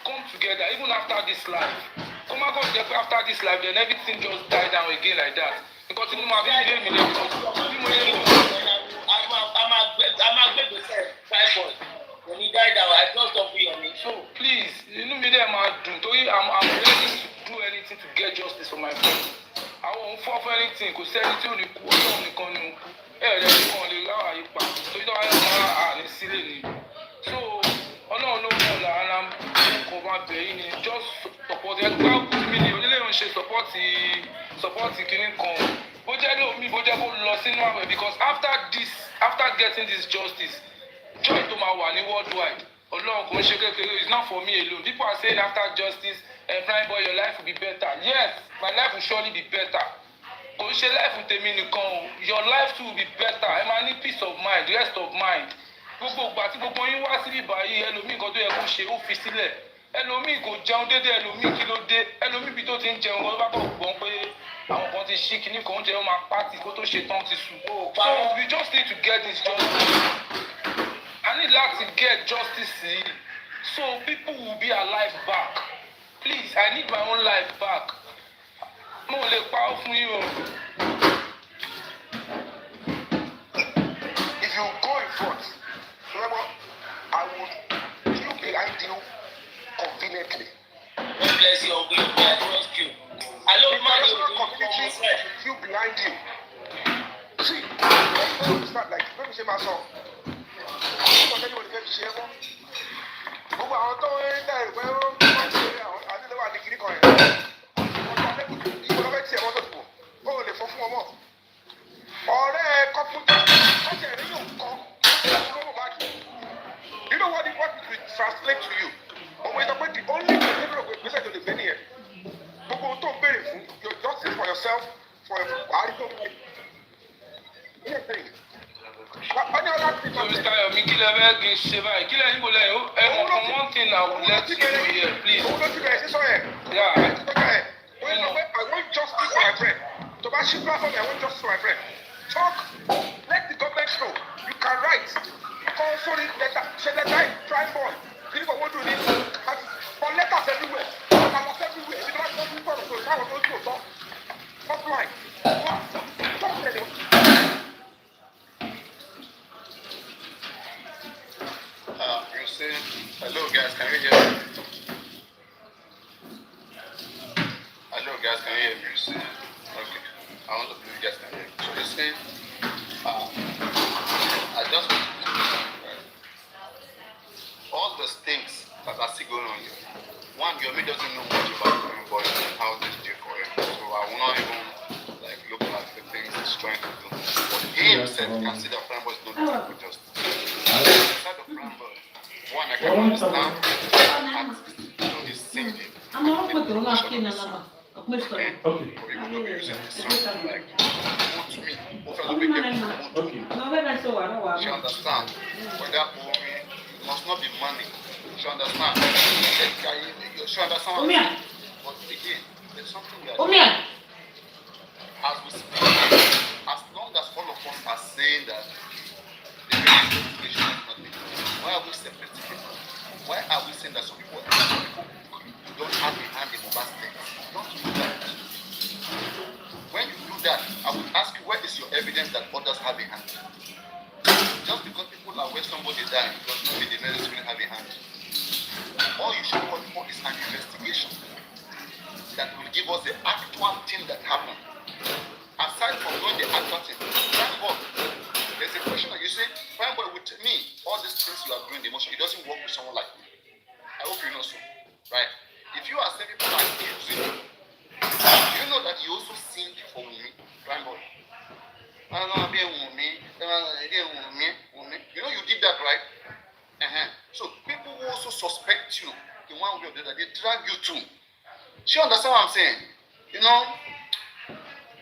come together even after this life. Come on, after this life, then everything just die down again like that. Because you know, I'm being I'm when he died down, I just don't be on me. So please, you know me there, I'm ready to do anything to get justice for my friend. I won't fall for anything. Because anything only cool, only can you. Hey, there's only so you know I support kìíní kan. Bó jẹ́ lómi, bó jẹ́ kó lọ sínú àwẹ̀ because after getting this justice, joy tó máa wà ní worldwide. Ọlọ́run kò ń ṣe kékeré, it's not for me alone. People are saying after justice, prime boy, your life will be better. Yes, my life will surely be better. Kò ń ṣe life tèmi nìkan o, your life too will be better. Ẹ máa ní peace of mind, rest of mind. Gbogbo ìgbà tí gbogbo yín wá síbí báyìí, ẹlòmíì kan tó yẹ kó ṣe ó fi sílẹ̀. Ẹlòmíì kò jẹun dédé, ẹlòmíì kí ló dé, ẹlòmíì bí tó ti ń jẹun wọn bá kọ̀ gbọ́n pé àwọn kan ti ṣí kíní kan oúnjẹ wọn máa pàtì kó tó ṣe tán ti sùn. So we just need to get this justice. I need to get justice so people will be alive back. Please, I need my own life back. Mo lè pa ó fún yín o. If you go in front, remember, I will queue behind you conveniently. God bless you, Uncle. I trust you. I love my community queue behind you. See, when you start like, let me say my song. Gbogbo àwọn tó ń dá ìwé ó ń ṣe àwọn adélẹ́wà ní kiri kan yẹn. Ọjọ́ alẹ́kùn ìwọ lọ́fẹ́ tiẹ̀ wọ́n tó kù. Ó lè fọ́ fún ọmọ. Ọ̀rẹ́ kọ́pútà ọ̀sẹ̀ rí yóò kọ́ lọ́wọ́ báàgì. You know what it will translate to you? Ọmọ ìtọ́ pé the only thing you know gbèsè tó lè gbé nìyẹn. Gbogbo ohun tó ń béèrè fún your justice for yourself for àárín tó ń gbé. Mr. Yomi, kí lẹ fẹ́ kí n ṣe báyìí? Kí lẹ yín kò lẹ́yìn? Ẹ mọ̀ from one thing I will let you know here, please. Owó ló ti bẹ̀rẹ̀ sísọ yẹn. Yeah. I want justice for my friend. To buy ship platform, I want justice for my friend. Talk. Let the government know. You can write. Call sorry letter. Say letter. Try boy. People for what do this. For letters everywhere. Letters everywhere. If you don't want to talk, so how will you talk? Talk line. Talk radio. You say, hello guys, can you hear me? Hello guys, can you hear me? You say, okay. I want to believe you guys can hear me. So you say, I just want to right? All the things that are still going on here. One, Yomi doesn't know much about him, but how this do for him. So I will not even like look at the things he's trying to do. But he himself can see that Frambo is not doing good justice. Inside of Frambo, one, I can understand that he's singing. I'm not going to laugh in another. Okay. Or even though we're using this song, like, to me, she understand. For that movie, it must not be money. She understand. She understand. But again, there's something we are doing. As we speak, as long as all of us are saying that the investigation is not being done, why are we separating it? Why are we saying that some people don't have a hand in Mobile State? Don't do that. When you do that, I will ask you, where is your evidence that others have a hand? Just because people are where somebody died does not mean they necessarily have a hand. All you should call for is an investigation that will give us the actual thing that happened. Aside from doing the actual thing, Frambo, there's a question that you say, Frambo, with me, all these things you are doing, the emotion, it doesn't work with someone like me. I hope you know so, right? If you are saying people are accusing you, do you know that you also sing for me, Frambo? You know you did that, right? So people who also suspect you in one way or the other, they drag you too. Do you understand what I'm saying? You know,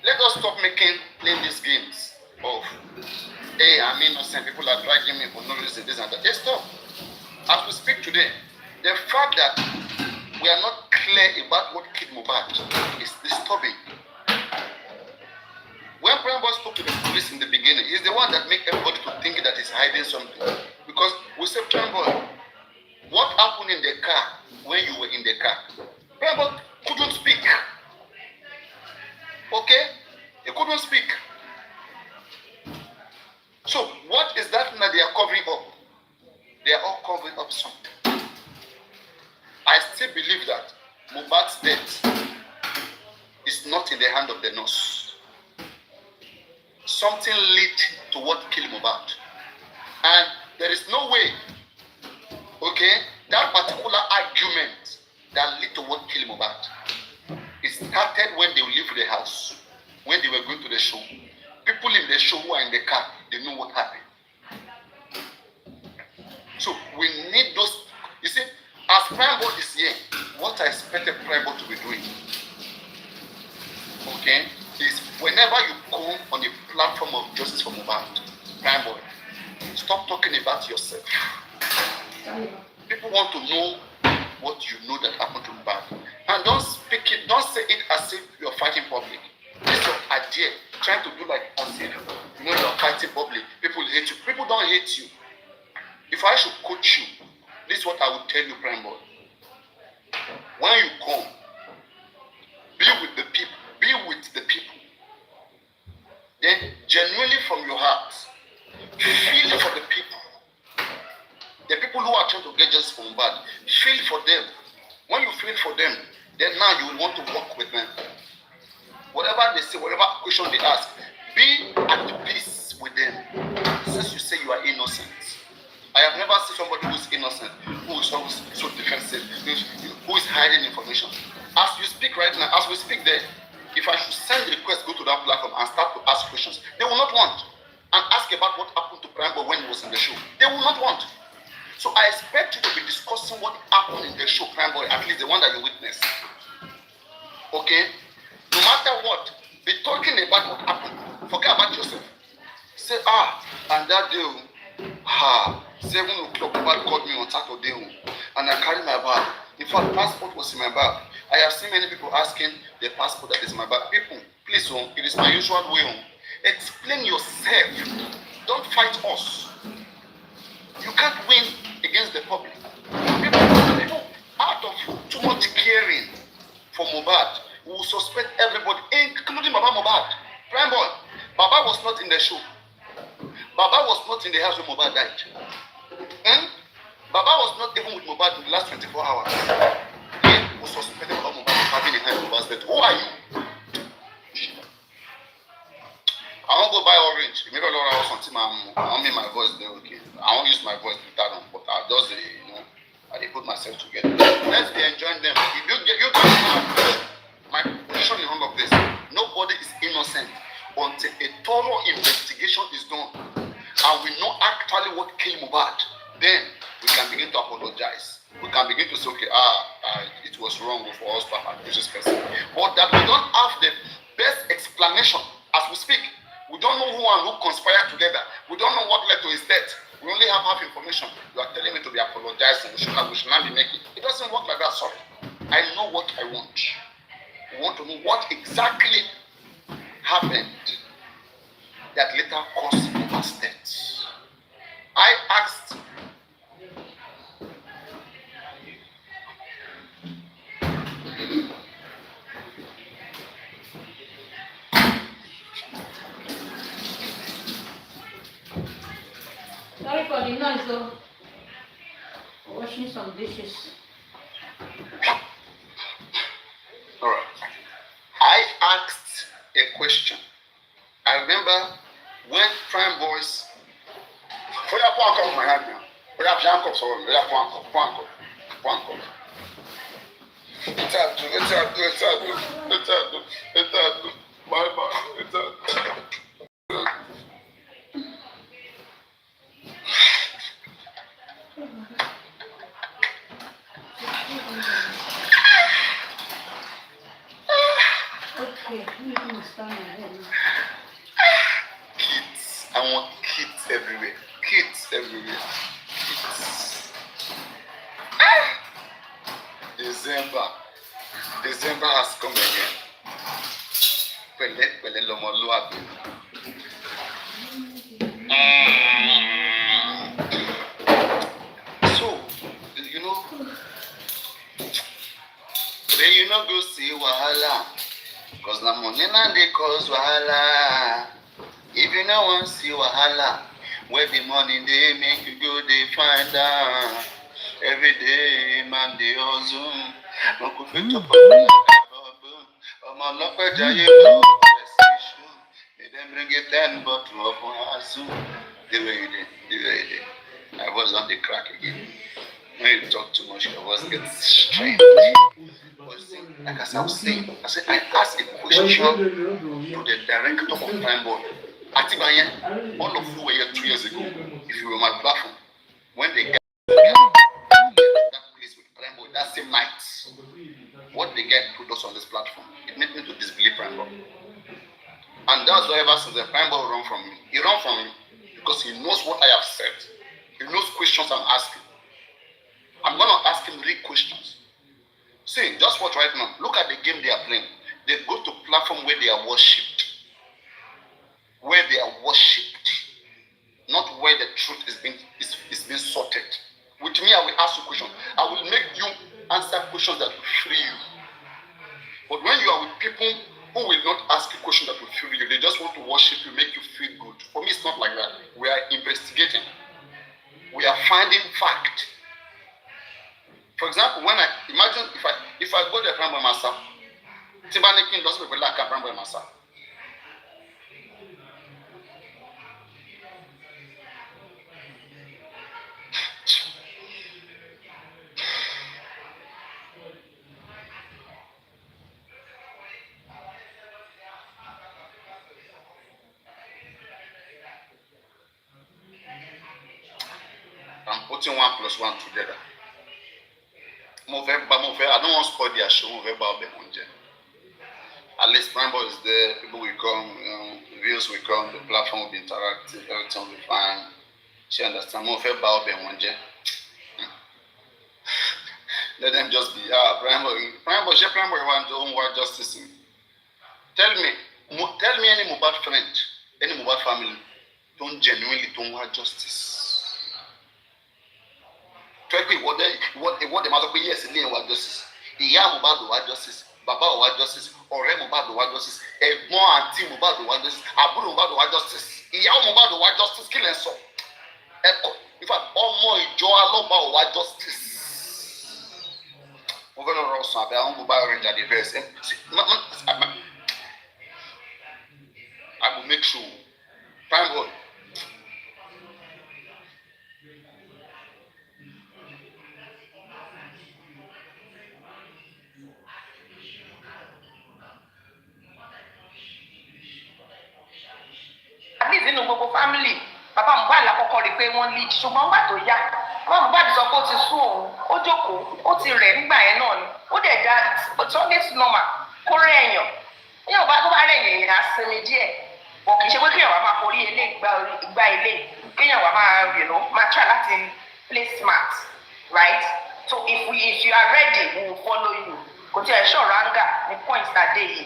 let us stop playing these games of, hey, I'm innocent, people are dragging me for no reason, this and that. Let's stop. As we speak today, the fact that we are not clear about what killed Mohbad is disturbing. When Prime Boy spoke to the police in the beginning, he's the one that made everybody to think that he's hiding something. Because we said, Prime Boy, what happened in the car when you were in the car? Prime Boy couldn't speak. Okay? He couldn't speak. So, what is that that they are covering up? They are all covering up something. I still believe that Mohbad's death is not in the hand of the nurse. Something led to what killed Mohbad. And there is no way, okay, that particular argument that led to what killed Mohbad. It started when they leave the house, when they were going to the show. People in the show who are in the car, they know what happened. So we need those. You see, as Prime Board is here, what I expected Prime Board to be doing, okay, is whenever you come on a platform of justice for Mohbad, Prime Board, stop talking about yourself. People want to know what you know that happened to Mohbad, and don't speak it. Don't say it as if you're fighting public. It's your idea, trying to do like as if you're fighting public. People hate you. People don't hate you. If I should coach you, this is what I would tell you, Prime Boy. When you come, be with the people. Be with the people. Then, genuinely from your heart, feel for the people. The people who are trying to get justice from bad, feel for them. When you feel for them, then now you will want to work with them. Whatever they say, whatever question they ask, be at peace with them. Since you say you are innocent. I have never seen somebody who is innocent, who is always so defensive, who is hiding information. As you speak right now, as we speak there, if I should send a request, go to that platform and start to ask questions, they will not want. And ask about what happened to Prime Boy when he was in the show. They will not want. So I expect you to be discussing what happened in the show, Prime Boy, at least the one that you witnessed. Okay? No matter what, be talking about what happened. Forget about yourself. Say, and that day, 7 o'clock, Mohbad called me on Saturday, and I carried my bag. In fact, passport was in my bag. I have seen many people asking the passport that is in my bag. People, please, it is my usual way. Explain yourself. Don't fight us. You can't win against the public. People out of too much caring for Mohbad will suspect everybody, including Baba Mohbad. Prime Boy, Baba was not in the show. Baba was not in the house when Mohbad died. Baba was not even with Mohbad in the last 24 hours. He was suspected about Mohbad having a hand in Mohbad's death. Who are you? I won't go buy orange. Maybe I'll have something. I won't make my voice there, okay? I won't use my voice to that one, but I'll just, I put myself together. Let's be enjoying them. If you get my position in all of this. Nobody is innocent until a thorough investigation is done and we know actually what killed Mohbad. Then we can begin to apologize. We can begin to say, okay, it was wrong for us to have accused this person. But that we don't have the best explanation as we speak. We don't know who and who conspired together. We don't know what led to his death. We only have half information. You are telling me to be apologizing. We should not be making. It doesn't work like that, sorry. I know what I want. We want to know what exactly happened that later caused Mohbad's death. I asked Sorry for the noise though. Washing some dishes. Alright. I asked a question. I remember when Prime Boys come my hand now. Okay, you can stand ahead now. Kids. I want kids everywhere. Kids everywhere. Kids. December has come again. Pẹ̀lẹ́ lọmọlúwàbí. So, then go see wahala. Because na money na dey cause wahala. If you no wan see wahala, where the money dey make you go dey find am. Every day man dey hustle. No go fit to put ọmọ ọlọ́pẹ́ jayé lọ rẹ̀ may dem bring a 10 bottle of azu. The way you dey. My voice don dey crack again. When you talk too much, your voice gets strained. But Like as I was saying, I said I asked a question to the director of Prime Boy. Atibayen, all of you were here 2 years ago. If you were on my platform, when they get that place with Prime Boy, that same night, what they get put us on this platform, it made me to disbelieve Prime Boy. And that's why ever since the Prime Boy run from me, he ran from me because he knows what I have said. He knows questions I'm asking. I'm gonna ask him real questions. See, just watch right now. Look at the game they are playing. They go to platform where they are worshipped. Where they are worshipped. Not where the truth is being sorted. With me, I will ask you questions. I will make you answer questions that will free you. But when you are with people who will not ask you questions that will free you, they just want to worship you, make you feel good. For me, it's not like that. We are investigating. We are finding fact. For example, when I imagine if I go to Prime Boy myself, Timbanikin doesn't people like Prime Boy myself. I'm putting 1 plus 1 together. I don't want to spoil their show. At least Prime Boy is there, people will come, views will come, the platform will be interactive, everything will be fine. She understands. Let them just be, Prime Boy want justice. Tell me any Mohbad friend, any Mohbad family, don't want justice. What the mother yes, want justice. Iya Mohbad want justice. Baba want justice. Ọ̀rẹ́ Mohbad want justice. Ẹ̀gbọ́n àǹtí Mohbad want justice. Àbúrò Mohbad want justice. Ìyá Mohbad want justice. Kí lẹ sọ? In fact, ọmọ ìjọ alọ́ba want justice. Mo fẹ́ lọ rọ sùn àbẹ̀ àwọn Mohbad rẹ̀ jáde verse. I will make sure. Prime Boy. At least nínú gbogbo family bàbá Mohbad lákọ́kọ́ rí pé wọ́n lead ṣùgbọ́n wà tó yá bàbá Mohbad sọ pé ó ti sún òun ó jókòó ó ti rẹ̀ nígbà yẹn náà ni ó dẹ̀ da it's always normal kó rẹ̀ èèyàn èèyàn bá tó bá rẹ̀ èèyàn á sinmi díẹ̀ bọ̀ kì í ṣe pé kéèyàn wá máa forí ilé gba ilé kéèyàn wá máa try láti play smart, right? So if you are ready we will follow you kò tí ẹ̀ ṣọ̀rọ̀ anger ní point that day yìí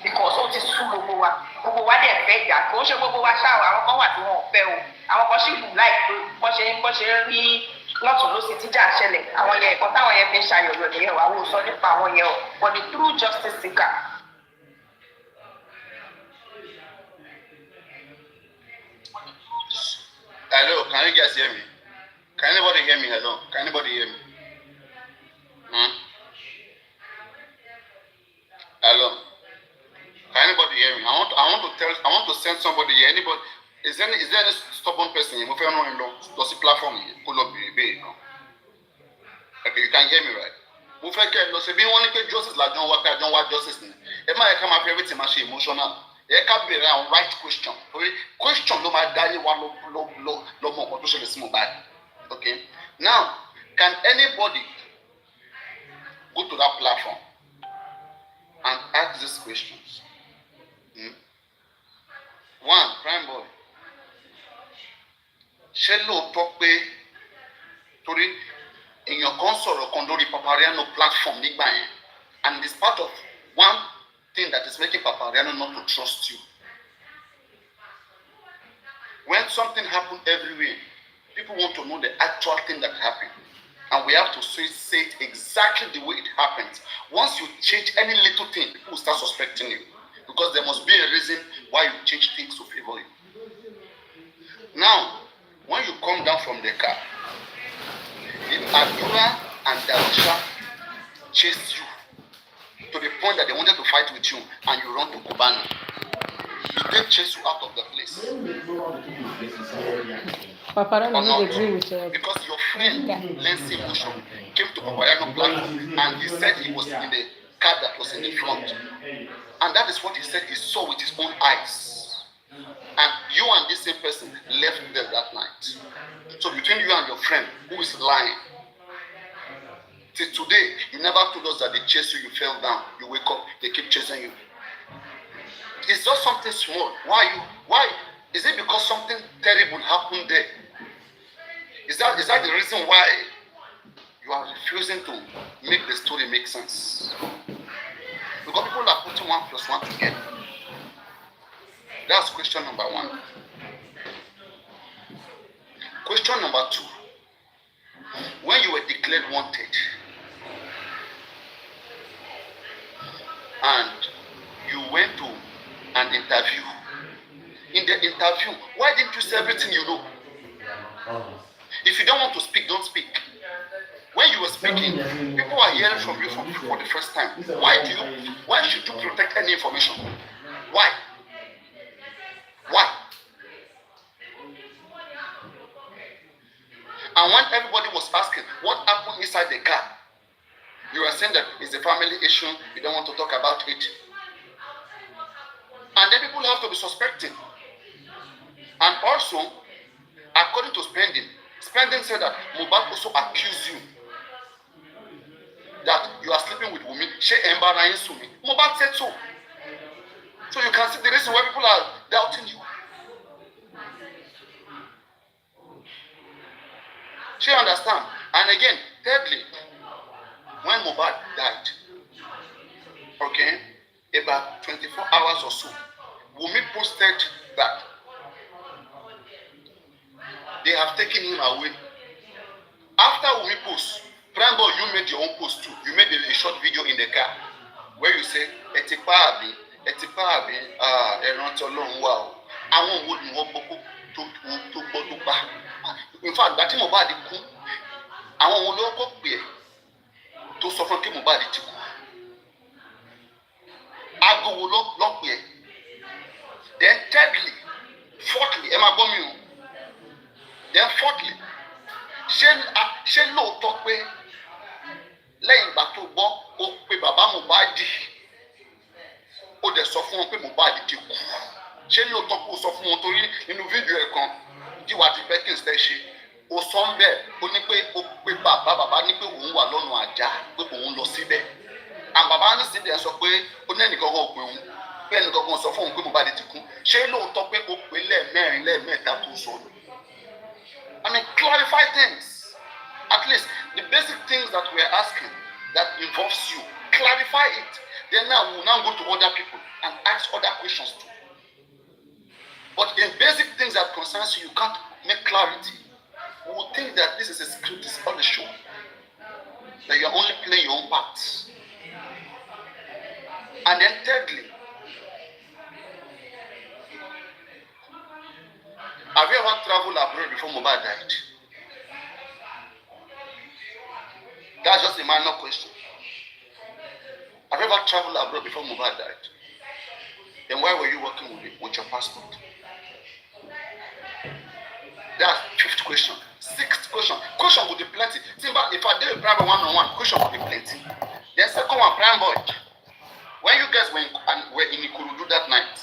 because ó ti sú gbogbo wa dẹ̀ fẹ́ ìjà kò ń ṣe gbogbo wa ṣáà àwọn kan wà tí wọn ò fẹ́ o àwọn kan sì lù láì pé bọ́n ṣe ń rí lọ́tún lósì tíjà ṣẹlẹ̀ àwọn yẹn ẹ̀kọ́ táwọn yẹn fi ń ṣàyọ̀yọ̀ nìyẹn wà wò sọ nípa àwọn yẹn o but the true justice seeker. Hello, can you guys hear me? Can anybody hear me? Hello, can anybody hear me? Hello. Can anybody hear me? I want to send somebody here. Anybody? Is there any stubborn person here? Does the platform here? Pull up the no. Okay, you can hear me, right? Mo fẹ́ kẹ́ lọ ṣe bí wọ́n ní pé justice la John wá justice ni. Ẹ má yẹ ká máa fi everything máa ṣe emotional. Ẹ ká béèrè àwọn right question. Question ló máa dáyé wa lọ mọ nǹkan tó ṣẹlẹ̀ sí Mohbad. Okay. Now, can anybody go to that platform and ask these questions? One, Prime Boy. Ṣé lóòótọ́ pé torí èèyàn kan sọ̀rọ̀ kan lórí Paparino platform nígbà yẹn and it's part of one thing that is making Paparino not to trust you. When something happens everywhere, people want to know the actual thing that happened. And we have to say it exactly the way it happened. Once you change any little thing, people will start suspecting you. Because there must be a reason why you change things to favor you. Now, when you come down from the car, if Adura and Darusha chased you to the point that they wanted to fight with you and you run to Kubana, did they chase you out of the place? Paparino not agree with you. Because your friend, Lency Motion, came to Paparino platform and he said he was in the car that was in the front. And that is what he said he saw with his own eyes. And you and this same person left there that night. So between you and your friend, who is lying? Till today, you never told us that they chased you, you fell down, you wake up, they keep chasing you. It's just something small. Why? Is it because something terrible happened there? Is that the reason why you are refusing to make the story make sense? Because people are putting 1 plus 1 together. That's question number 1. Question number 2. When you were declared wanted and you went to an interview, in the interview, why didn't you say everything you know? If you don't want to speak, don't speak. When you were speaking, people are hearing from you for the first time. Why should you protect any information? Why? And when everybody was asking what happened inside the car, you were saying that it's a family issue, you don't want to talk about it. And then people have to be suspecting. And also, according to Spending said that Mohbad also accused you that you are sleeping with Wunmi. She embarrassing me. Mohbad said so. So you can see the reason why people are doubting you. She understand. And again, thirdly, when Mohbad died, okay, about 24 hours or so, Wunmi posted that they have taken him away. After Wunmi post, Prime Boy, you made your own post too. You made a short video in the car where you say, Etipabi, wow. I won't walk to back. In fact, that Mohbad kú, àwọn olóko pè tó sọ fún kí Mohbad ti kú. Aago wo ló pè. Then thirdly, fourthly, ẹ máa gbọ́ mi o. Then fourthly, ṣé lóòótọ́ pé lẹ́yìn ìgbà tó gbọ́ ó pe bàbá Mohbad ó dẹ̀ sọ fún wọn pé Mohbad ti kú. Ṣé lóòótọ́ pé ó sọ fún wọn torí nínú fídíò ẹ̀ kan jíwá ti Perkins tẹ́ ṣe ó sọ ń bẹ̀ ó ní pé ó pe bàbá ní pé òun wà lọ́nà àjà pé òun lọ síbẹ̀. And bàbá ní síbẹ̀ sọ pé ó ní ẹnìkan kan ò pé òun pé ẹnìkan kan sọ fún òun pé Mohbad ti kú. Ṣé lóòótọ́ pé ó pe lẹ́ẹ̀mẹ́ta tó sọ ni? I mean, clarify things. At least the basic things that we are asking that involves you, clarify it. Then now we will now go to other people and ask other questions too. But in basic things that concerns you, you can't make clarity. We will think that this is a script, it's all a show. That you are only playing your own part. And then thirdly, have you ever traveled abroad before Mohbad died? That's just a minor question. Have you ever traveled abroad before Mohbad died? Then why were you working with your passport? That's fifth question. Sixth question. Question will be plenty. Simba, if I did a private one-on-one, question will be plenty. Then second one, Prime Boy. When you guys were in Ikorodu that night,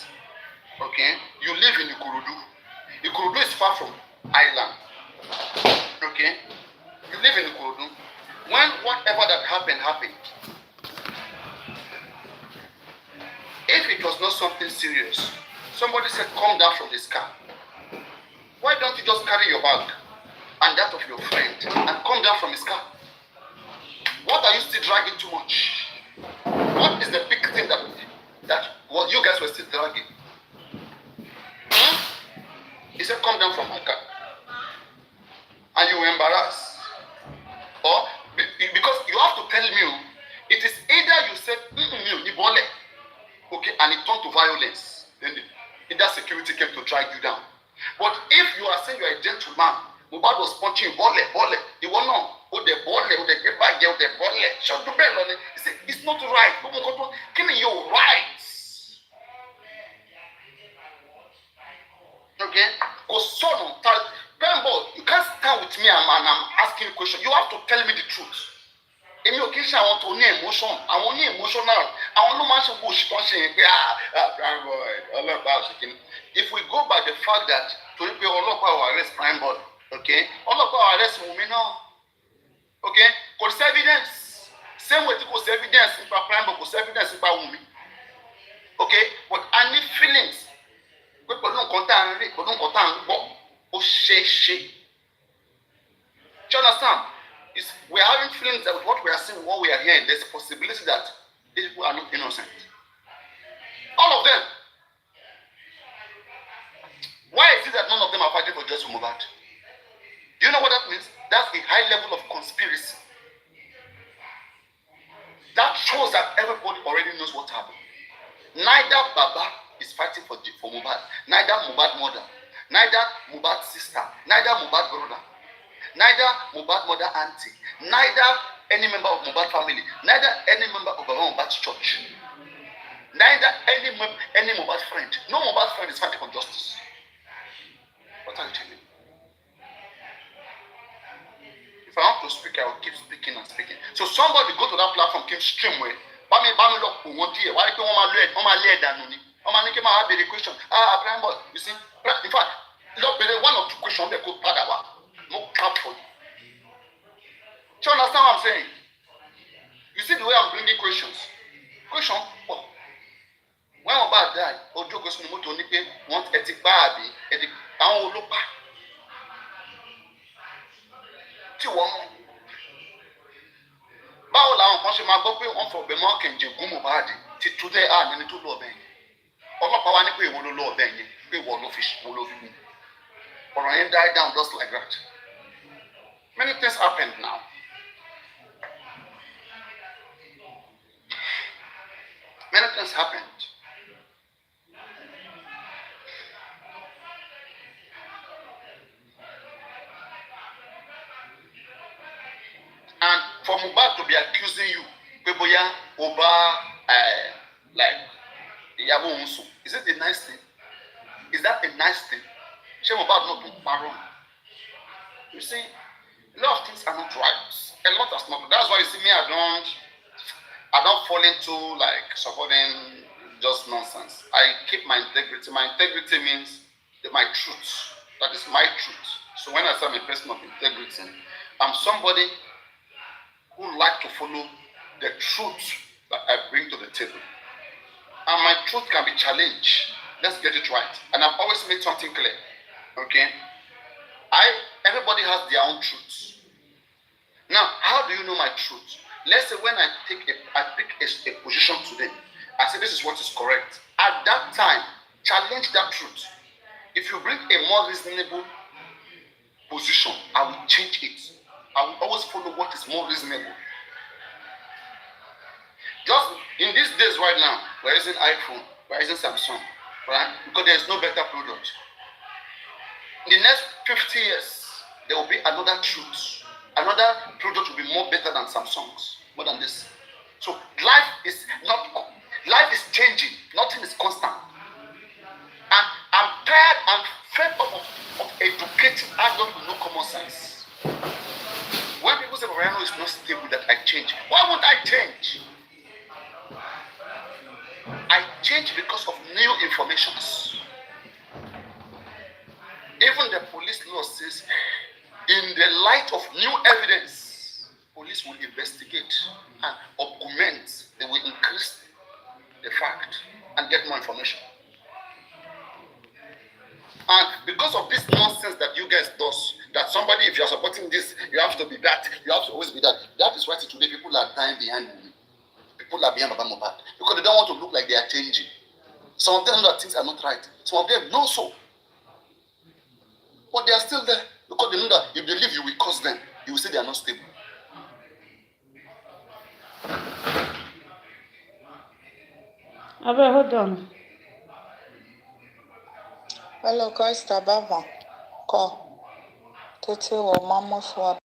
okay, you live in Ikorodu. Ikorodu is far from Island. Okay? You live in Ikorodu. When whatever that happened, if it was not something serious, somebody said, come down from this car. Why don't you just carry your bag and that of your friend and come down from his car? What are you still dragging too much? What is the big thing that what you guys were still dragging? He said, come down from my car. And you were embarrassed. Or, because you have to tell me, it is either you said, okay, and it turned to violence. Then either security came to drag you down. But if you are saying you are a gentleman, Mohbad was punching you, bole. You will know, get back there, shut the bell on it. He said, it's not right. Give me your rights. Okay? Because son of Pembo, you can't stand with me and I'm asking you a question. You have to tell me the truth. èmi ò kí ń ṣe àwọn tó ní emotion, àwọn ní emotional, àwọn ló máa ń ṣe gbogbo òṣì tó ń ṣe yẹn pé prime boy ọlọ́pàá òṣèkínní. If we go by the fact that torí pé ọlọ́pàá ò arrest prime boy, okay, ọlọ́pàá ò arrest Wunmi náà, okay, kò sí evidence same way tí kò sí evidence nípa prime boy kò sí evidence nípa Wunmi, okay, but I need feelings pé pẹ̀lú nǹkan tá à ń rí pẹ̀lú nǹkan tá à ń gbọ́ ó ṣeé ṣe. Do you understand? We are having feelings that with what we are seeing, what we are hearing, there's a possibility that these people are not innocent. All of them. Why is it that none of them are fighting for justice for Mohbad? Do you know what that means? That's a high level of conspiracy. That shows that everybody already knows what happened. Neither Baba is fighting for Mohbad, neither Mohbad mother, neither Mohbad sister, neither Mohbad brother, neither Mohbad mother auntie, neither any member of Mohbad family, neither any member of Baba Mohbad's church, neither any Mohbad friend. No Mohbad friend is fighting for justice. What are you telling me? If I want to speak, I will keep speaking and speaking. So somebody go to that platform, keep stream where bami lock one day. Why do you want lay down on it? I'm going to have a question. Prime boy, you see, in fact, look, one or two questions they could pad about. No cap for you. Do you understand what I'm saying? You see the way I'm bringing questions. Question, what? When Mohbad died, Ojo goes to the motor, want ethic bad, ethic, I will look back. Tí wọ́n mú. Báwo làwọn kan ṣe máa gbọ́ pé wọ́n fọ̀bẹ mọ́ kẹ̀ǹjẹ̀ gún Mohbad ti tú dé àná tó lọ ọbẹ̀ yẹn. Ọlọ́pàá wa ní pé ìwọ ló lọ ọbẹ̀ yẹn pé ìwọ ló fi mú. Ọ̀rọ̀ yẹn die down just like that. Many things happened now. Many things happened. And for Mohbad to be accusing you, people over like Iyabo Unsu, is it a nice thing? Is that a nice thing? Shame Mohbad not to pardon. You see, a lot of things are not right. A lot is not. That's why you see me. I don't fall into like supporting just nonsense. I keep my integrity. My integrity means my truth. That is my truth. So when I say I'm a person of integrity, I'm somebody who like to follow the truth that I bring to the table. And my truth can be challenged. Let's get it right. And I've always made something clear. Okay? Everybody has their own truth. Now, how do you know my truth? Let's say when I pick a position today, I say this is what is correct. At that time, challenge that truth. If you bring a more reasonable position, I will change it. I will always follow what is more reasonable. Just in these days right now, we're using iPhone, we're using Samsung, right? Because there's no better product. In the next 50 years, there will be another truth. Another product will be more better than Samsung's, more than this. So life is changing. Nothing is constant. And I'm tired and fed up of educating adults with no common sense. When people say Paparino is not stable, that I change. Why won't I change? I change because of new informations. Even the police law says, in the light of new evidence, police will investigate and augment. They will increase the fact and get more information. And because of this nonsense that you guys do, that somebody, if you are supporting this, you have to be that, you have to always be that. That is why today people are dying behind me. People are behind Baba Mohbad because they don't want to look like they are changing. Some of them know that things are not right. Some of them know so. But they are still there because they know that if they leave, you will cause them. You will say they are not stable. Hold on. Hello, guys. Tabava. Call. Tete or Mama Swap.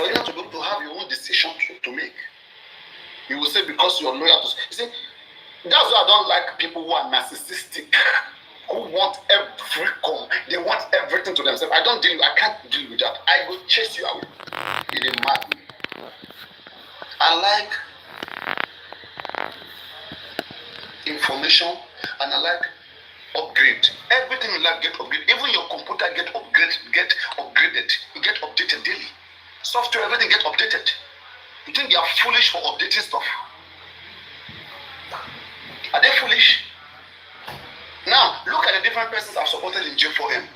for you not to be able to have your own decision to make. You will say because you're loyal to. You see, that's why I don't like people who are narcissistic, who want they want everything to themselves. I can't deal with that. I will chase you away. It is mad. I like information and I like upgrade. Everything in life get upgraded. Even your computer get upgraded. You get updated daily. Software, everything get updated. You think they are foolish for updating stuff? Are they foolish? Now, look at the different persons I've supported in J4M.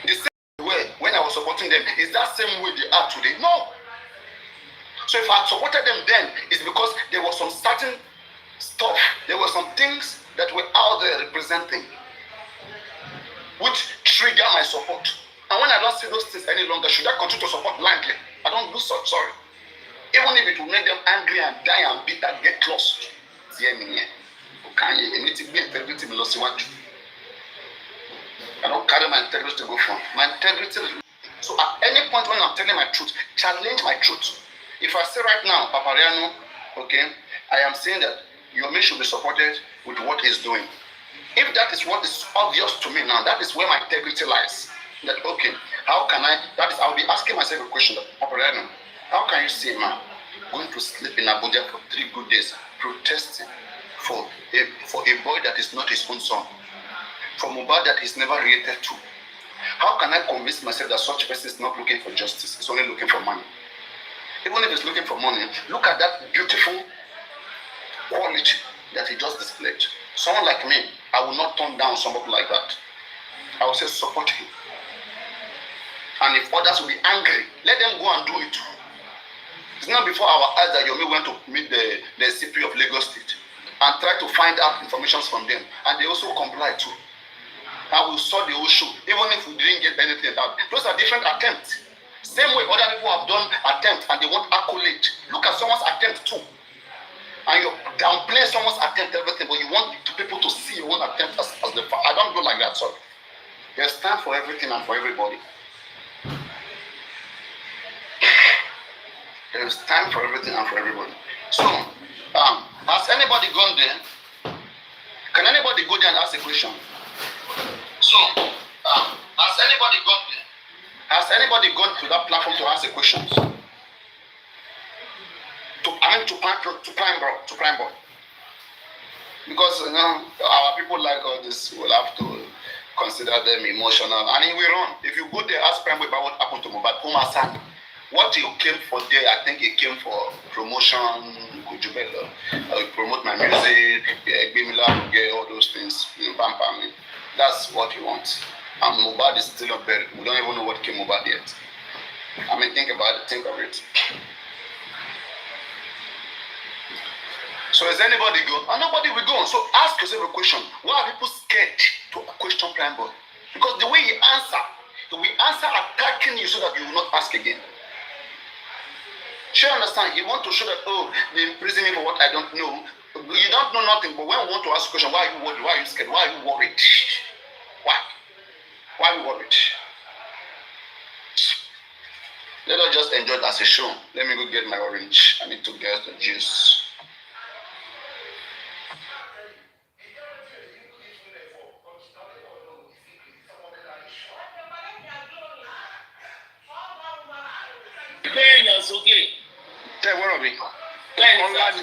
The same way when I was supporting them, is that same way they are today? No. So if I supported them then, it's because there was some certain stuff, there were some things that were out there representing, which trigger my support. And when I don't see those things any longer, should I continue to support blindly? I don't do so, sorry. Even if it will make them angry and die and bitter, get lost. I don't carry my integrity to go from. My integrity. So at any point when I'm telling my truth, challenge my truth. If I say right now, Paparino, okay, I am saying that your man should be supported with what he's doing. If that is what is obvious to me now, that is where my integrity lies. That okay, how can I'll be asking myself a question, Paparino, how can you see man going to sleep in Abuja for 3 good days, protesting for a boy that is not his own son, from a boy that he's never related to? How can I convince myself that such person is not looking for justice, it's only looking for money? Even if he's looking for money, look at that beautiful quality that he just displayed. Someone like me, I will not turn down somebody like that. I will say support him. And if others will be angry, let them go and do it. It's not before our eyes that Yomi went to meet the CP of Lagos State and tried to find out information from them. And they also complied too. And we saw the whole show, even if we didn't get anything out. Those are different attempts. Same way other people have done attempts and they want accolade. Look at someone's attempt too. And you're downplaying someone's attempt, everything, but you want people to see your own attempt as the I don't do like that, sorry. There's time for everything and for everybody. There's time for everything and for everybody. So, has anybody gone there? Can anybody go there and ask a question? So, has anybody gone there? Has anybody gone to that platform to ask a question? To prime board. Because our people like all this will have to consider them emotional. And it will run. If you go there, ask prime board about what happened to Mubad, what you came for there, I think it came for promotion, promote my music, all those things, that's what you want. And Mubad is still not buried. We don't even know what came Mubad yet. I mean, think about it, think of it. So is anybody go? And nobody will go. So ask yourself a question. Why are people scared to question prime board? Because the way he answer attacking you so that you will not ask again. Sure, understand? You want to show that, oh, they imprison me for what I don't know. You don't know nothing, but when you want to ask a question, why are you worried? Why are you scared? Why are you worried? Why? Why are you worried? Let us just enjoy it as a show. Let me go get my orange. I need to get the juice. Tẹ́ wọ́rọ̀ mi, ọ̀la ni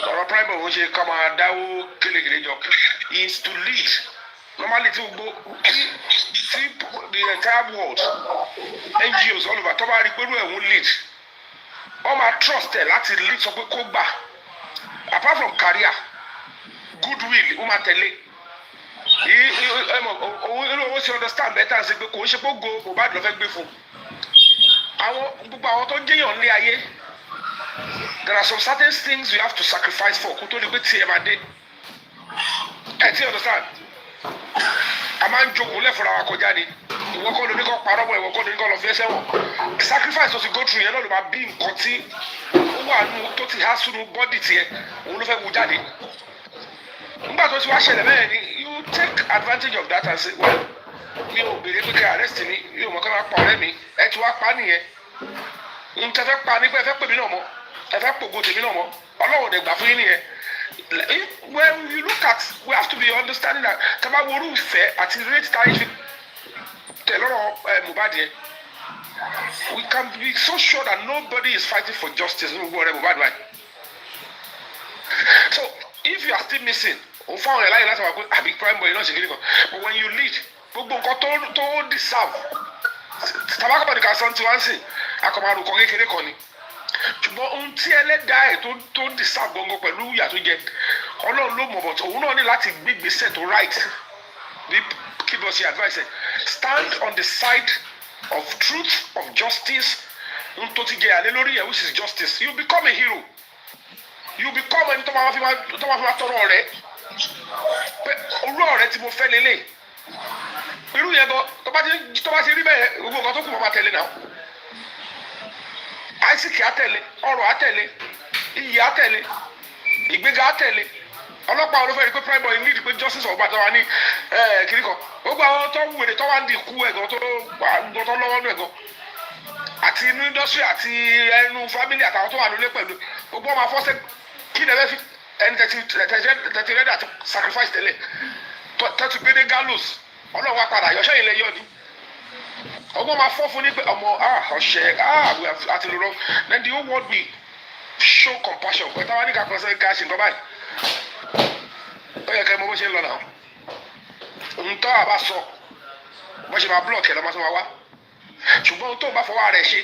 ọ̀rọ̀ prime owó ṣe ká máa dáwó kélékèlé jọ is to lead. Normally tí the entire world NGOs all over tó bá rí pẹ̀lú ẹ̀hún lead wọ́n máa trust ẹ̀ láti lead sọ pé kó gbà. Apart from career, goodwill ó máa tẹ̀lé. Owó ṣe understand better ṣe pé kò ń ṣe pé go bá dùn fẹ́ gbé fún. Gbogbo àwọn tó ń jẹ́yàn lé ayé. There are some certain things you have to sacrifice for. Kó tó lè gbé tiẹ̀ máa dé. Ẹ ti understand? A máa ń jókòó lẹ́fọ̀ọ́ wa kọjá ni. Ìwọ kọ́ ló ní kọ́ parọ́ mọ́ ìwọ kọ́ ló ní kọ́ lọ fi ẹsẹ̀ wọ̀n. Sacrifice tó ti go through yẹn náà ló máa bí nǹkan tí ó wà nù tó ti há sínú bọ́dì tiẹ̀. Òun ló fẹ́ mú jáde. Nígbà tó ti wá ṣẹlẹ̀ bẹ́ẹ̀ ni you take advantage of that and say well mi ò béèrè pé kí arrest mi mi ò mọ̀ kí wọ́n pa ọ̀rẹ́ mi ẹ tí wàá pa nìyẹn n tẹ fẹ́ pa ní pé ẹ fẹ́ pè mí náà mọ́ ẹ fẹ́ pògo tèmi náà mọ́ ọlọ́run dẹ̀ gbà fún yín nìyẹn. When you look at, we have to be understanding that kaba woru ìfẹ́ àti rate tá ìfẹ́ tẹ̀ lọ́rọ̀ Mohbad yẹn, we can be so sure that nobody is fighting for justice ní gbogbo ọ̀rẹ́ Mohbad báyìí. So if you are still missing o fáwọn ẹ̀ láyé láti wà pé àbí prime boy náà ṣe kiri kan, but when you lead gbogbo nǹkan tó deserve tabakọ̀ nìkan sọ ti wá ń sìn akọ̀mọ̀rún kan kékeré kan ni, ṣùgbọ́n ohun tí ẹlẹ́dàá ẹ̀ tó deserve gbọ̀ngàn pẹ̀lú ìyà tó jẹ ọlọ́run ló mọ̀ bọ̀tọ̀ òun náà ní láti gbé ìgbésẹ̀ tó right bí kíbọ̀ ṣe advice ẹ̀ stand on the side of truth of justice ohun tó ti jẹ àlẹ́ lórí ẹ̀ which is justice, you become a hero, you become ẹni tó máa fi máa tọrọ rẹ pé orú ọ̀rẹ́ tí mo fẹ́ lélẹ̀ irú yẹn gan tó bá ti rí bẹ́ẹ̀ gbogbo nǹkan tó kù máa tẹ̀lé náà àìsíkì àtẹ̀lé ọrọ̀ àtẹ̀lé iyì àtẹ̀lé ìgbéga àtẹ̀lé ọlọ́pàá olófẹ́ rí pé prime boy need pé justice ọgbà tó wà ní kiri kan gbogbo àwọn tó wèrè tó wà ń di ikú ẹ̀gàn tó lọ́wọ́ nù ẹ̀gàn àti inú industry àti ẹnu family àtàwọn tó wà nílé pẹ̀lú gbogbo ọmọ afọ́sẹ́ kí ni ẹ fẹ́ fi ẹni tẹ̀tí rẹ́dà tó sacrifice tẹ́lẹ̀ tẹ́tí gbédé gallows ọlọ́run wa padà yọ̀ṣẹ́ ilẹ̀ yọ ni ọgbọ́n máa fọ́ fún ní pé ọmọ ọ̀ṣẹ́ àti lọ́rọ́ then the whole world will show compassion pé táwa ní ká pẹ́sẹ́ ká ṣe nǹkan báyìí ó yẹ kẹ́ mọ bó ṣe ń lọ náà ntọ́ àbá sọ bó ṣe máa block ẹ̀ lọ́mọ tó máa wá ṣùgbọ́n tó bá fọwọ́ rẹ̀ ṣe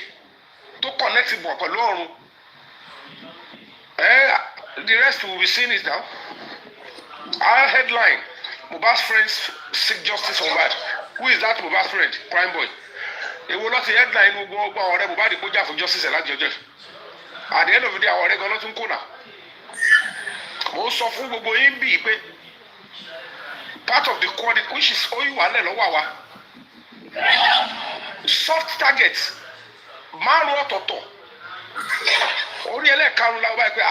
tó connect bọ̀ pẹ̀lú ọ̀run the rest we will be seeing it now. Our headline: Mohbad's friends seek justice for Mohbad. Who is that Mohbad's friend? Prime boy. Èwo ló ti headline gbogbo àwọn ọ̀rẹ́ Mohbad kó jà fún justice ẹ̀ láti ọjọ́. At the end of the day, àwọn ọ̀rẹ́ gan ló tún kó nà. Mo ń sọ fún gbogbo yín bíi pé part of the quality which is oyinwa lẹ̀ lọ́wọ́ àwa. Soft target márùn ọ̀tọ̀ọ̀tọ̀. Orí ẹlẹ́ẹ̀karùn-ún la wá pé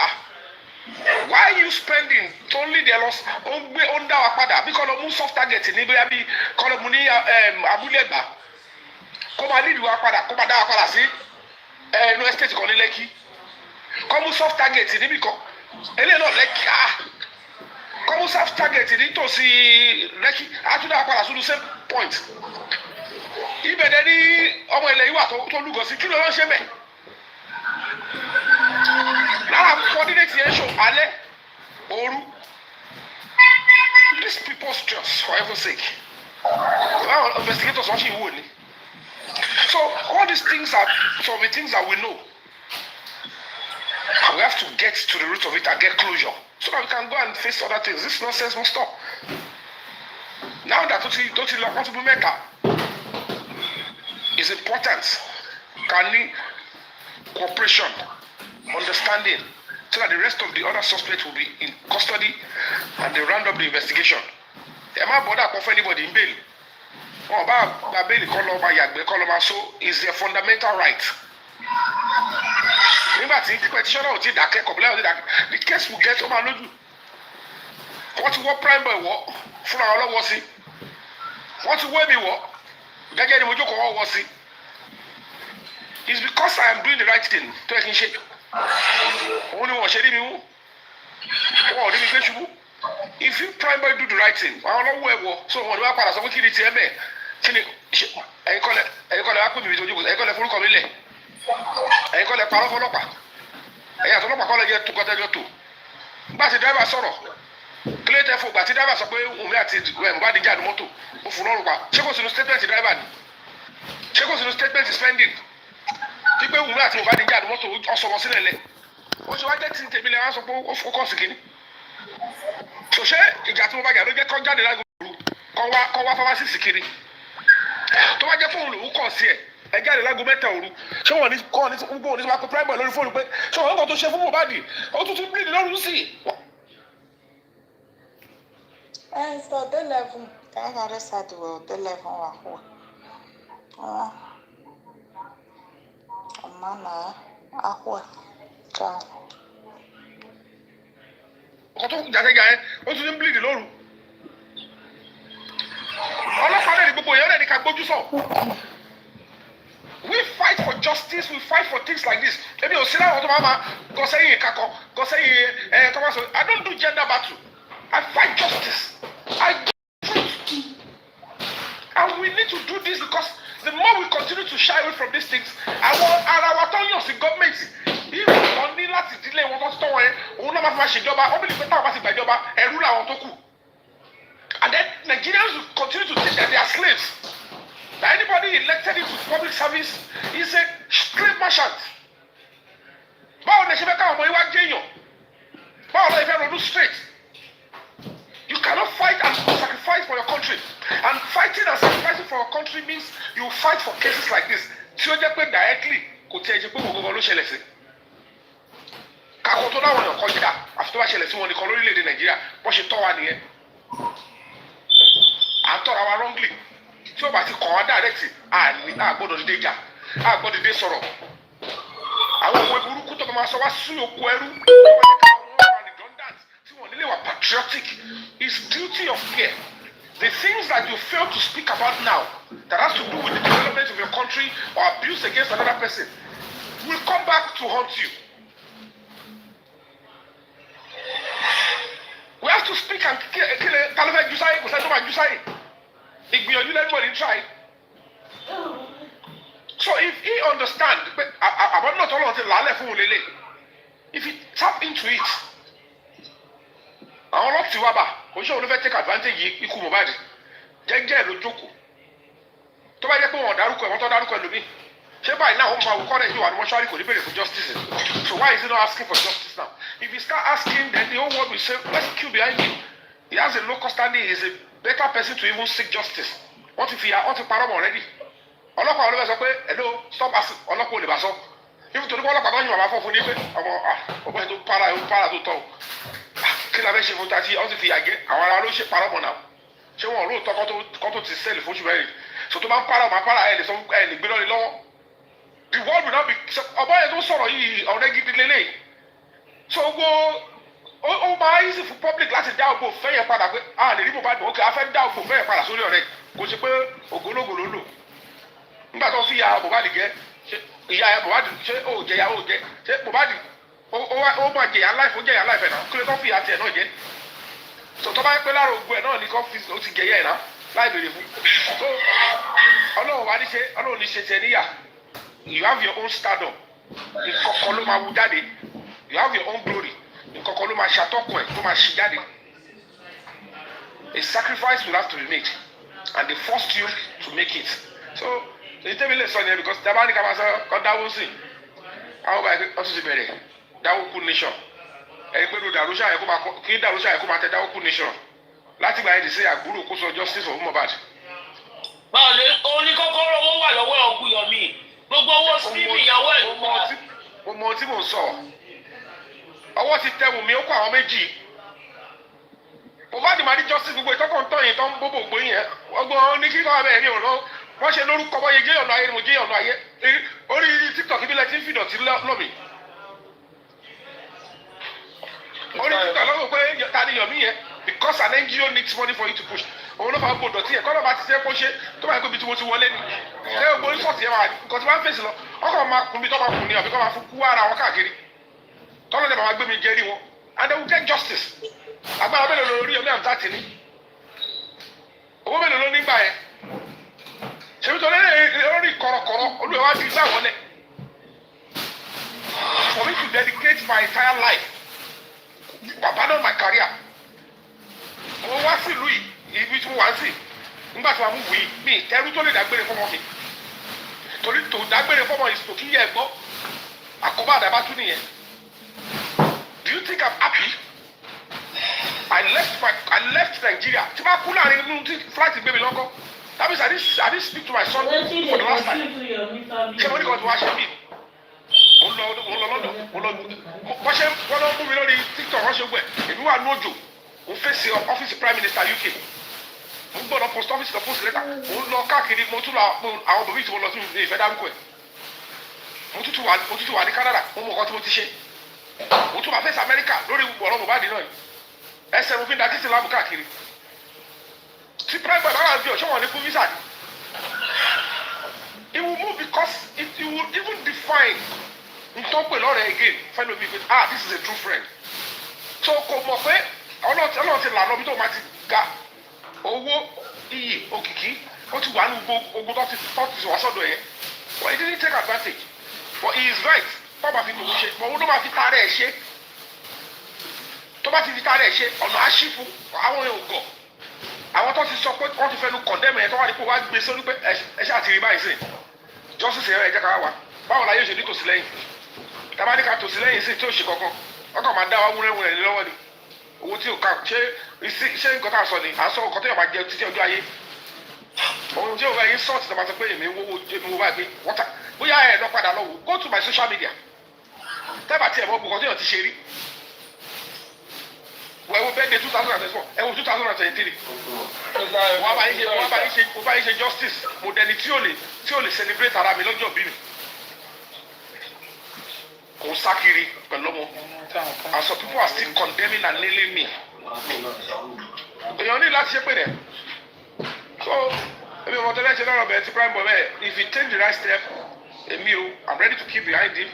why are you spending only the loss ó ń dá wa padà bí kọ́ lọ mú soft target ní bóyá bí kọ́ lọ mú ní abúlé ẹ̀gbá kó máa lead wa padà kó máa dá wa padà sí inú estate kan ní Lẹ́kì kọ́ mú soft target níbì kan eléyìí náà Lẹ́kì kọ́ mú soft target nítòsí Lẹ́kì á tún dá wa padà sódù same point ibẹ̀ dẹ́ ní ọmọ ilẹ̀ yìí wà tó lúgọ sí kí ló lọ́ ṣe bẹ́ẹ̀. Lára coordinate yẹn ṣò alẹ́ òru these people's trust for heaven's sake well investigators wọ́n ṣì wò ni so all these things are some of the things that we know and we have to get to the root of it and get closure so that we can go and face other things. This nonsense must stop now that tó ti lọ possible mẹ́ta is important can ní cooperation understanding so that the rest of the other suspects will be in custody and they round up the investigation. Ẹ má bọ́dà kọ́ fún anybody in bail. Wọ́n bá gba bail kọ́ lọ́ọ́ máa yàgbẹ́ kọ́ lọ́ọ́ máa so is their fundamental right. Nígbà tí petitioner ò ti dàkẹ́ kọ̀bílẹ̀ ò ti dàkẹ́ the case will get ọmọ lójú. Wọ́n ti wọ́ prime boy wọ́ fúnra wọn lọ́wọ́ sí. Wọ́n ti wọ́ èmi wọ́ gẹ́gẹ́ ni mo jókòó wọ́ wọ́ sí. It's because I am doing the right thing tó yẹ kí n ṣe. Òun ni wọ́n ṣe rí mi wú. Wọ́n ò rí mi gbé ṣubú. If you prime boy do the right thing, àwọn ọlọ́wọ́ ẹ̀ wọ so wọ́n ní wá padà sọ pé kí ni tiẹ̀ mẹ́ kí ni ẹ̀yin kọ́lẹ̀ wá pè mí ìtọ́jú ẹ̀yin kọ́lẹ̀ forúkọ mi lẹ̀ ẹ̀yin kọ́lẹ̀ parọ́ fọlọ́pàá ẹ̀yin àtọ́lọ́pàá kọ́lẹ̀ jẹ́ tukọ́tẹ́jọ́ tó. Nígbà tí dáìbà sọ̀rọ̀ kílé tẹ́ fún ìgbà tí dáìbà sọ pé òun àti Mohbad jáde mọ́tò ó fún lọ́rùn pa ṣé kò sínú statement dáìbà ni ṣé kò sínú statement spending pípé wùmí àti Mohbad jáde mọ́tò ọ̀sọ̀mọ̀ sílẹ̀ lẹ̀ ó ṣe wá jẹ́ tí tèmi lẹ́ wá sọ pé ó fọkọ̀ sí kínní. Ṣòṣẹ́ ìjà tí mo bá jà ló jẹ́ kọ́ jáde lágbègbè kọ́ wá fámásìsì kiri tó bá jẹ́ fóònù lòún kọ̀ sí ẹ jáde lágbo mẹ́ta òru ṣé wọ́n ní kọ́ ní gbogbo òní tí wọ́n á pe prime boy lórí fóònù pé ṣé wọ́n kọ́ tó ṣe fún Mohbad ó tún tún bíìlì lọ́rùn sí i. ẹ sọ dé lẹ́fún káyọ̀ rẹ̀ ṣàdùwọ̀ dé lẹ́fún wà fún wa ọmọ náà àwọ̀ jà. Ọkọ̀ tó jàdéjà yẹn ó tún tún bíìlì lóru ọlọ́pàá lè ní gbogbo èèyàn lè ní ká gbójú sọ. We justice, we fight for things like this. Maybe you'll sit down go say I don't do gender battle. I fight justice. And we need to do this because the more we continue to shy away from these things, our tongues in government, if only láti ìdílé wọn tó tọ́ wọn yẹn, òun náà máa fi máa ṣèjọba, ó bí lè pẹ́ táwọn bá ti gbàjọba, ẹ̀rú làwọn tó kù. And then Nigerians will continue to think that they are slaves. That anybody elected into public service is a slave merchant. Báwo ni ṣe fẹ́ káwọn ọmọ yìí wá jẹ́yàn? Báwo ni ìfẹ́ ronú straight? You cannot fight and sacrifice for your country. And fighting and sacrificing for your country means you fight for cases like this. Tí ó jẹ́ pé directly kò tí ẹ jẹ́ pé gbogbo ló ṣẹlẹ̀ sí. Kakọ tó dáwọn èèyàn kọjá àfi tó bá ṣẹlẹ̀ sí wọn nìkan lórílẹ̀‐èdè Nàìjíríà bó ṣe tọ́ wa nìyẹn. À ń tọ́ra wa wrongly. Tí ó bá ti kàn wá direct, àgbọ̀dọ̀ dídé jà, àgbọ̀dọ̀ dídé sọ̀rọ̀. Àwọn òwe burúkú tó máa sọ wá sí oko ẹrú. Patriotic is duty of care. The things that you fail to speak about now that has to do with the development of your country or abuse against another person will come back to haunt you. We have to speak and kill Kalifat Jusai, Kusatoma Jusai. Igbiyanju everybody try. So if he understand, about not all of the lale fun lele, if he tap into it, àwọn ọlọ́tí wá bá oṣù òun ló fẹ́ take advantage ikú Mohbad jẹ́jẹ́ ló jókòó tó bá jẹ́ pé wọ́n dárúkọ ẹ̀ wọ́n tó dárúkọ ẹ̀ lómi ṣé báyìí náà wọ́n máa wò kọ́rẹ́ yìí wà ní mọ́ṣúárì kò ní bèrè for justice so why is he not asking for justice now? If he start asking, then the whole world will say let's queue behind him. He has a local standing, he is a better person to even seek justice. Wọ́n ti parọ́ mọ́ already. Ọlọ́pàá olóògbé sọ pé hello stop asking, ọlọ́pàá ò lè bá sọ ibi tó ní kọ́ ọlọ́pàá tó ń yìn bàbá fọ́ fún ní pé ọmọ ẹ̀ tó para tó tọ̀ kí la fẹ́ ṣe fún tàbí ọ́n ti fi àgẹ́ àwọn ará ló ṣe parọ́ mọ̀ náà ṣé wọn lóòótọ́ kọ́ tó ti sẹ́ẹ̀lì fún ṣùgbọ́n ẹ̀rì so tó bá ń para ẹ̀ lè sọ ẹ̀ lè gbé lọ́ni lọ́wọ́ the world will not be ọba yẹn tó sọ̀rọ̀ yìí ọ̀rẹ́ gidi lélẹ̀ so ó máa easy fún public láti dá ògbó fẹ́ yẹn padà pé a lè rí Mohbad ok a fẹ́ dá ògbó fẹ́ yẹn padà sórí ọ̀rẹ́ kò ṣe pé ògbólógbò ló lò nígbà tó fi ìyá Mohbad gẹ́ ìyá Mohbad ṣé ó jẹ ìyá ó jẹ ṣé Mohbad ó máa jẹyà láìfò jẹyà láìfẹ náà kílẹ̀ tó fi àti ẹ̀ náà jẹ tó bá pẹ́ lára ògùn ẹ̀ náà ní kó fi ó ti jẹyà ẹ̀ náà láì béèrè fún so ọlọ́run wá ní ṣe ọlọ́run ní ṣe tẹ níyà you have your own stardom ìkọ̀kọ̀ ló máa wú jáde you have your own glory ìkọ̀kọ̀ ló máa ṣàtọ́kùn ẹ̀ tó máa ṣì jáde a sacrifice will have to be made and they forced you to make it so èyí tẹ́mi lè sọ yẹn because dábàá ní ká máa sọ kọ́ dáwó sí àwọn ọba ẹ̀ ọtún ti bẹ̀rẹ̀ dáwọ́kú nation ẹni pé dàrúṣà yẹ kó máa kí dàrúṣà yẹ kó máa tẹ dáwọ́kú nation láti gba ẹni sí àgbúrò kó sọ justice for Mohbad. báwo lè oníkọ́kọ́rọ́ owó wà lọ́wọ́ Ògúnyọ̀mí gbogbo owó síbí ìyàwó ẹ̀ ló wà. mo mọ tí mò ń sọ ọwọ́ ti tẹ Wùmí ó kó àwọn méjì Mohbad máa ní justice gbogbo ìtọ́kọ̀ ń tọ́ yìí tó ń bóbò gbó yẹn ọgbọ́n ní kíkọ́ abẹ́ ẹ̀rí ọ̀nà wọ́n ṣe lórúkọ bọ́ yẹ jẹ́ ọ̀nà ayé ni mo jẹ́ ọ̀nà ayé orí TikTok ibi lẹ́tí ń fìdọ̀tí lọ́mì. Only thing I know where tani Yomi yẹn because an NGO needs money for you to push. Òun ló fà ń gbòdò tí yẹn kọ́nà bá ti ṣe kó ṣe tó bá yẹ kó bi tí mo ti wọlé ni. Ṣé o gbórí sọ̀tì yẹn máa nǹkan tí wọ́n á fèsì lọ? Ọkọ̀ máa kun bí tó máa kun ni àbí kọ́ máa fún kú ara wọn káàkiri. Tọ́lọ́ dẹ̀ máa gbé mi jẹ́rí wọn. And they will get justice. Agbára mélòó lórí Yomi àmì tààtì ni? Owó mélòó ló nígbà yẹn? Ṣèbí tó lórí kọ̀rọ̀kọ̀rọ̀ olúwa wá fi gbà wọlé. For me to dedicate my entire life. Abandon my career. Mo wá sí ìlú yìí ibi tí mo wá sí nígbà tí wàá mú wèé mi ìtẹ́rú tó lè dágbére fọmọ mi torí tó dágbére fọmọ ìsìtò kí yẹ gbọ́ àkóbá àdàbà tún nìyẹn. Do you think I'm happy? I left Nigeria tí bá kú láàrin inú tí flight gbé mi lọ́kọ́ that means I didn't speak to my son for the last time. Ṣé mo ní kàn tí wàá ṣe mí? Mo lọ lọ́dọ̀ wọ́n lọ mú mi lórí TikTok ránṣẹ́ gbẹ̀ èmi wà ní òjò mo fèsì ọ́fíìsì Prime Minister UK mo gbọ́dọ̀ post office lọ post letter mo lọ káàkiri mo tún lọ àwọn bòbí tí mo lọ sí ìfẹ́ dárúkọ ẹ̀ mo tún wà ní Canada mo mọ nǹkan tí mo ti ṣe mo tún wà fèsì America lórí ọ̀rọ̀ Mohbad náà ẹsẹ̀ mo fi ń da títí láàmú káàkiri tí Prime Minister bá wà bí ọ̀ṣọ́ wọn ní fún visa ni. It will move because it will even define nǹkan pè lọ́rẹ̀ again fẹ́ẹ́ lómi pé this is a true friend so kò mọ̀ pé ọlọ́run ti lànà bí tó máa ti ga owó iyì òkìkí ó ti wà ní ogun tó ti wá sọ́dọ̀ yẹn but he didn't take advantage but he is right tó bá fi tòun ṣe but òun ló máa fi taara ẹ̀ ṣe tó bá ti fi taara ẹ̀ ṣe ọ̀nà àṣìfù àwọn yẹn ò gọ̀ àwọn tó ti sọ pé wọ́n ti fẹnu condemn yẹn tó wá ní pé wọ́n á gbé sórí pé ẹ ṣáà ti rí báyìí sìn justice yẹn ẹ jẹ́ ká wá báwo la yóò ṣe ní tòsí lẹ́yìn tàbá ní ká tòsí lẹ́yìn sí tí ò ṣe kankan ọkọ̀ máa dá wa wúrẹ́wúrẹ́ ní lọ́wọ́ ni owó tí ò ká ṣé nǹkan tá a sọ ni à ń sọ nǹkan tó yẹ máa jẹ títí ọjọ́ ayé ohun tí ò bá yín sọ́ọ̀tì tàbá sọ pé èmi wo báyìí pé wọ́tà bóyá ẹ̀ lọ padà lọ wò go to my social media tẹ́bà tí ẹ̀ mọ́ gbogbo ọdún yẹn ti ṣe rí wọ́n wo bẹ́ẹ̀ de 2024 ẹ̀ wo 2023 wọ́n bá yín ṣe justice mo dẹni tí ò lè celebrate ara mi lọ́jọ́ bí mi kò sákiri pẹ̀lú ọmọ and some people are still condemning and nailing me èèyàn ní láti ṣe pé rẹ̀ so èmi ọmọ tẹ́lẹ̀ ṣe lọ́rọ̀ bẹ̀rẹ̀ ti prime boy bẹ́ẹ̀ if he take the right step èmi o I'm ready to keep behind him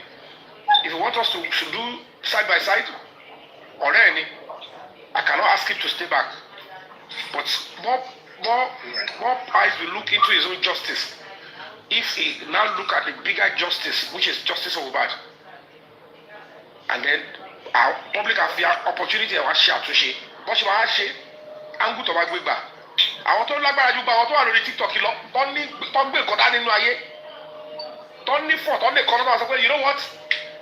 if he want us to do side by side ọ̀rẹ́ ẹ̀ ni I cannot ask him to stay back but more eyes will look into his own justice if he now look at the bigger justice which is justice of Mohbad and then our public have the opportunity ẹ̀ wá ṣe àtúnṣe bọ́n ṣe wá ṣe áńgù tó bá gbé gbà àwọn tó lágbára ju gba àwọn tó wà lórí TikTok lọ tó ń gbé nǹkan dá nínú ayé tó ń ní fọ̀ tó ń lè kọ́ lọ́dọ̀ sọ pé you know what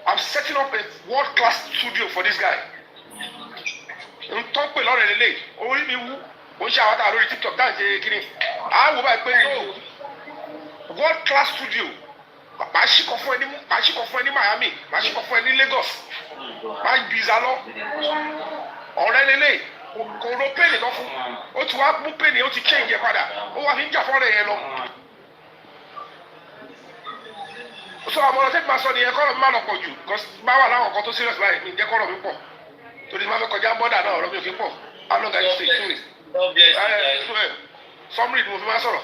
I'm setting up a world class studio for this guy n tó ń pè lọ́rẹ̀ lélẹ̀ orí mi wú ó ń ṣe àwọn tá a lórí TikTok dáhùn ṣe kiri àwọn wò báyìí pé no world class studio màá ṣìkọ fún ẹ ní Miami màá ṣìkọ fún ẹ ní Lagos máa ń gbìzà lọ ọ̀rẹ́ lélẹ̀ kò ro pẹ́ẹ́nì lọ fún ó ti wá mú pẹ́ẹ́nì ó ti change ẹ̀ padà ó wá fi ń jà fọ́ọ̀rẹ́ yẹn lọ. sọ àwọn ọ̀rọ̀ tẹ́tí máa sọ nìyẹn kọ́rọ̀ mi má lọ pọ̀ jù bá wà láwọn kan tó serious báyìí mi jẹ́ kọ́rọ̀ mi pọ̀ torí máa fẹ́ kọjá bọ́dà náà ọ̀rọ̀ mi ò fi pọ̀ how long are you stay 2 weeks. summary ni mo fi máa sọ̀rọ̀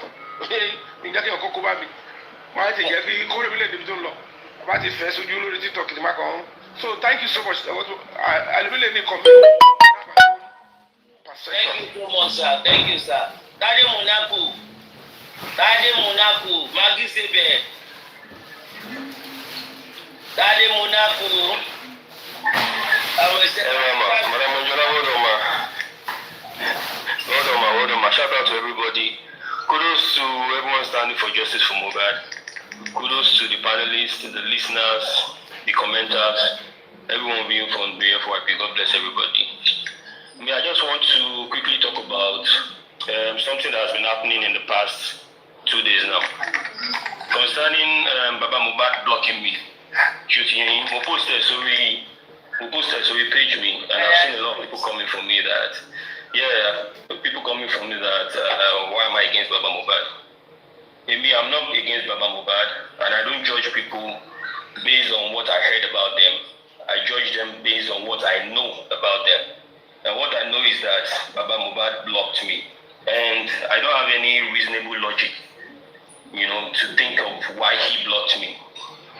mi jẹ́ kí ọkọ̀ kó bá mi máa ti jẹ́ kí kórè mi lè débi tó ń lọ bá ti fẹ́ sojú lórí TikTok ní má kàn án. So thank you so much. I really need comment. Thank you so much, sir. Thank you, sir. Daddy Monaco, Maggie Sebe. Daddy Monaco. Hold on, ma. Shout out to everybody. Kudos to everyone standing for justice for Mohbad. Kudos to the panelists, the listeners, the commenters, everyone being from the FYP. God bless everybody. I just want to quickly talk about something that has been happening in the past 2 days now. Concerning Baba Mohbad blocking me. We posted so we page me, and I've seen a lot of people coming from me that, why am I against Baba Mohbad? I'm not against Baba Mohbad, and I don't judge people based on what I heard about them. I judge them based on what I know about them. And what I know is that Baba Mohbad blocked me. And I don't have any reasonable logic, to think of why he blocked me.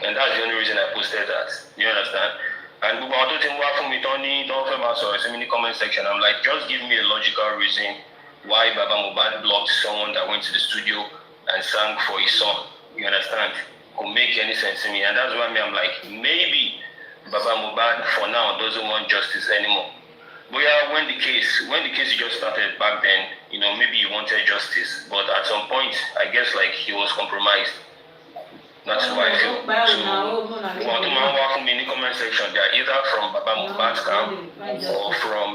And that's the only reason I posted that. You understand? And we were talking about me, Tony, don't in the comment section. I'm like, just give me a logical reason why Baba Mohbad blocked someone that went to the studio and sang for his son. You understand? Could make any sense to me. And that's why I'm like, maybe Baba Mohbad for now doesn't want justice anymore. But yeah, when the case just started back then, maybe he wanted justice. But at some point, I guess he was compromised. That's how I feel. So, in the comment section, they are either from Baba Mohbad's camp or from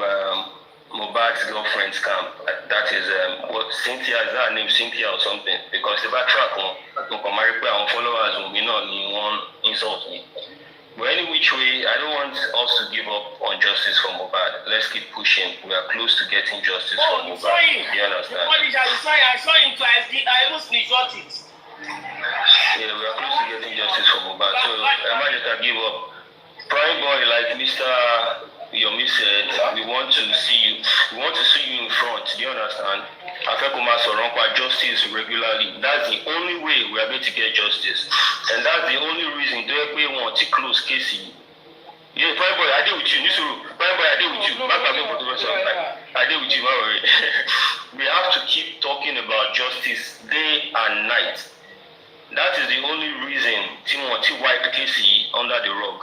Mohbad's girlfriend's camp. That is what Cynthia, is that her name, Cynthia or something? Because the backtrack on followers will not insult me. But any which way, I don't want us to give up on justice for Mohbad. Let's keep pushing. We are close to getting justice for Mohbad. You understand? I saw him twice. I almost screenshot it. Yeah, we are close to getting justice for Mohbad. So I might just give up. Prime boy, like Mr. Yomi said, we want to see you in front. Do you understand? Afekuma Soronqua justice regularly. That's the only way we are going to get justice. And that's the only reason we want to close Casey. Yeah, Prime Boy, I deal with you. Prime Boy, I deal with you. I deal with you, don't worry. We have to keep talking about justice day and night. That is the only reason Timothy wipe Casey under the rug.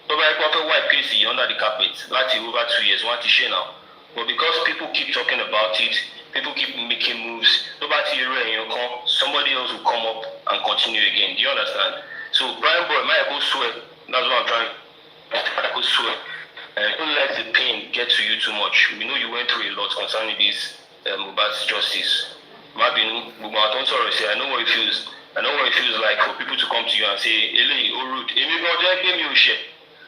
Nobody wipe Casey under the carpet. That's over 2 years, one to now. But because people keep talking about it, people keep making moves, somebody else will come up and continue again. Do you understand? So Prime Boy, might go swear. That's what I'm trying. I could swear. Don't let the pain get to you too much. We know you went through a lot concerning this Mohbad's justice. I know what it feels. I know what it feels like for people to come to you and say, "Ele, oh rude."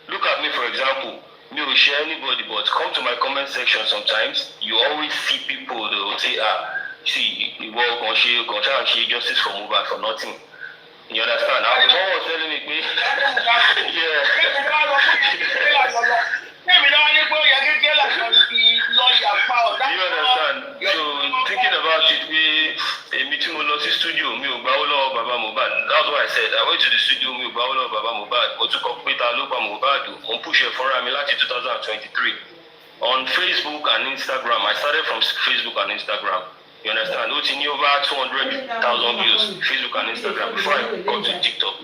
Look at me, for example. Me will share anybody, but come to my comment section sometimes. You always see people that will say, see, you walk on justice for Mohbad for nothing. You understand? Someone was telling me, yeah. You understand? So thinking about it, a meeting with the studio, Baba Mohbad. That's what I said. I went to the studio, Baba Mohbad, but to complete Mohbad, on push for Amilati 2023 on Facebook and Instagram. I started from Facebook and Instagram. You understand? Over 200,000 views, Facebook and Instagram before I got to TikTok.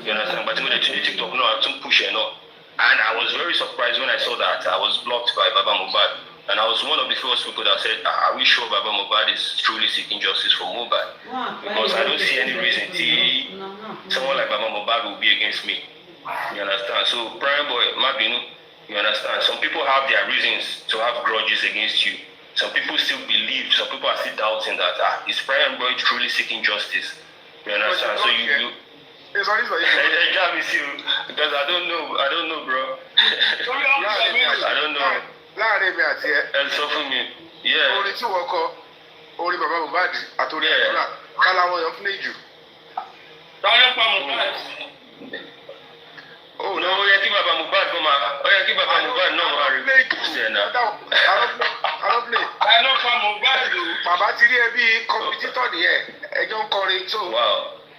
You understand? But to TikTok, no, I don't push it, no. And I was very surprised when I saw that I was blocked by Baba Mohbad. And I was one of the first people that said, are we sure Baba Mohbad is truly seeking justice for Mohbad? Because I don't see any reason someone like Baba Mohbad will be against me. You understand? So, Prime Boy, Mabinu, you understand? Some people have their reasons to have grudges against you. Some people still believe, some people are still doubting that is Prime Boy truly seeking justice? You understand? So you because I don't know, bro. I don't know. And so for me, yeah. Baba Mohbad àtòrí ẹ̀dúrà káláwọ̀ yọ̀ fún èjù. Oh no, ó yẹ kí Baba Mohbad kó máa, ó yẹ kí Baba Mohbad náà máa rí ṣe náà. Bàbá ti rí ẹbí kọmpitítọ̀ nìyẹn, ẹjọ́ ń kọrin tó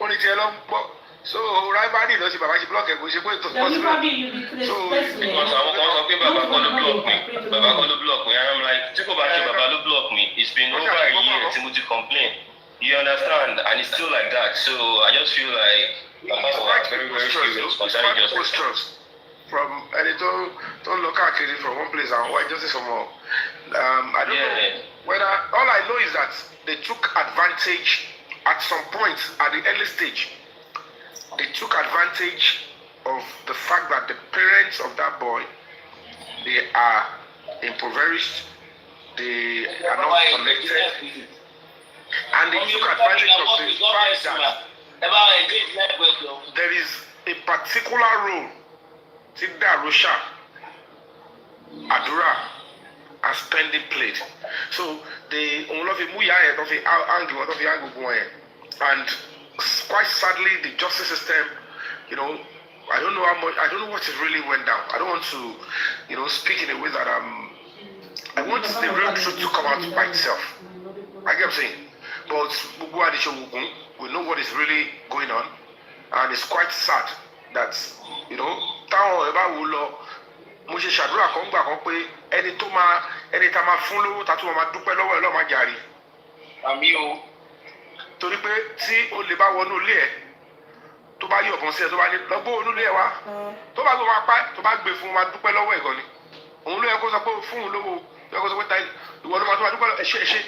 orin tiẹ̀ lọ ń gbọ́. So rivalry lọ sí bàbá ṣe block ẹ̀ kò ṣe pé ètò possible. So because àwọn kan sọ pé bàbá kan ló block me, bàbá kan ló block me, and I'm like, tí kò bá ṣe bàbá ló block me, it's been over a year tí mo ti complain. You understand? And it's still like that. So I just feel like Baba was very, very serious concerning justice. From ẹni tó ń lọ káàkiri from one place and why justice for more. I don't know whether, all I know is that they took advantage at some point at the early stage. They took advantage of the fact that the parents of that boy, they are impoverished, they are not connected, and they took advantage of the fact that there is a particular role that Rusha, Adura, and Spending played. So they and quite sadly, the justice system, I don't know how much, I don't know what it really went down. I don't want to, speak in a way that I want the real truth to come out by itself. I get what I'm saying. But we know what is really going on, and it's quite sad that, táwọn ẹ̀bá wo lọ, mo ṣe ṣàdúrà kan gbà kan pé ẹni tá máa fún lówó tá tó máa dúpẹ́ lọ́wọ́ ẹ̀ lọ́ọ́ máa jàre. Àmì o. Torí pé tí o lè bá wọnú ilé ẹ tó bá yọ̀bọ̀n sí ẹ tó bá ní lọ gbé wọnú ilé ẹ wá tó bá gbé wọn pa tó bá gbé fún wa dúpẹ́ lọ́wọ́ ẹ̀ gan ni òun ló yẹ kó sọ pé fún un lówó yẹ kó sọ pé táyì ìwọ ló máa tó máa dúpẹ́ ẹ̀ṣẹ̀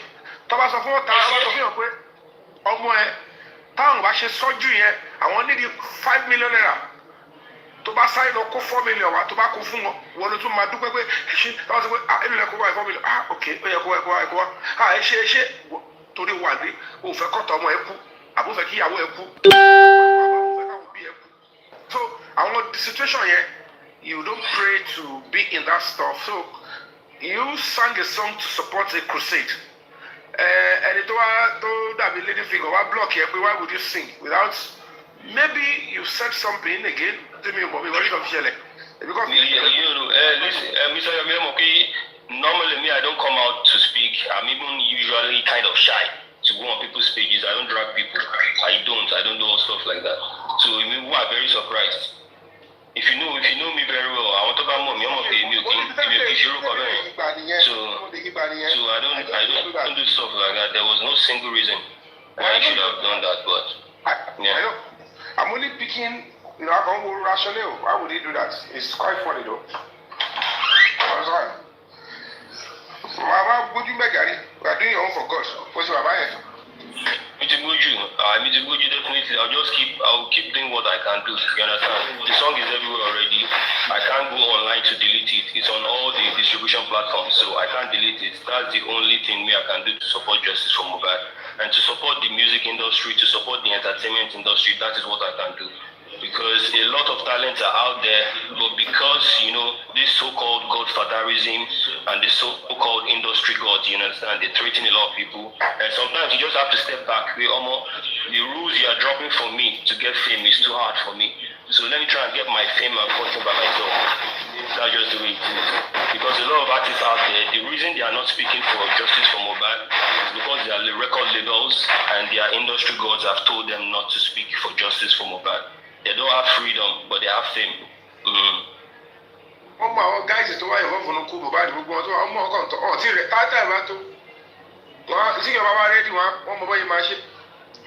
tó bá sọ fún ọ̀tá bá sọ fún yàn pé ọmọ ẹ táwọn bá ṣe sọ́jú yẹn àwọn nídìí 5 million naira tó bá sáré lọ kó 4 million wá tó bá kó fún wọn ló tún máa dúpẹ́ pé ẹ̀ṣẹ̀ tó bá sọ pé èlò lẹ kó wá 4 million ok ó yẹ kó wá ẹ̀ṣẹ̀ torí wà ní o fẹ́ kọ́tọ̀ ọmọ ẹ kú àbò fẹ́ kí ìyàwó ẹ kú so àwọn situation yẹn you don't pray to be in that stuff so you sang a song to support a crusade ẹni tó dàbí lady figure wá block yẹ pé why would you sing without maybe you said something again tell me about me what is official because Mr. Yomi mọ̀ pé normally me, I don't come out to speak. I'm even usually kind of shy to go on people's pages. I don't drag people. I don't do all stuff like that. So we are very surprised. If you know me very well, I want to buy more. So I don't do stuff like that. There was no single reason why I should have done that, but yeah. I'm only picking, I can't go rational. Why would he do that? It's quite funny though. I'm sorry. Mama, would you make it? We are doing it all for God. What's your mind? Definitely. I'll keep doing what I can do. You understand? The song is everywhere already. I can't go online to delete it. It's on all the distribution platforms, so I can't delete it. That's the only thing I can do to support justice for Mohbad and to support the music industry, to support the entertainment industry. That is what I can do. Because a lot of talents are out there, but because, this so-called godfatherism and the so-called industry gods, you understand, they're threatening a lot of people. And sometimes you just have to step back. The rules you are dropping for me to get fame is too hard for me. So let me try and get my fame and fortune by myself. That's just the way it is. Because a lot of artists out there, the reason they are not speaking for justice for Mohbad is because their record labels and their industry gods have told them not to speak for justice for Mohbad. They don't have freedom, but they have fame. Guys, it's the way you're going to go back to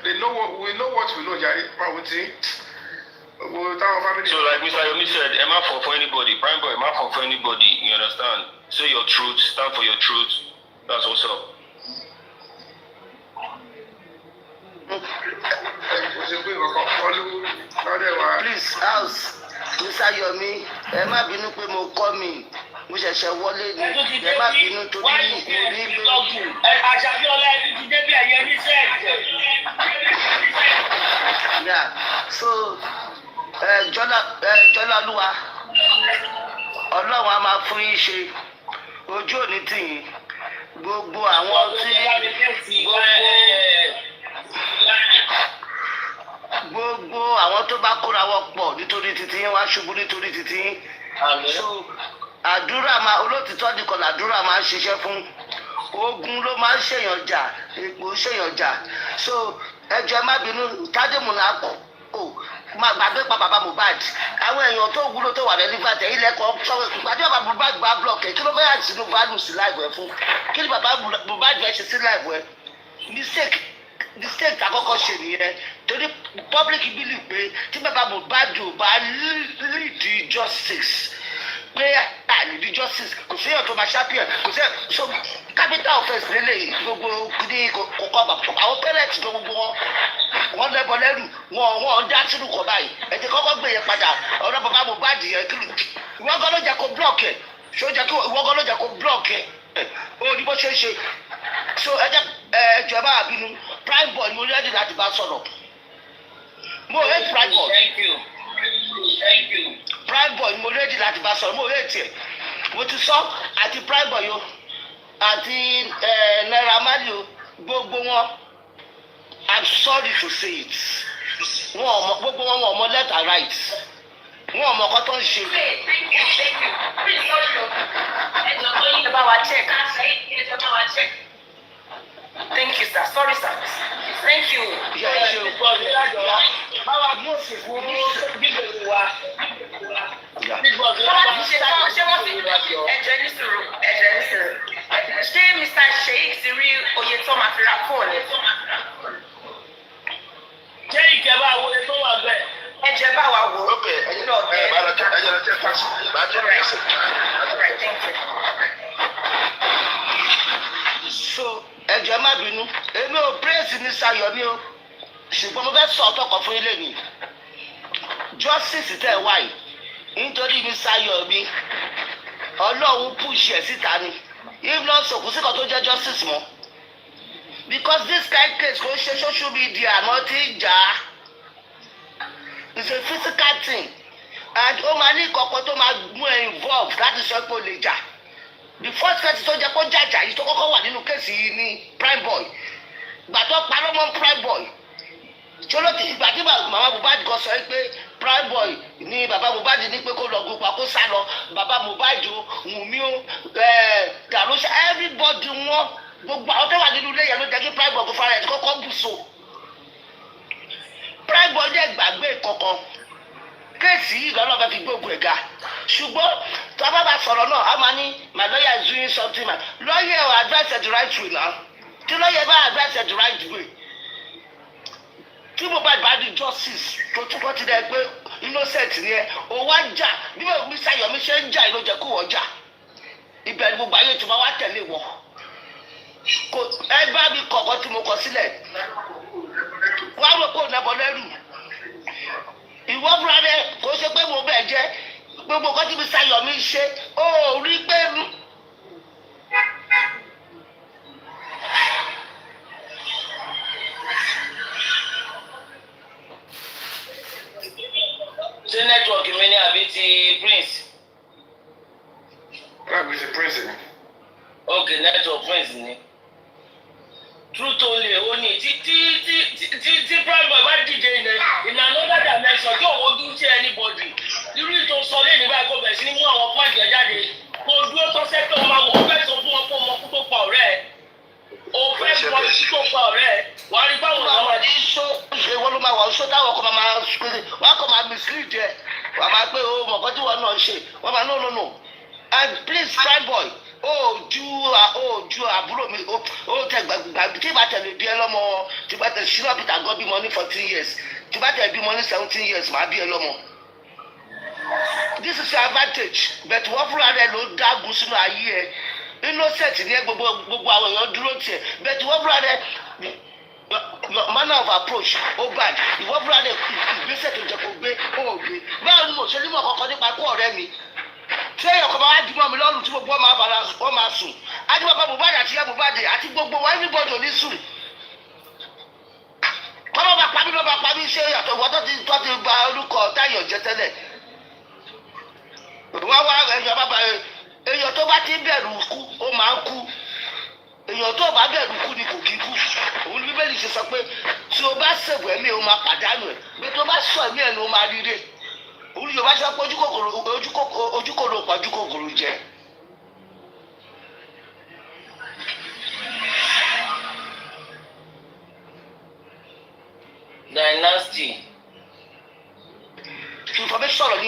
they know what we know, Jerry. So, like Mr. Yomi said, am I for anybody? Prime boy, am I for anybody? You understand? Say your truth, stand for your truth. That's what's up. Please, house, Mr. Yomi, ẹ má bínú pé mo kọ́ mi, mo ṣẹ̀ṣẹ̀ wọlé ni, ẹ má bínú torí mo rí pé. Àṣàbíọ́lá ẹni ti débi ẹ̀yẹ ní sẹ́ẹ̀kì. Yeah, so Jọlálúwa, Ọlọ́run á máa fún yín ṣe, ojú òní tì yín, gbogbo àwọn tí gbogbo àwọn tó bá kóra wọ́n pọ̀ nítorí títí yín wá ṣubú nítorí títí yín. So àdúrà máa olótìtọ́ nìkan làdúrà máa ń ṣiṣẹ́ fún, ogun ló máa ń ṣèyàn jà, èpò ṣèyàn jà. So ẹjọ́ má bínú tádémùnà kò máa gbàgbé pa bàbá Mohbad, àwọn èèyàn tó wúlò tó wà lẹ́nu ìbàdàn ilẹ̀ kan gbàdé bàbá Mohbad gba blọọkì kí ló fẹ́ yà sínú bálù sí láìpẹ́ ẹ̀ fún, kí ni bàbá Mohbad fẹ́ ṣe sí láìpẹ́ mistake àkọ́kọ́ ṣe nìyẹn torí public believe pé tí bàbá Mohbad ò bá lead justice pé àlèdí justice kò sí èèyàn tó máa ṣàpìyàn kò sí so capital offence lélẹ̀ gbogbo ní kòkó àwọn parents tó gbogbo wọn lẹ́bọ̀ lẹ́rù wọn dá sínú kọ báyìí ẹ ti kọ́kọ́ gbé yẹn padà ọ̀rọ̀ bàbá Mohbad yẹn kí ìwọ́n gan ló jẹ́ kó block ẹ̀ ṣó jẹ́ kí ìwọ́n gan ló jẹ́ kó block ẹ̀ ó ní bó ṣe ń ṣe so ẹjọ́ bá bínú prime boy mo ready láti bá sọ̀rọ̀ mo hate prime boy. Thank you. Prime boy mo ready láti bá sọ̀rọ̀ mo hate ẹ̀ mo ti sọ àti prime boy o àti Naira Marley o gbogbo wọn I'm sorry to say it gbogbo wọn wọn ọmọ left and right wọn ọmọ ọkọ tó ń ṣe. Thank you, sir. Sorry, sir. Thank you. Báwa mú òṣèlú bíbélì wa. Ṣé wọ́n fi ẹ̀jẹ̀ ní sùúrù? Ṣé Mr. Sheikh ti rí oyè tó máa fi ra fóònù? Ṣé ìkẹ́bà wo ni tó wà bẹ́ẹ̀? Ẹ̀jẹ̀ bá wa wò. Okay, ẹ̀yin náà bá lọ jẹ́ fásitì, bá jẹ́ fásitì. Thank you. So ẹjọ́ má bínú èmi ò praise ní Sayọ̀mí o ṣùgbọ́n mo fẹ́ sọ ọ̀tọ̀ kan fún ilé mi justice tẹ̀ wáyé nítorí ní Sayọ̀mí Ọlọ́run push ẹ̀ síta ni if not so kò sí kan tó jẹ́ justice mọ́ because this kind case kò ṣe social media àmọ́ tí ń jà á it's a physical thing and ó máa ní ìkọ̀kọ̀ tó máa mú ẹ involve láti sọ pé ó lè jà. The first case tó jẹ́ kó jàjà yìí tó kọ́kọ́ wà nínú kéèsì yìí ní prime boy ìgbà tó parọ́ mọ́ prime boy ṣọlọ́tì ìgbà tí màmá Mohbad kan sọ pé prime boy ní bàbá Mohbad ní pé kó lọ gun pa kó sá lọ bàbá Mohbad o Wùnmí o Dàrúṣà everybody wọn gbogbo àwọn tó wà nínú ilé yẹn ló jẹ́ kí prime boy kó fara ẹ̀ kọ́kọ́ bù so prime boy dẹ̀ gbàgbé kankan kéèsì yìí lọ́nà fẹ́ fi gbógun ẹ̀ ga ṣùgbọ́n tó a bá bá sọ̀rọ̀ náà a máa ní my lawyer is doing something ma lawyer will advise the right way now tí lawyer bá advise the right way tí Mohbad bá di justice tó túbọ̀ ti dẹ̀ pé innocent ni ẹ o wá jà bí Mr. Yomi ṣe ń jà ló jẹ́ kó wọ́n jà ibẹ̀ ni gbogbo ayé tí wọ́n wá tẹ̀lé wọn kò ẹ bá mi kọ̀ọ̀kan tí mo kọ sílẹ̀ wá rò kó nàbọ̀ lẹ́rù ìwọ fúnra rẹ kò ṣe pé mo bẹ̀ jẹ́ gbogbo nǹkan tí Mr. Yomi ṣe ó rí pé ṣé nẹ́tíwọ̀kì mi ní àbí ti Prince. Láàbí ti Prince ni. Ok, network Prince ni. Truth only ó ní tí prime boy bá díje in another dimension tí òun dúró sí anybody. Irú ìtò sọ lé nígbà kó bẹ̀rẹ̀ sí ní mú àwọn pọ́ǹtì ẹ̀ jáde. Kó dúró tó sẹ́kítọ̀ máa wọ̀ ó fẹ́ sọ fún wọn kó mọ kú tó pa ọ̀rẹ́ ẹ̀. Ó fẹ́ mọ kú tó pa ọ̀rẹ́ ẹ̀. Wàá rí báwo ni àwọn àdí. ṣé wọ́n ló máa wà ṣó táwọn ọkọ̀ máa wọ́n kọ́ máa mislead ẹ̀ wọ́n máa pé o mọ̀kọ́ tí wọ́n náà ṣe wọ́n máa no and please prime boy ju àbúrò mi ó tẹ gbàgbé tí bá tẹ̀lé bí ẹ lọ́mọ tí bá tẹ̀lé Shina Peter gan bímọ ní 14 years tí bá tẹ̀lé bímọ ní 17 years máa bí ẹ lọ́mọ. This is your advantage but wọ́n fúnra rẹ̀ ló dágun sínú ayé ẹ innocent ní ẹ gbogbo àwọn èèyàn dúró tiẹ̀ but wọ́n fúnra rẹ̀ your manner of approach ó bad ìwọ fúnra rẹ̀ ìgbésẹ̀ tó jẹ́ kó gbé ó gbé báwo ni mo ṣe ní mọ̀ kankan nípa kó ọ̀rẹ́ mi tí èèyàn kan bá wá dìbò mi lọ́rùn tí gbogbo wọn máa sùn àti bàbá Mohbad àti ìyá Mohbad àti gbogbo wa everybody ò ní sùn kọ́mọ́ bá pa mí ló bá pa mí ṣe àtọ̀ ìwọ tó ti gba orúkọ táyọ̀ jẹ tẹ́lẹ̀ wọ́n wá èèyàn tó bá ti bẹ̀rù kú ó máa ń kú èèyàn tó bá bẹ̀rù kú ni kò kí kú òun ní Bíbélì ṣe sọ pé tí o bá ṣèbù ẹ̀mí o máa pàdánù ẹ̀ pé tó bá sọ ẹ̀mí ẹ̀ ni o máa rí rè òun Yorùbá sọ pé ojúkòrò pàjúkòkòrò jẹ. Dynasty. Information sọ̀rọ̀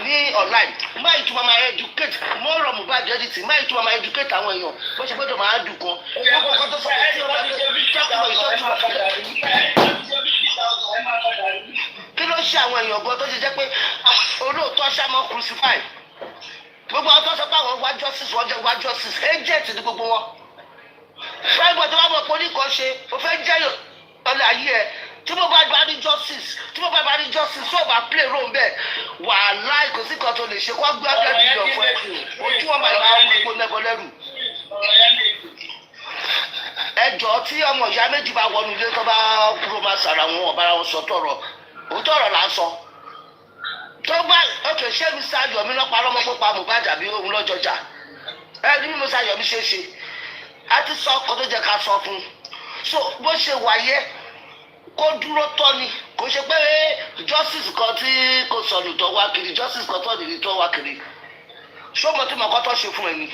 ní online máa ìtumọ̀ máa educate more of Mohbad editing máa ìtumọ̀ máa educate àwọn èèyàn bó ṣe gbọ́dọ̀ máa dùn kan gbogbo nǹkan tó sọ pé tí o bá fẹ́ tọ́kùnrin ìtọ́jú kí ló ṣe àwọn èèyàn gan tó ti jẹ́ pé olóòótọ́ ṣàmọ́ crucify gbogbo àwọn tó sọ pé àwọn wá justice wọ́n jẹ́ wá justice agent ní gbogbo wọn fáìbọ̀ tó bá mọ̀ pé oníkan ṣe o fẹ́ jẹ́ ọ̀lẹ́ ayé ẹ̀ tí mo bá ní justice tó bá play role bẹ́ẹ̀ wàhálà kò sí kan tó lè ṣe kó gbé ọ̀gá ìdílé ọ̀fọ̀ ẹ̀ ojú wọn máa ń gbogbo nẹ́bọ̀ lẹ́rù. ẹjọ́ tí ọmọ ìyá méjì bá wọnú ilé tó bá kúrò máa sàrà wọn ọ̀bára wọn sọ tọrọ òótọ́ ọ̀rọ̀ là ń sọ. tó bá òkè ṣé Mr. Yomi lọ́pàá lọ́mọ pípa Mohbad àbí òun lọ́jọ́jà ẹ ní bí Mr. Yomi ṣe ṣe a ti sọ ọkọ tó jẹ ká sọ fún so bó ṣe wáyé kó dúró tọ́ ni kò ṣe pé justice kan tí kò sọnù tó wá kiri justice kan tó nìyí tó wá kiri ṣó mo tí mo kọ́ tó ṣe fún ẹni.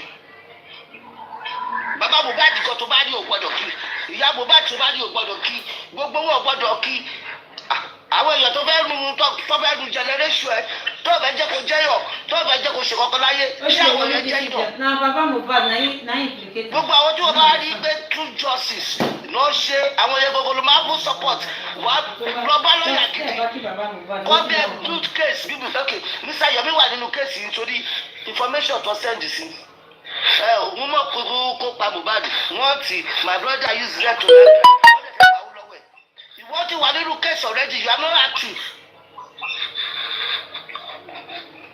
bàbá Mohbad kan tó bá rí ò gbọ́dọ̀ kí ìyá Mohbad tó bá rí ò gbọ́dọ̀ kí gbogbo wọn ò gbọ́dọ̀ kí àwọn èèyàn tó fẹ́ nu generation ẹ tó fẹ́ jẹ́ kó jẹ́yọ̀ tó fẹ́ jẹ́ kó ṣe kankan láyé ṣé àwọn èèyàn jẹ́ ìdọ̀. na bàbá Mohbad na implicate. gbogbo àwọn tí wọ́n bá rí pé true justice ló ṣe àwọn èèyàn gbogbo ló máa ń fún support wà lọ bá lọ́yà gidi wọ́n bẹ good case bíbí ok Mr. Yomi wà nínú case yìí torí information tó send sí òun mọ̀ kó pa Mohbad wọ́n ti my brother use red to red wọ́n ti wà nínú case already you are not active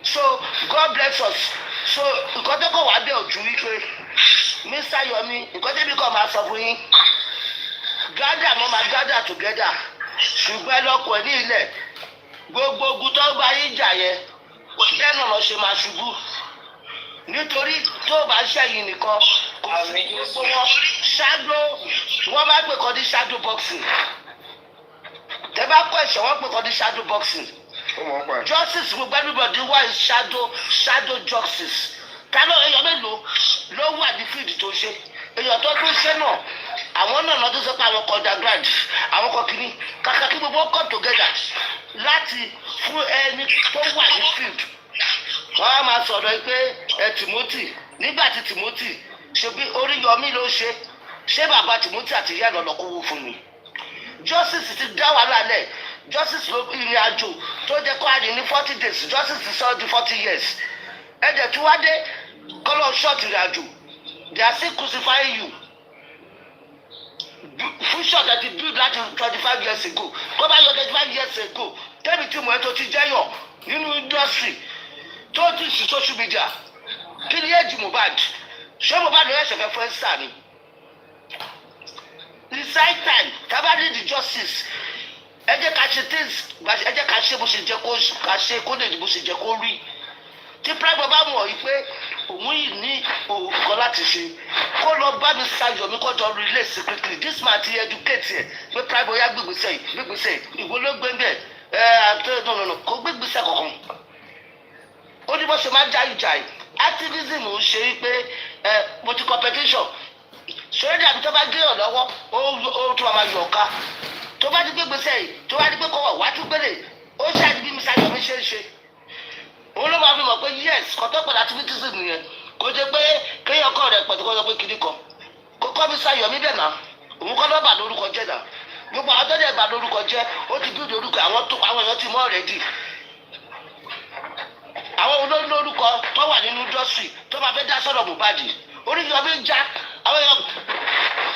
so God bless us so nǹkan tó kọ̀ wá bẹ́ẹ̀ ojú wípé Mr. Yomi nǹkan tẹ́bí kọ́ máa sọ fún yín gather mo máa gather together ṣùgbọ́n lọ́kọ̀ ní ilẹ̀ gbogbo ogun tó bá yín jà yẹn bẹ́ẹ̀ náà lọ ṣe máa ṣubú nítorí tó bá ṣẹ̀yìn nìkan kò sí gbogbo wọn shadow wọ́n bá pè kọ́ ní shadow boxing tẹ́ bá kọ́ ẹ̀ṣẹ̀ wọ́n pè kọ́ ní shadow boxing justice gbogbo everybody wá shadow justice kálọ èèyàn mélòó ló wà ní field tó ṣe èèyàn tó tún ṣe náà àwọn náà lọ́dún sọ pé àwọn kan undergrad àwọn kan kìíní kàkà kí gbogbo come together láti fún ẹni tó wà ní field wọ́n á máa sọ̀rọ̀ pé Timothy nígbà tí Timothy ṣe bí Oríyọmí ló ṣe bàbá Timothy àti ìyá ẹ̀ lọ́ọ́ kówó fún mi justice ti dá wàhálà lẹ̀ justice ló ìrìn àjò tó jẹ́ kó àdín ní 40 days justice ti sọ di 40 years ẹ̀jẹ̀ tí wá dé kọ́lọ́ short ìrìn àjò they are still crucifying you fún short àti build láti 25 years ago kó bá yọ 25 years ago tẹ́bi tí mo ẹ́ tó ti jẹ́yọ̀ nínú industry tó ti sí social media kí ni èjì Mohbad ṣé Mohbad ló ṣẹ̀fẹ̀ fún ẹ́sítà ni it's high time tabadi the justice ẹ jẹ́ ká ṣe things ẹ jẹ́ ká ṣe bó ṣe jẹ́ ká ṣe kó lè bó ṣe jẹ́ kó rí tí prime bá mọ̀ yìí pé òun yìí ní òkò láti ṣe kó lọ bá mi ṣayọ̀ mi kó jọ relate secretly this man ti educate ẹ pé prime ya gbégbèsè ìwọ ló gbé bẹ́ẹ̀ no kó gbégbèsè kankan ó ní bó ṣe máa jáì activism ń ṣe pé multi competition ṣòro dàbí tó bá gé ọ̀ lọ́wọ́ ó tún máa yọ̀ ọ̀ka tó bá di pé gbèsè yìí tó bá di pé kọ́wọ́ wá tún gbélé ó ṣáàdì bí Mr. Yomi ṣe ń ṣe òun ló máa fi mọ̀ pé yes kọ́tọ́ pẹ̀lú activism nìyẹn kó jẹ́ pé kéèyàn kọ́ rẹ̀ pẹ̀lú kọ́tọ́ pé kiri kan kó kọ́ Mr. Yomi bẹ̀ náà òun kọ́ ló bà lórúkọ jẹ́ náà gbogbo àwọn tó dẹ̀ bà lórúkọ jẹ́ ó ti bí lórúkọ àwọn èèyàn ti mọ́ already àwọn olórúkọ tó wà nínú industry tó máa fẹ́ dá sọ́dọ̀ Mohbad Oríyọmí ń já àwọn èèyàn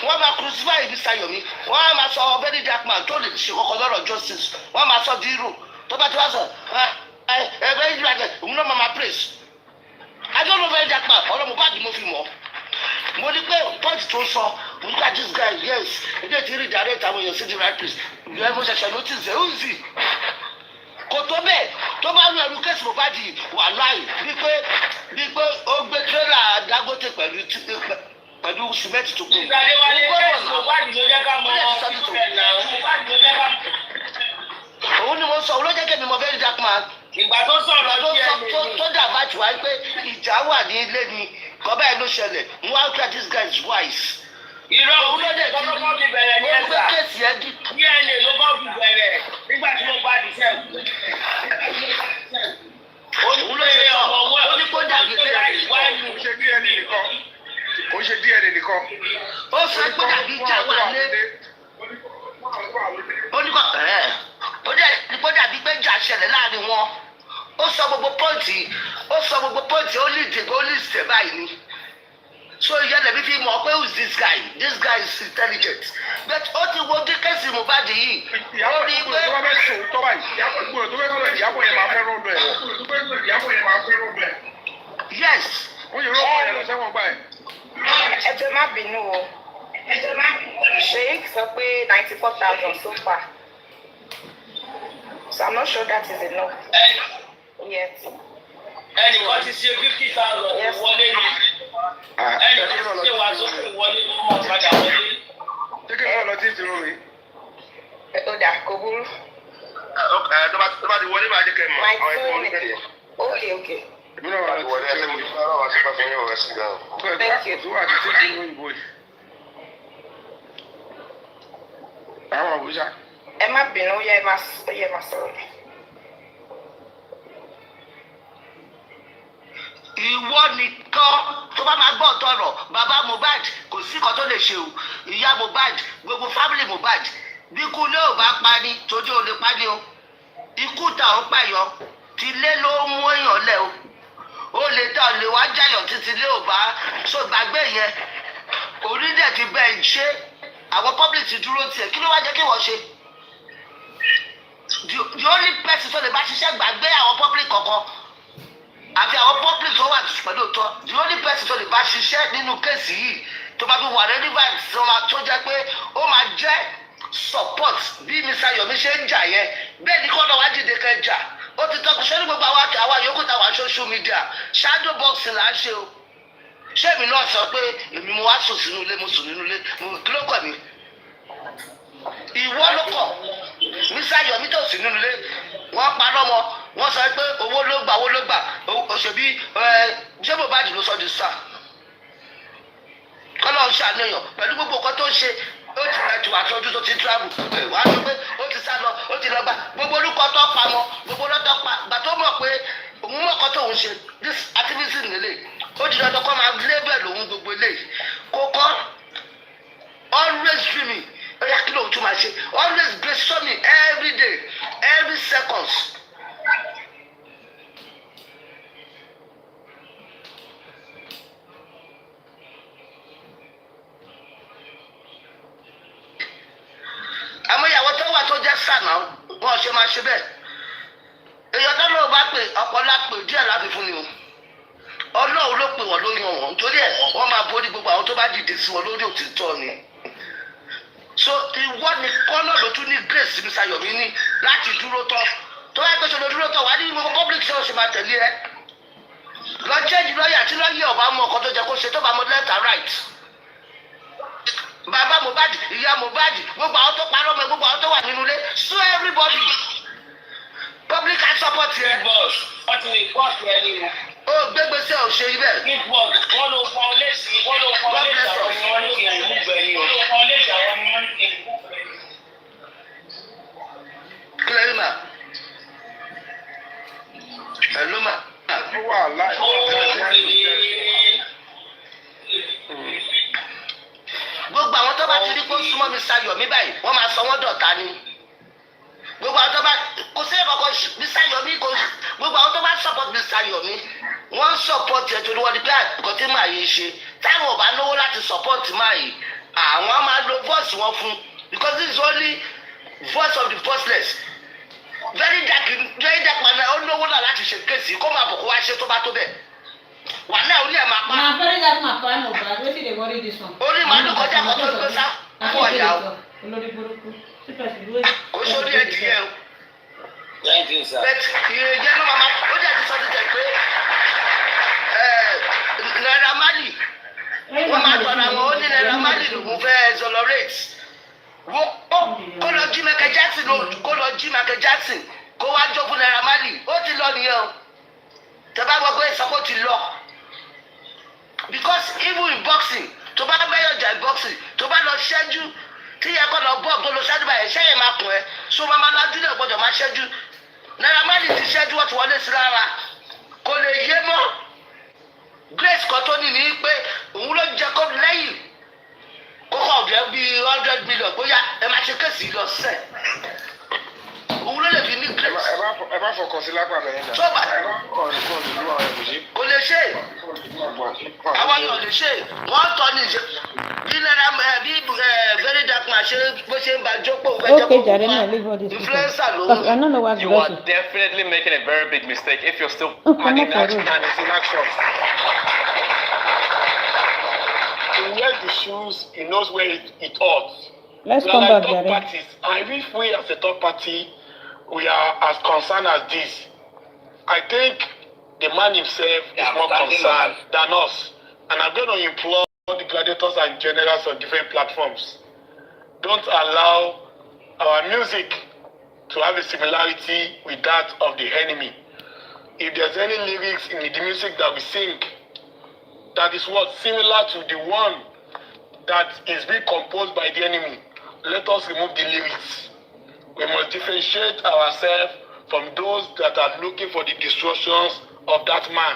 wọ́n máa crucify Mr. Yomi wọ́n á máa sọ very dark man tó lè ṣe kọ́kọ́ lọ́rọ̀ justice wọ́n á máa sọ dírò tó bá ti wá sọ very dark man òun náà máa praise I don't know very dark man ọ̀rọ̀ Mohbad mo fi mọ̀ mo ní pé point tó sọ mo ní ká this guy yes ẹjẹ́ ti rí direct àwọn èèyàn sí the right place ìlú ẹ̀fọ́ ṣẹ̀ṣẹ̀ notice ẹ̀ ó zì kò tó bẹ́ẹ̀ tó bá ń lọ ẹrú kéésì Mohbad wà láì bí pé ó gbé tírélà Dangote pẹ̀lú sìmẹ́ǹtì tó kù. ìgbàdéwálé kéésì Mohbad ló jẹ́ ká mọ Mohbad ló jẹ́ ká mọ. òun ni mo sọ òun ló jẹ́ kémi mọ very dark man. ìgbà tó sọ̀rọ̀ tó dàbà jù wá pé ìjà wà ní ilé ni kọ́bá ẹ̀ ló ṣẹlẹ̀ ń wá pé this guy is wise. irọ́ òun ló dẹ̀ ti kọ́kọ́ fi bẹ̀rẹ̀ ní ẹ̀sà DNA ló kọ́ fi bẹ̀rẹ̀ nígbà tí mo bá di sẹ́ẹ̀kù. òun ló ṣe sọ ó ní kó dàbí pé kò ṣe DNA nìkan kò ṣe DNA nìkan. ó sọ pé dàbí ìjà wà lé ó ní kó dàbí pé ìjà ṣẹlẹ̀ láàrin wọn ó sọ gbogbo pọ́ǹtì ó lè dìgbò ó lè ṣẹ̀ báyìí ni. So ìyẹn lèmi fi mọ̀ pé who is this guy is intelligent but ó ti wo kékèsì Mohbad yìí ó rí i pé. ìyàwó tó bá fẹ́ sùn tó báyìí ìyàwó tó fẹ́ sọ̀rọ̀ ìyàwó yẹn máa fẹ́ rọ́ọ̀dù ẹ̀. Yes. wọ́n yẹ rọ́ọ̀dù ẹ̀ lọ sẹ́wọ̀n gbà ẹ̀. ẹ jọ̀ọ́ má bínú o Sheikh sọ pé 94,000 so far so I'm not sure that is enough yet. ẹnìkan ti ṣe 50,000 wọlé ni ẹnì kan ti ṣe wá sókè wọlé ní ọmọ ìpadà wọlé. ṣéke náà lọ tí ì ti rún mi. ó dà kò burú. tó bá ti wọlé máa jẹ́ kẹ́ mọ̀ àwọn ẹ̀kọ́ orí bẹ́ẹ̀ yẹn. ok. èmi náà wà lọ́wọ́ ẹsẹ̀ mi. Thank you. tó wà ní tí ì ti rún ìbò yìí. àwọn àwùjá. ẹ má bínú ó yẹ máa sọ̀rọ̀. ìwọ nìkan tó bá máa gbọ́ tọrọ bàbá Mohbad kò sí kan tó lè ṣe o ìyá Mohbad gbogbo family Mohbad bí ikú lé ò bá pani tójú ò lè pani o ikú ta ò pààyàn ti lé ló mú èèyàn lẹ o lè ta ò lè wá jàyàn títí lé ò bá so gbàgbé yẹn orí dẹ̀ ti bẹ́ẹ̀ ṣe àwọn public ti dúró tiẹ̀ kí ló wá jẹ́ kí wọ́n ṣe the only person tó lè bá ṣiṣẹ́ gbàgbé àwọn public kọ̀ọ̀kan àfi àwọn public tó wà pẹ̀lú òótọ́ the only person tó lè bá ṣiṣẹ́ nínú kéèsì yìí tó bá fi wà relevant tó jẹ́ pé ó máa jẹ́ support bí Mr. Yomi ṣe ń jà yẹn bẹ́ẹ̀ ni kọ́ńdọ̀ wá dìde kẹjà ó ti tọ́kù ṣé ní gbogbo àwa yòókù táwa social media shadow boxing là ń ṣe o ṣé èmi náà sọ pé èmi mo wá sùn sínú ilé mo sùn nínú ilé kí ló kọ̀ mí ìwọ ló kọ̀ Mr. Yomi tó sì nínú ilé wọ́n parọ́ mọ́ wọ́n sọ pé owó ló gbà òṣèbí ṣé Mohbad ló sọ di sáà kọ́lọ́ ń ṣàníyàn pẹ̀lú gbogbo nǹkan tó ń ṣe ó ti rẹ̀ jù àtọ́jú tó ti travel wà á sọ pé ó ti sá lọ ó ti lọ gbà gbogbo orúkọ tó pa mọ́ gbogbo lọ́tọ́ pa gbà tó mọ̀ pé òun mọ̀kọ́ tó ń ṣe this activism nílé ó di dandan kọ́ máa label òun gbogbo eléyìí kó kọ́ always dreaming ó yà kí lóun tún máa ṣe always brainstorming every day every seconds. àmọ́ ìyàwó tó wà tó jẹ́ sànà wọn ṣe máa ṣe bẹ́ẹ̀ èèyàn tó lóun bá pè ọ̀pọ̀lá pè díẹ̀ láti fún ni o ọlọ́run ló pè wọ́n ló yan wọ́n nítorí ẹ̀ wọ́n máa borí gbogbo àwọn tó bá dìde sí wọn lórí òtítọ́ ni so ìwọ nìkan náà ló tún ní grace Mr. Yomi ní láti dúró tọ́ tó bá gbèsè lọ dúró tọ́ wà ní gbogbo public ṣe oṣù máa tẹ̀lé ẹ lọ jẹ́jì lọ́ọ̀yà tí lọ́ọ̀yà ọba mọ ọkọ tó jẹ kó ṣe tó bá mọ left and right bàbá Mohbad ìyá Mohbad gbogbo àwọn tó parọ́ mọ́ gbogbo àwọn tó wà nínú ilé so everybody public and support yẹ. big boss wọ́n ti lè bọ́ ọ̀sẹ̀ ẹni o. ó gbégbèsè ò ṣe ibẹ̀. big boss wọ́n ló fọ́ léṣi wọ́n ló fọ́ léṣi àwọn ni wọ́n ní kí n mú bẹ́ẹ̀ ni o. wọ́n ló fọ́ léṣi àwọn ni wọ́n ní kí n mú bẹ́ẹ̀ ni. kílẹ̀ mà hello mà. ó wà láì gbogbo àwọn tó bá ti rí kó súnmọ́ Mr. Yomi báyìí wọ́n máa sọ wọ́n dọ̀tá ni gbogbo àwọn tó bá kò sí ẹ̀kọ́ Mr. Yomi kò gbogbo àwọn tó bá support Mr. Yomi wọ́n support ẹ̀ torí wọ́n di pé àkọ́kọ́ tí màá yé ṣe táwọn ò bá lówó láti support máa yìí àwọn máa lo voice wọn fún because this is only voice of the voiceless very dark man ó lówó náà láti ṣe kéèsì kó máa bọ̀ kó wá ṣe tó bá tó bẹ́ẹ̀ wà náà orí ẹ̀ máa pa. na very dark man pa Mohbad wetin dey worry this one. orí màálù kọjá kan tó gbé sá fún ọ̀yà o. olórí burúkú sípẹ̀sì lóye. kò sórí ẹ̀ dìé o. bẹ́ẹ̀ iye jẹ́ ló máa ó jẹ́ ti sọ ti tẹ̀ pé Naira Marley wọ́n máa tọ̀nà àwọn ó ní Naira Marley lòun fẹ́ exonerate kó lọ jí Michael Jackson kó wá jó fún Naira Marley ó ti lọ nìyẹn o tẹ́bá gbọ́ pé ìsọkó ti lọ because even in boxing tó bá mẹ́yọ̀ jà boxing tó bá lọ ṣẹ́jú tí yẹ kó lọ bọ́ọ̀ tó lọ ṣẹ́jú báyìí ṣẹ́yìn máa kùn ẹ́ so máa lájú lè gbọ́dọ̀ máa ṣẹ́jú Naira Marley ti ṣẹ́jú wọ́n ti wọlé sí lára kò lè yé mọ́ grace kan tó ní ní pé òun ló jẹ kó lẹ́yìn kókó ọ̀dẹ́ bíi 100 million bóyá ẹ máa ṣe kéèsì lọ sẹ́ẹ̀ òun ló lè fi ní grace. ẹ má fọkàn sí lápá bẹ̀rẹ̀ náà. sọ́ba kò lè ṣe àwọn yóò lè ṣe wọ́n tọ́ ní ìṣe bí náírà bí very dark man ṣe bó ṣe ń ba jókòó fẹ́ jẹ́ influencer ló ń. You are definitely making a very big mistake if you're still planning that and it's in action. He wears the shoes, he knows where it hurts. Let's we come are back, like third Jare. parties, and if we as a third party, we are as concerned as this, I think the man himself is more concerned than us. And I'm going to implore the gladiators and generals on different platforms. Don't allow our music to have a similarity with that of the enemy. If there's any lyrics in the music that we sing that is what similar to the one that is being composed by the enemy, let us remove the lyrics. We must differentiate ourselves from those that are looking for the destructions of that man.